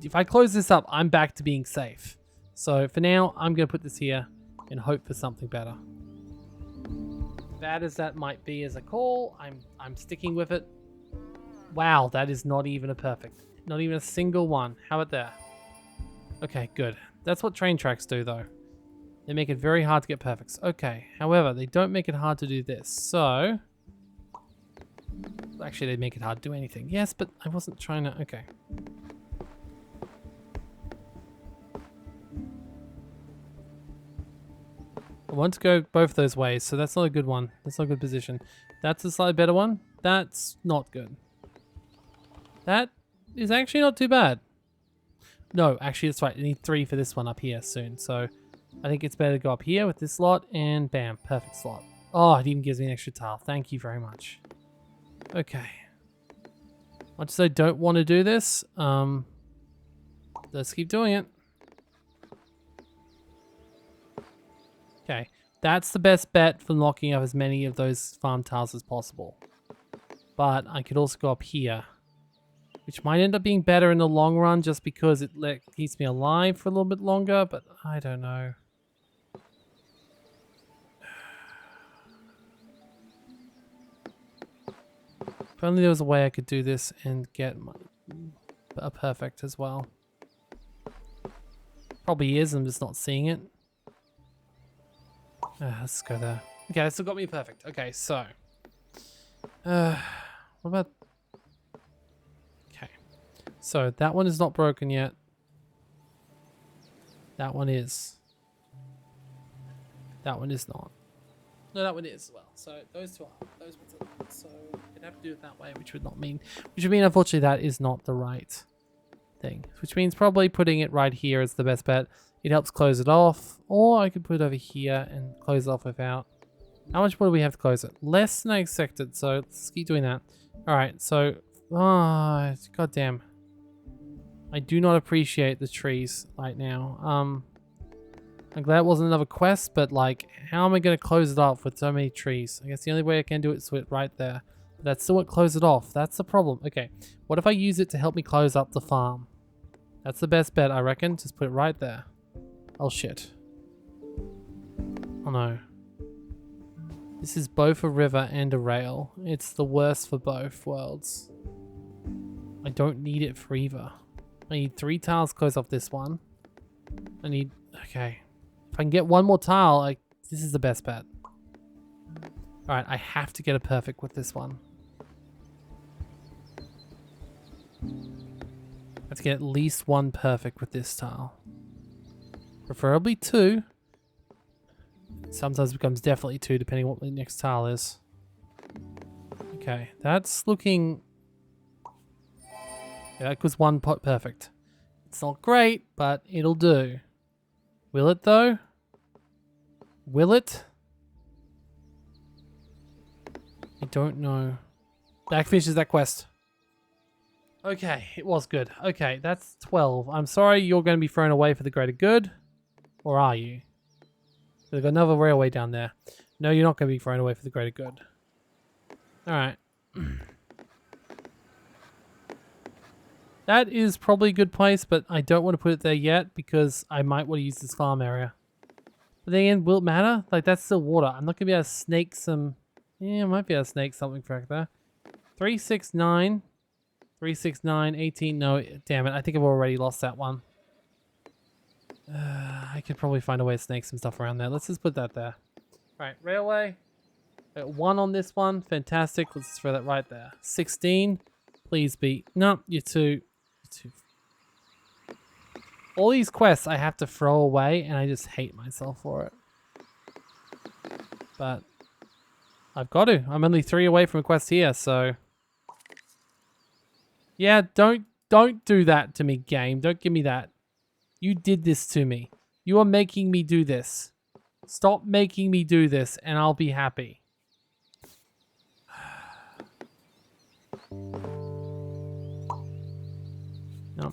If I close this up, I'm back to being safe. So, for now, I'm going to put this here and hope for something better. Bad as that might be as a call, I'm sticking with it. Wow, that is not even a perfect. Not even a single one. How about that? Okay, good. That's what train tracks do, though. They make it very hard to get perfects. Okay, however, they don't make it hard to do this. So, Actually, they make it hard to do anything. Yes, but I wasn't trying to... Okay. I want to go both those ways, so that's not a good one. That's not a good position. That's a slightly better one. That's not good. That is actually not too bad. No, actually, that's right. I need 3 for this one up here soon. So I think it's better to go up here with this slot, and bam, perfect slot. Oh, it even gives me an extra tile. Thank you very much. Okay. Much as I don't want to do this, let's keep doing it. Okay, that's the best bet for locking up as many of those farm tiles as possible. But I could also go up here, which might end up being better in the long run just because it keeps me alive for a little bit longer, but I don't know. If only there was a way I could do this and get a perfect as well. Probably is, I'm just not seeing it. Let's go there. Okay, that still got me perfect. Okay, so. What about... Okay. So, that one is not broken yet. That one is. That one is not. No, that one is. Well, so those two are. Those ones are not. So, I'd have to do it that way, which would mean, unfortunately, that is not the right thing. Which means probably putting it right here is the best bet. It helps close it off, or I could put it over here and close it off without. How much more do we have to close it? Less than I expected, so let's keep doing that. Alright, so, goddamn. I do not appreciate the trees right now. I'm glad it wasn't another quest, but like, how am I going to close it off with so many trees? I guess the only way I can do it is with right there. But that still won't close it off. That's the problem. Okay, what if I use it to help me close up the farm? That's the best bet, I reckon. Just put it right there. Oh shit. Oh no. This is both a river and a rail. It's the worst for both worlds. I don't need it for either. I need 3 tiles close off this one. I need... Okay. If I can get one more tile, this is the best bet. Alright, I have to get a perfect with this one. I have to get at least 1 perfect with this tile. Preferably 2. Sometimes it becomes definitely 2 depending on what the next tile is. Okay, that's looking... Yeah, that was 1 pot perfect. It's not great, but it'll do. Will it though? Will it? I don't know. That finishes that quest. Okay, it was good. Okay, that's 12. I'm sorry you're going to be thrown away for the greater good. Or are you? They've got another railway down there. No, you're not going to be thrown away for the greater good. Alright. That is probably a good place, but I don't want to put it there yet because I might want to use this farm area. But then again, will it matter? Like, that's still water. I'm not going to be able to snake some... Yeah, I might be able to snake something back there. 369. 369, 18. No, damn it. I think I've already lost that one. I could probably find a way to snake some stuff around there. Let's just put that there. Alright, railway. 1 on this one. Fantastic. Let's just throw that right there. 16. Please be... No, you're 2. You're 2. All these quests I have to throw away, and I just hate myself for it. But I've got to. I'm only 3 away from a quest here, so... Yeah, don't do that to me, game. Don't give me that. You did this to me. You are making me do this. Stop making me do this, and I'll be happy. No.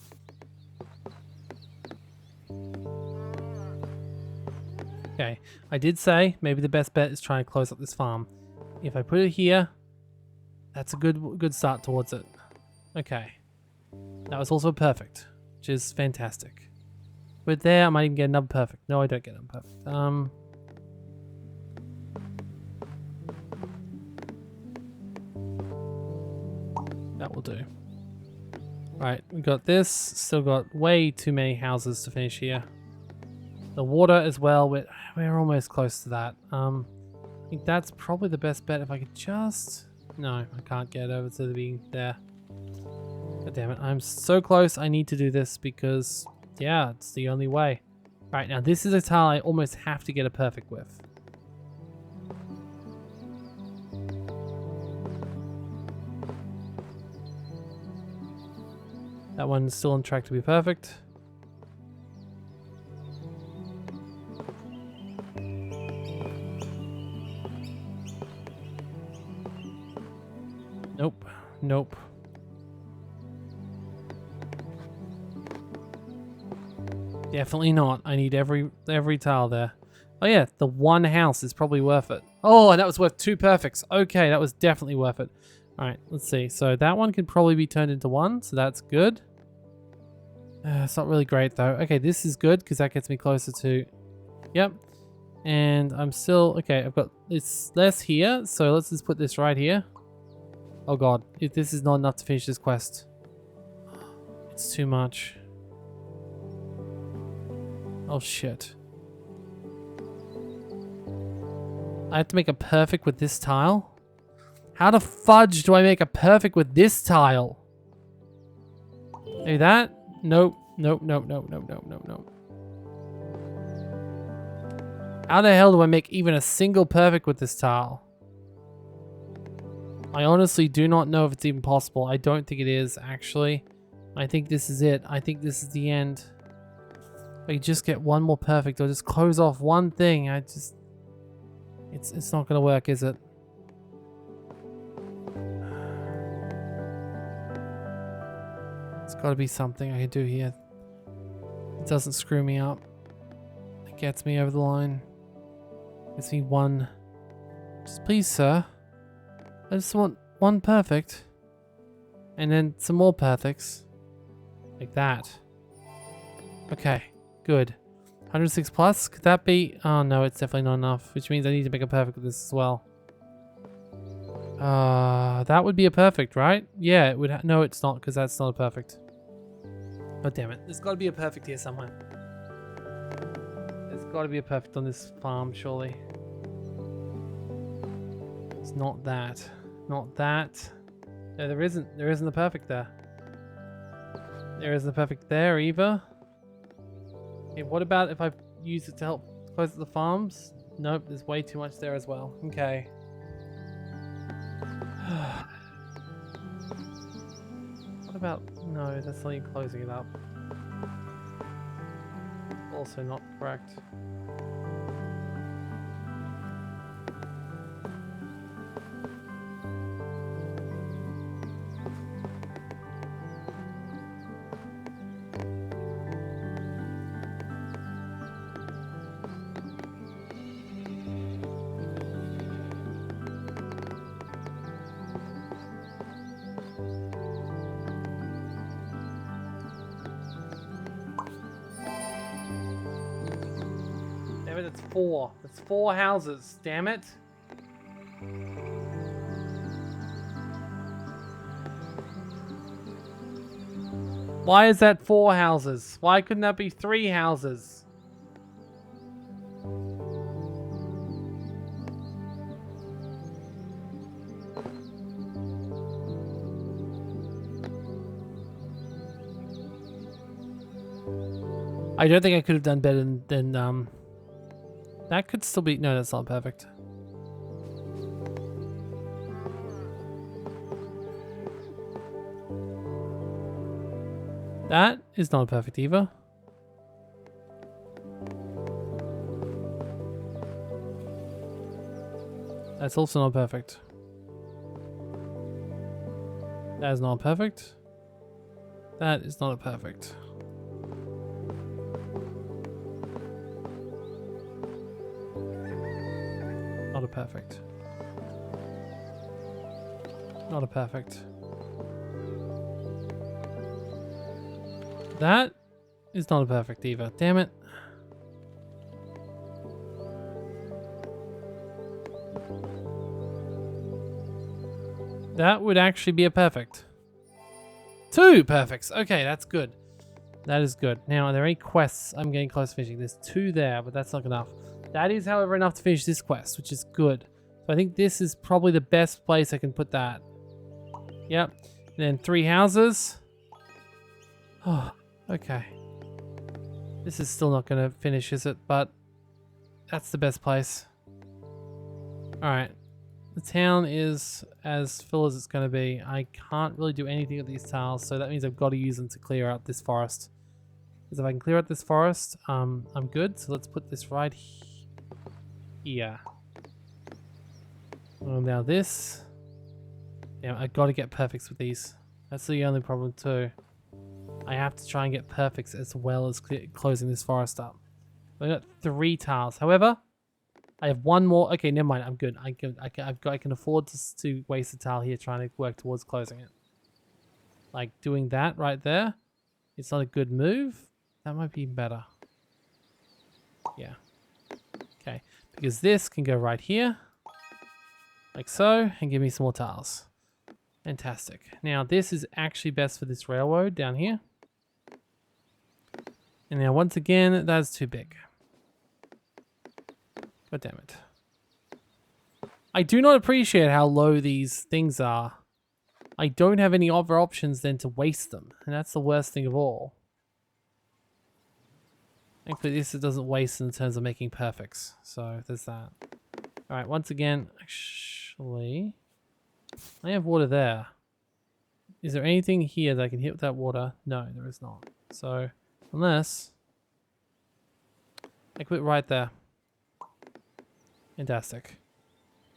Okay, I did say maybe the best bet is trying to close up this farm. If I put it here, that's a good start towards it. Okay. That was also perfect, which is fantastic. But there, I might even get another perfect. No, I don't get another perfect. That will do. Right, we got this. Still got way too many houses to finish here. The water as well. We're almost close to that. I think that's probably the best bet if I could just... No, I can't get over to the being there. God damn it, I'm so close. I need to do this because, yeah, it's the only way. Alright, now this is a tile I almost have to get a perfect with. That one's still on track to be perfect. Nope. Nope. Definitely not. I need every tile there. Oh yeah, the one house is probably worth it. Oh, and that was worth 2 perfects. Okay, that was definitely worth it. Alright, let's see. So that one could probably be turned into 1, so that's good. It's not really great though. Okay, this is good because that gets me closer to... Yep. And I'm still... Okay, I've got... It's less here, so let's just put this right here. Oh god, if this is not enough to finish this quest. It's too much. Oh shit. I have to make a perfect with this tile? How the fudge do I make a perfect with this tile? Maybe that? Nope. Nope, nope, nope, nope, nope, nope, nope. How the hell do I make even a single perfect with this tile? I honestly do not know if it's even possible. I don't think it is, actually. I think this is it. I think this is the end. If I just get one more perfect or just close off one thing, I just... It's not gonna work, is it? There's gotta be something I can do here. It doesn't screw me up. It gets me over the line. Gets me one. Just please, sir. I just want one perfect. And then some more perfects. Like that. Okay, good. 106 plus? Could that be... Oh no, it's definitely not enough. Which means I need to make a perfect with this as well. That would be a perfect, right? Yeah, it would... No, it's not, because that's not a perfect. Oh, damn it. There's got to be a perfect here somewhere. There's got to be a perfect on this farm, surely. It's not that. Not that. No, there isn't. There isn't a perfect there. There isn't a perfect there either. Okay, what about if I use it to help close the farms? Nope, there's way too much there as well. Okay. What about... No, that's not even closing it up. Also not correct. Damn it, it's 4. It's 4 houses, damn it. Why is that 4 houses? Why couldn't that be 3 houses? I don't think I could have done better than that could still be... No, that's not perfect. That is not perfect either. That's also not perfect. That is not perfect. That is not a perfect. Not a perfect. Not a perfect. That is not a perfect either. Damn it. That would actually be a perfect. 2 perfects. Okay, that's good. That is good. Now, are there any quests I'm getting close to finishing? There's 2 there, but that's not enough. That is, however, enough to finish this quest, which is good. So I think this is probably the best place I can put that. Yep. And then 3 houses. Oh, okay. This is still not going to finish, is it? But that's the best place. Alright. The town is as full as it's going to be. I can't really do anything with these tiles, so that means I've got to use them to clear out this forest. Because if I can clear out this forest, I'm good. So let's put this right here. Now this. Yeah, I've got to get perfects with these. That's the only problem too. I have to try and get perfects as well as closing this forest up. I've got 3 tiles. However, I have 1 more. Okay, never mind. I'm good. I can afford to waste a tile here trying to work towards closing it. Like doing that right there. It's not a good move. That might be better. Yeah. Okay. Because this can go right here. Like so. And give me some more tiles. Fantastic. Now this is actually best for this railroad down here. And now once again, that's too big. God damn it. I do not appreciate how low these things are. I don't have any other options than to waste them. And that's the worst thing of all. Thankfully this doesn't waste in terms of making perfects. So there's that. Alright, once again, actually, I have water there. Is there anything here that I can hit with that water? No, there is not. So, unless I quit right there. Fantastic.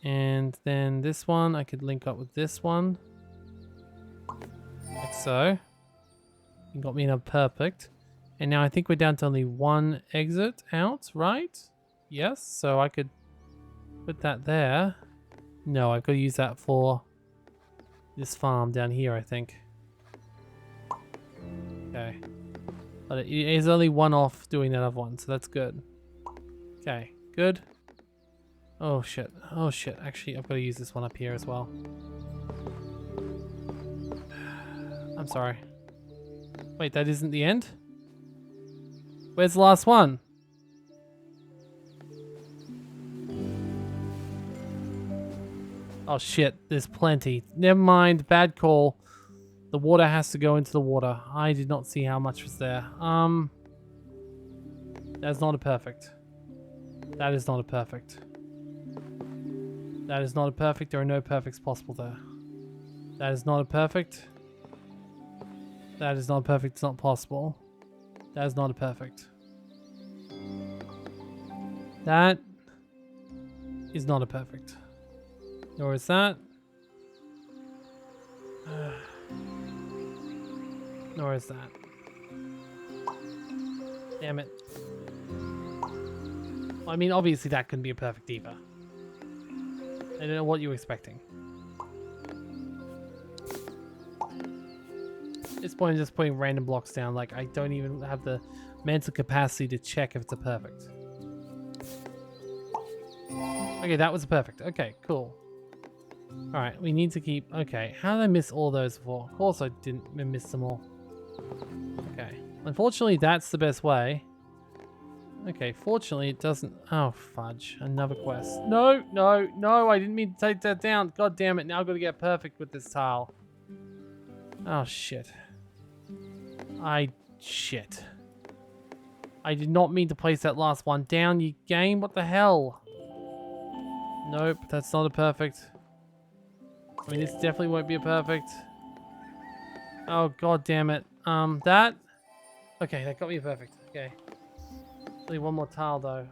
And then this one, I could link up with this one. Like so. You got me in a perfect. And now I think we're down to only 1 exit out, right? Yes, so I could put that there. No, I've got to use that for this farm down here, I think. Okay. But it is only 1 off doing that other one, so that's good. Okay, good. Oh shit. Oh shit. Actually, I've got to use this one up here as well. I'm sorry. Wait, that isn't the end? Where's the last one? Oh shit, there's plenty. Never mind, bad call. The water has to go into the water. I did not see how much was there. That's not a perfect. That is not a perfect. That is not a perfect. There are no perfects possible there. That is not a perfect. That is not a perfect. It's not possible. That is not a perfect. That is not a perfect. Nor is that. Nor is that. Damn it. I mean, obviously that couldn't be a perfect either. I don't know what you were expecting. At this point, I'm just putting random blocks down. Like, I don't even have the mental capacity to check if it's a perfect. Okay, that was a perfect. Okay, cool. Alright, we need to keep... Okay, how did I miss all those before? Of course I didn't miss them all. Okay. Unfortunately, that's the best way. Okay, fortunately it doesn't... Oh, fudge. Another quest. No, no, no, I didn't mean to take that down. God damn it, now I've got to get perfect with this tile. Oh, shit. Shit. I did not mean to place that last one down, you game. What the hell? Nope, that's not a perfect. I mean, this definitely won't be a perfect. Oh, god damn it. That? Okay, that got me a perfect. Okay. Only 1 more tile, though.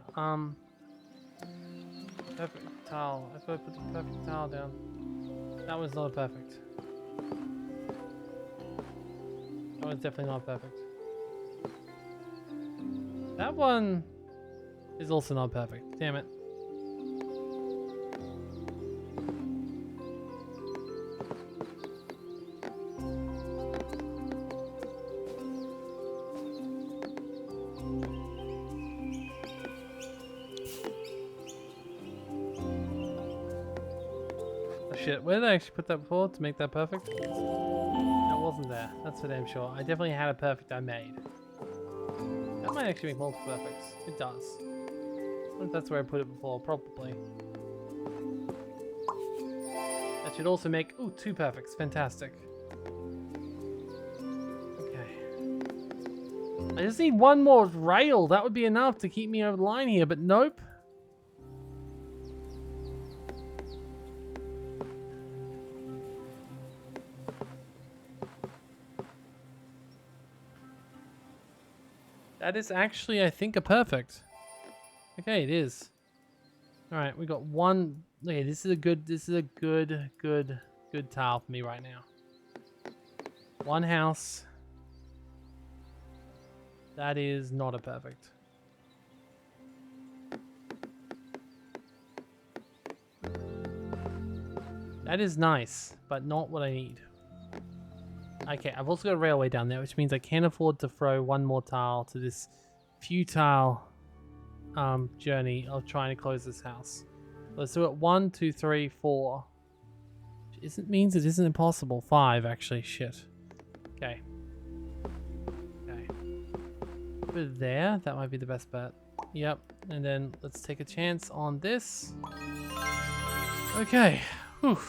Perfect tile. I've got to put the perfect tile down. That one's not a perfect. That one's definitely not perfect. That one is also not perfect. Damn it. Oh shit, where did I actually put that before to make that perfect? That wasn't there. That's for damn sure. I definitely had a perfect I made. That might actually make multiple perfects. It does. I wonder if that's where I put it before. Probably. That should also make, ooh, 2 perfects. Fantastic. Okay. I just need one more rail. That would be enough to keep me over the line here, but nope. That is actually, I think, a perfect. Okay, it is. All right, we got one. Okay, this is a good tile for me right now. One house. That is not a perfect. That is nice, but not what I need. Okay, I've also got a railway down there, which means I can't afford to throw one more tile to this futile journey of trying to close this house. Let's do it. 1, 2, 3, 4. Means it isn't impossible. 5, actually. Shit. Okay. Okay. Put it there. That might be the best bet. Yep. And then let's take a chance on this. Okay. Whew.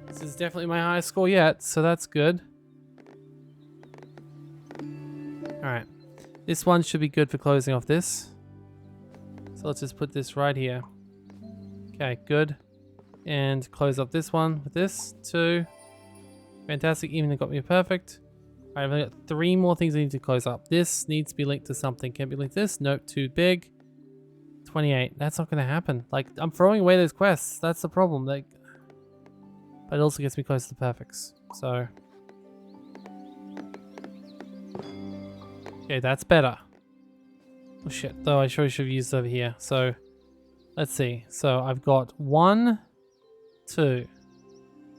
This is definitely my highest score yet, so that's good. Alright. This one should be good for closing off this. So let's just put this right here. Okay, good. And close up this one with this. 2. Fantastic. Even got me a perfect. Alright, I've only got 3 more things I need to close up. This needs to be linked to something. Can it be linked to this? Nope, too big. 28. That's not going to happen. Like, I'm throwing away those quests. That's the problem. Like, but it also gets me close to the perfects. So. Okay, that's better. Oh shit, though I sure should have used it over here. So, let's see. So, I've got 1, 2.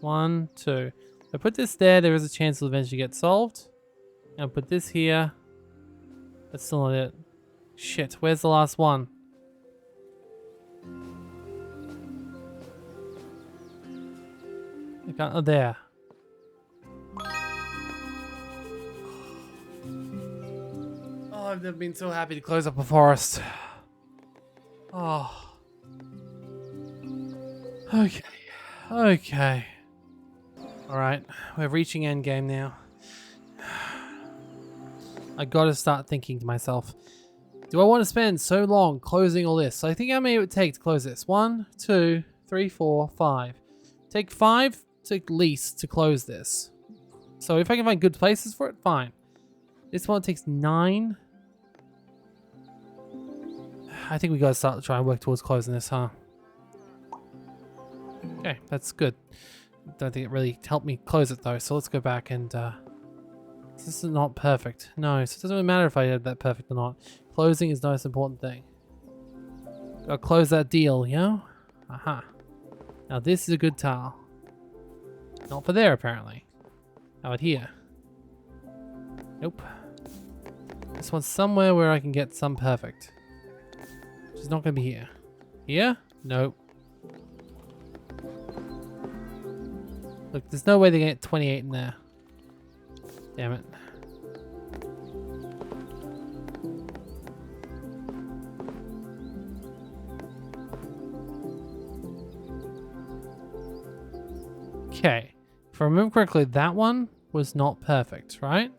1, 2. If I put this there is a chance it'll eventually get solved. And I'll put this here. That's still not it. Shit, where's the last one? I can't, oh, there. Oh, I've never been so happy to close up a forest. Oh. Okay. Okay. Alright, we're reaching endgame now. I gotta start thinking to myself, do I want to spend so long closing all this? So I think how many it would take to close this? 1, 2, 3, 4, 5. Take 5 to at least to close this. So if I can find good places for it, fine. This one takes 9. I think we gotta start trying to work towards closing this, huh? Okay, that's good. Don't think it really helped me close it though, so let's go back and this is not perfect. No, so it doesn't really matter if I had that perfect or not. Closing is the most important thing. Gotta close that deal, you know? Aha. Now this is a good tile. Not for there apparently. How about here? Nope. This one's somewhere where I can get some perfect. Which is not gonna be here. Here? Nope. Look, there's no way they can get 28 in there. Damn it. Okay. If I remember correctly, that one was not perfect, right?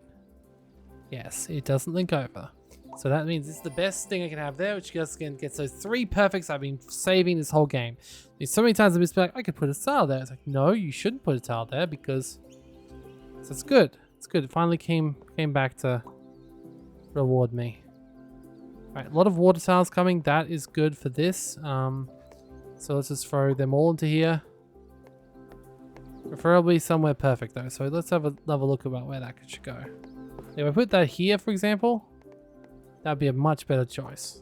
Yes, it doesn't link over. So that means it's the best thing I can have there, which just gets those 3 perfects I've been saving this whole game. There's so many times I've been like, I could put a tile there. It's like, no, you shouldn't put a tile there because so it's good. It's good. It finally came back to reward me. Alright, a lot of water tiles coming. That is good for this. So let's just throw them all into here. Preferably somewhere perfect though. So let's have a look about where that should go. If I put that here, for example, that'd be a much better choice.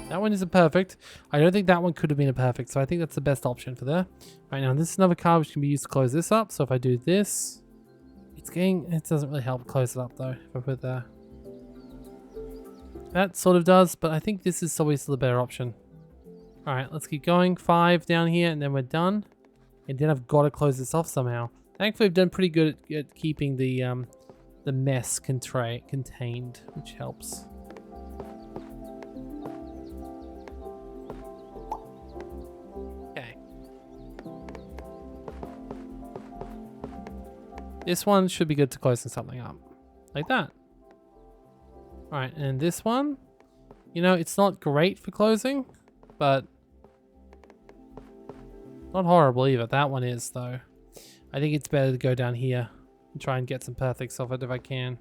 That one isn't perfect. I don't think that one could have been a perfect, so I think that's the best option for there. Right now, this is another card which can be used to close this up. So if I do this, it doesn't really help close it up though. If I put it there. That sort of does, but I think this is always the better option. Alright, let's keep going. 5 down here and then we're done. And then I've got to close this off somehow. Thankfully, I've done pretty good at keeping the mess contained, which helps. Okay. This one should be good to closing something up. Like that. Alright, and this one, you know, it's not great for closing, but not horrible either. That one is, though. I think it's better to go down here and try and get some perfects off it if I can.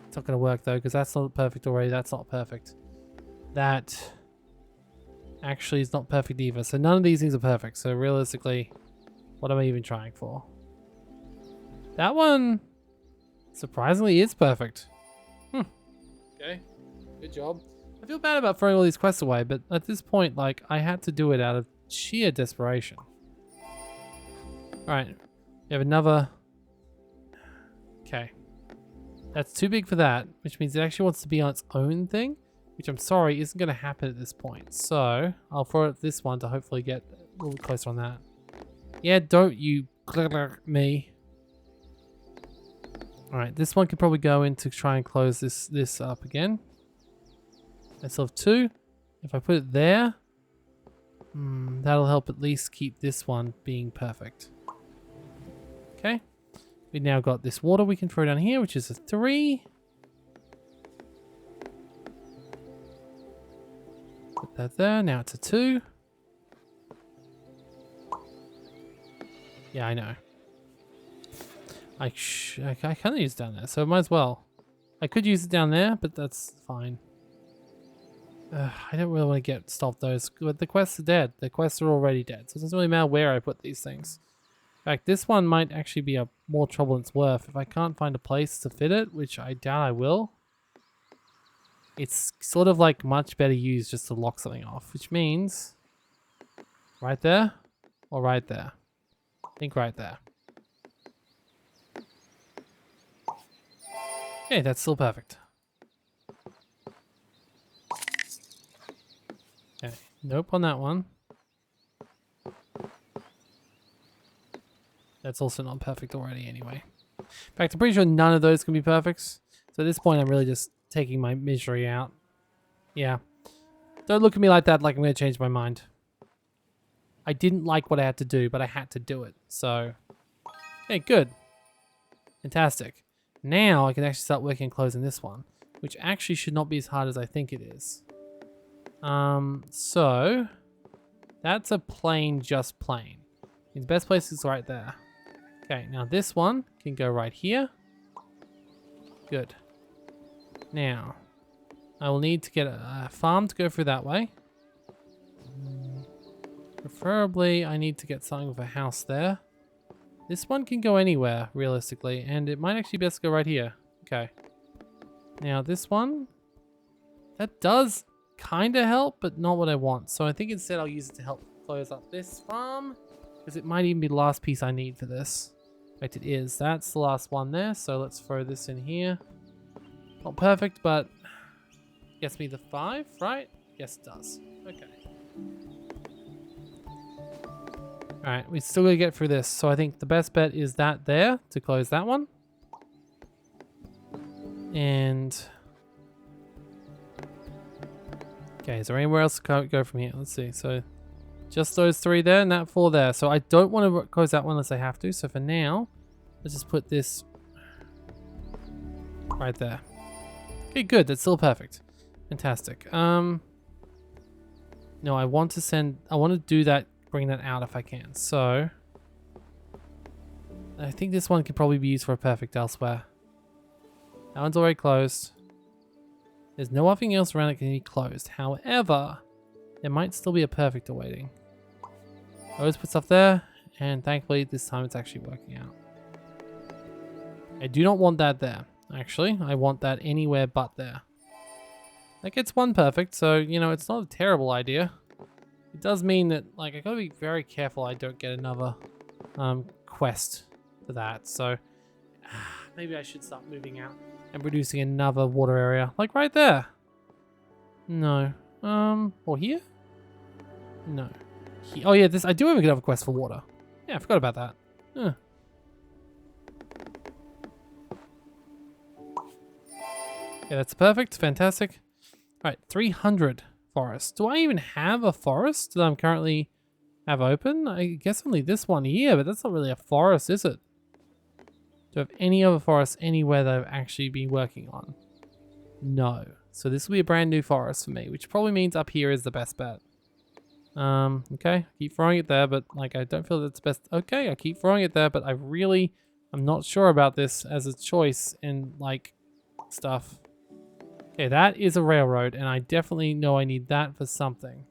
It's not going to work, though, because that's not perfect already. That's not perfect. That actually is not perfect either. So none of these things are perfect. So realistically, what am I even trying for? That one, surprisingly, is perfect. Okay, good job. I feel bad about throwing all these quests away, but at this point, like, I had to do it out of sheer desperation. Alright, we have another... Okay. That's too big for that, which means it actually wants to be on its own thing, which I'm sorry isn't going to happen at this point. So, I'll throw it this one to hopefully get a little closer on that. Yeah, don't you me. Alright, this one could probably go in to try and close this up again. I still have two. If I put it there, that'll help at least keep this one being perfect. Okay. We now got this water we can throw down here, which is a 3. Put that there. Now it's a 2. Yeah, I know. I can't use it down there, so I might as well. I could use it down there, but that's fine. I don't really want to stop those. The quests are dead. The quests are already dead, so it doesn't really matter where I put these things. In fact, this one might actually be a more trouble than it's worth if I can't find a place to fit it, which I doubt I will. It's sort of like much better used just to lock something off, which means right there or right there. I think right there. Okay, that's still perfect. Okay, nope on that one. That's also not perfect already anyway. In fact, I'm pretty sure none of those can be perfects. So at this point, I'm really just taking my misery out. Yeah. Don't look at me like that like I'm going to change my mind. I didn't like what I had to do, but I had to do it. So, hey, good. Fantastic. Now I can actually start working on closing this one, which actually should not be as hard as I think it is. So that's a plain, just plain. The best place is right there. Okay, now this one can go right here. Good. Now, I will need to get a farm to go through that way. Preferably, I need to get something with a house there. This one can go anywhere, realistically, and it might actually best go right here. Okay. Now, this one, that does kind of help, but not what I want. So I think instead I'll use it to help close up this farm, because it might even be the last piece I need for this. In fact, it is. That's the last one there, so let's throw this in here. Not perfect, but gets me the 5, right? Yes, it does. Okay. Alright, we still gotta get through this, so I think the best bet is that there to close that one. And okay, is there anywhere else to go from here? Let's see. So just those 3 there and that 4 there. So I don't want to close that one unless I have to. So for now, let's just put this right there. Okay, good. That's still perfect. Fantastic. No, I want to do that, bring that out if I can. So I think this one could probably be used for a perfect elsewhere. That one's already closed. There's nothing else around that can be closed. However, there might still be a perfect awaiting. I always put stuff there, and thankfully this time it's actually working out. I do not want that there, actually. I want that anywhere but there. That gets one perfect, so, you know, it's not a terrible idea. It does mean that, like, I gotta be very careful I don't get another quest for that, so maybe I should start moving out and producing another water area, like right there. No. Or here? No. Oh yeah, I do have another quest for water. Yeah, I forgot about that. Huh. Yeah, that's perfect. Fantastic. All right, 300 forest. Do I even have a forest that I'm currently have open? I guess only this one here, but that's not really a forest, is it? Do I have any other forests anywhere that I've actually been working on? No. So this will be a brand new forest for me, which probably means up here is the best bet. Okay, keep throwing it there, but like I don't feel that's best. Okay, I keep throwing it there, but I'm not sure about this as a choice in like stuff. Okay, that is a railroad, and I definitely know I need that for something.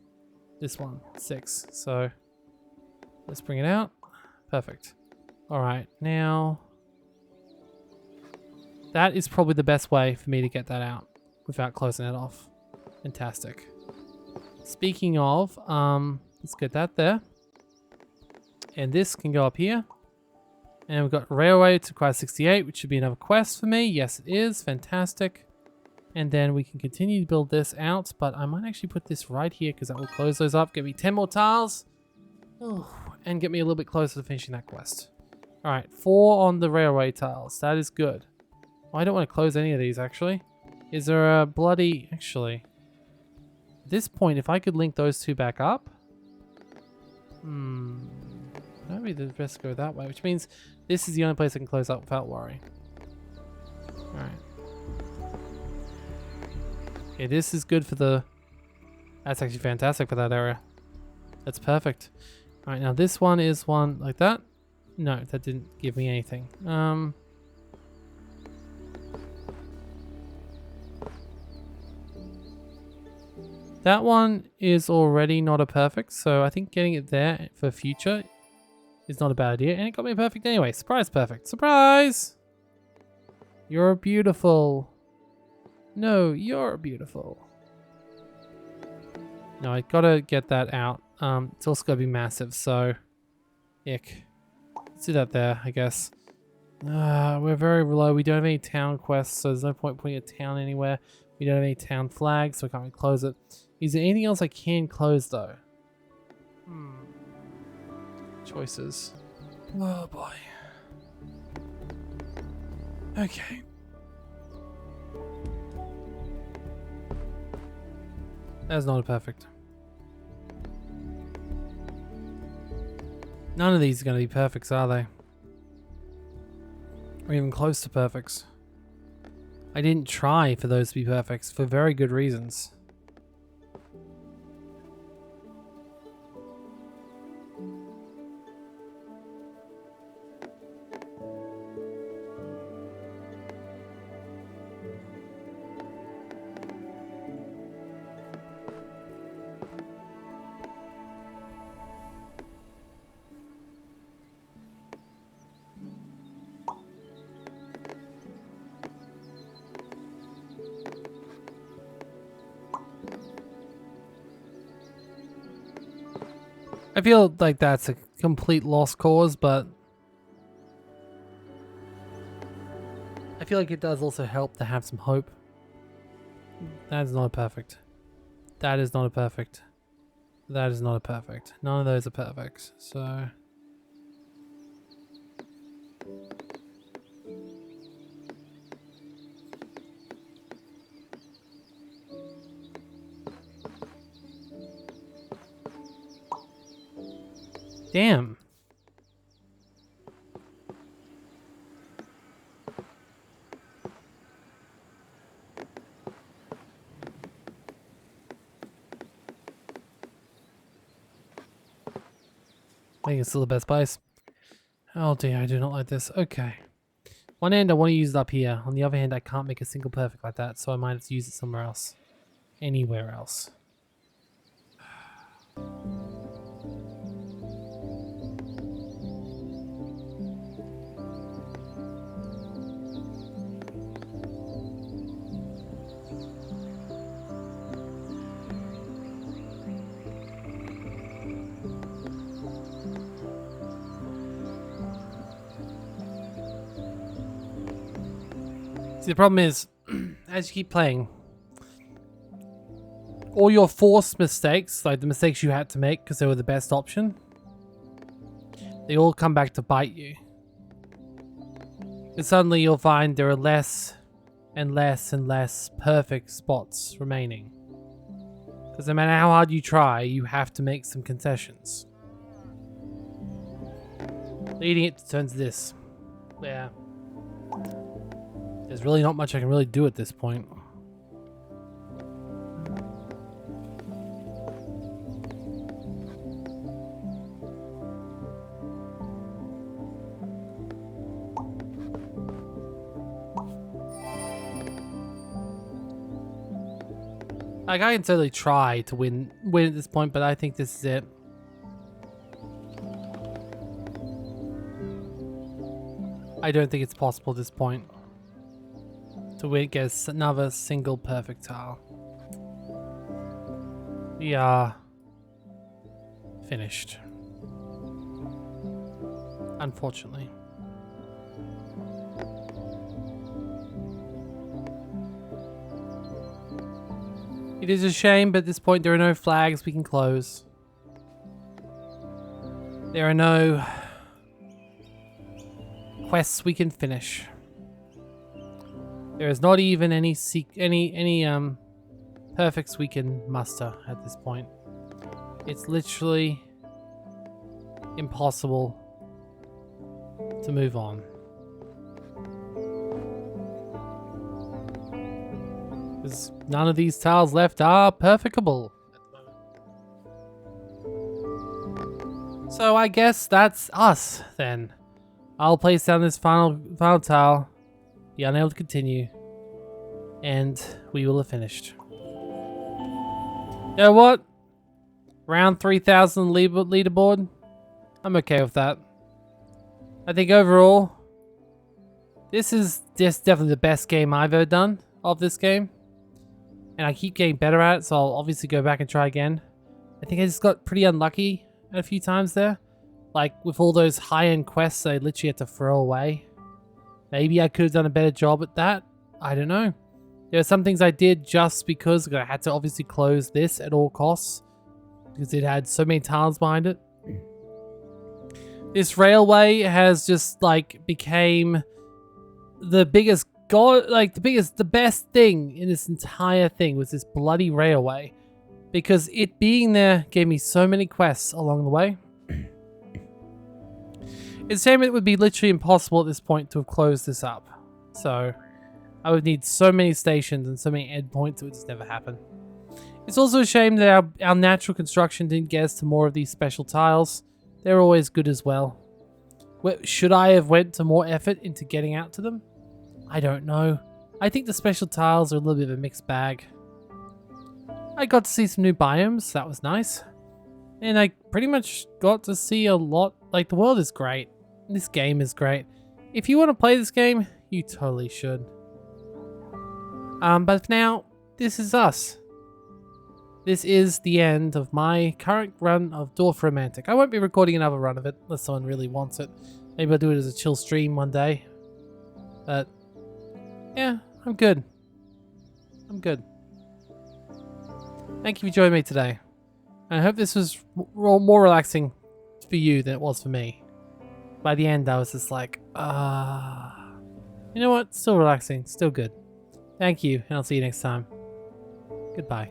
This one, 6. So let's bring it out. Perfect. All right, now that is probably the best way for me to get that out without closing it off. Fantastic. Speaking of, let's get that there. And this can go up here. And we've got railway to quest 68, which should be another quest for me. Yes, it is. Fantastic. And then we can continue to build this out, but I might actually put this right here because that will close those up. Get me 10 more tiles. Oh, and get me a little bit closer to finishing that quest. All right, 4 on the railway tiles. That is good. Oh, I don't want to close any of these, actually. Is there a bloody... Actually... At this point, if I could link those two back up, maybe the best go that way, which means this is the only place I can close up without worry. Alright. Okay, this is good for the... That's actually fantastic for that area. That's perfect. Alright, now this one is one like that. No, that didn't give me anything. That one is already not a perfect, so I think getting it there for future is not a bad idea. And it got me a perfect anyway. Surprise perfect. Surprise! You're beautiful. No, you're beautiful. No, I gotta get that out. It's also gotta be massive, so... Ick. Let's do that there, I guess. We're very low. We don't have any town quests, so there's no point putting a town anywhere. We don't have any town flags, so I can't really close it. Is there anything else I can close, though? Choices. Oh, boy. Okay. That's not a perfect. None of these are going to be perfects, are they? Or even close to perfects. I didn't try for those to be perfects for very good reasons. I feel like that's a complete lost cause, but I feel like it does also help to have some hope. That is not a perfect. That is not a perfect. That is not a perfect. None of those are perfect, so... Damn. I think it's still the best place. Oh dear, I do not like this. Okay. One hand I want to use it up here. On the other hand, I can't make a single perfect like that, so I might have to use it somewhere else. Anywhere else. See, the problem is, as you keep playing, all your forced mistakes, like the mistakes you had to make because they were the best option, they all come back to bite you. And suddenly you'll find there are less and less and less perfect spots remaining. Because no matter how hard you try, you have to make some concessions. Leading it to turn to this. Yeah. There's really not much I can really do at this point. Like, I can certainly try to win at this point, but I think this is it. I don't think it's possible at this point to win against another single perfect tile. We are finished. Unfortunately. It is a shame, but at this point there are no flags we can close. There are no quests we can finish. There is not even any perfects we can muster at this point. It's literally impossible to move on. Because none of these tiles left are perfectable at the moment. So I guess that's us then. I'll place down this final tile, be unable to continue, and we will have finished. You know what? Round 3000 leaderboard. I'm okay with that. I think overall, this is just definitely the best game I've ever done of this game. And I keep getting better at it, so I'll obviously go back and try again. I think I just got pretty unlucky a few times there. Like, with all those high-end quests I literally had to throw away. Maybe I could have done a better job at that. I don't know. There are some things I did just because I had to obviously close this at all costs. Because it had so many tiles behind it. This railway has just, like, became the biggest the best thing in this entire thing was this bloody railway. Because it being there gave me so many quests along the way. It's a shame it would be literally impossible at this point to have closed this up. So, I would need so many stations and so many endpoints, it would just never happen. It's also a shame that our natural construction didn't get us to more of these special tiles. They're always good as well. Should I have went to more effort into getting out to them? I don't know. I think the special tiles are a little bit of a mixed bag. I got to see some new biomes, that was nice. And I pretty much got to see a lot. Like, the world is great. This game is great. If you want to play this game, you totally should. But for now, this is us. This is the end of my current run of Dorf Romantik. I won't be recording another run of it unless someone really wants it. Maybe I'll do it as a chill stream one day. But yeah, I'm good. I'm good. Thank you for joining me today. I hope this was more relaxing for you than it was for me. By the end, I was just like, you know what? Still relaxing. Still good. Thank you, and I'll see you next time. Goodbye.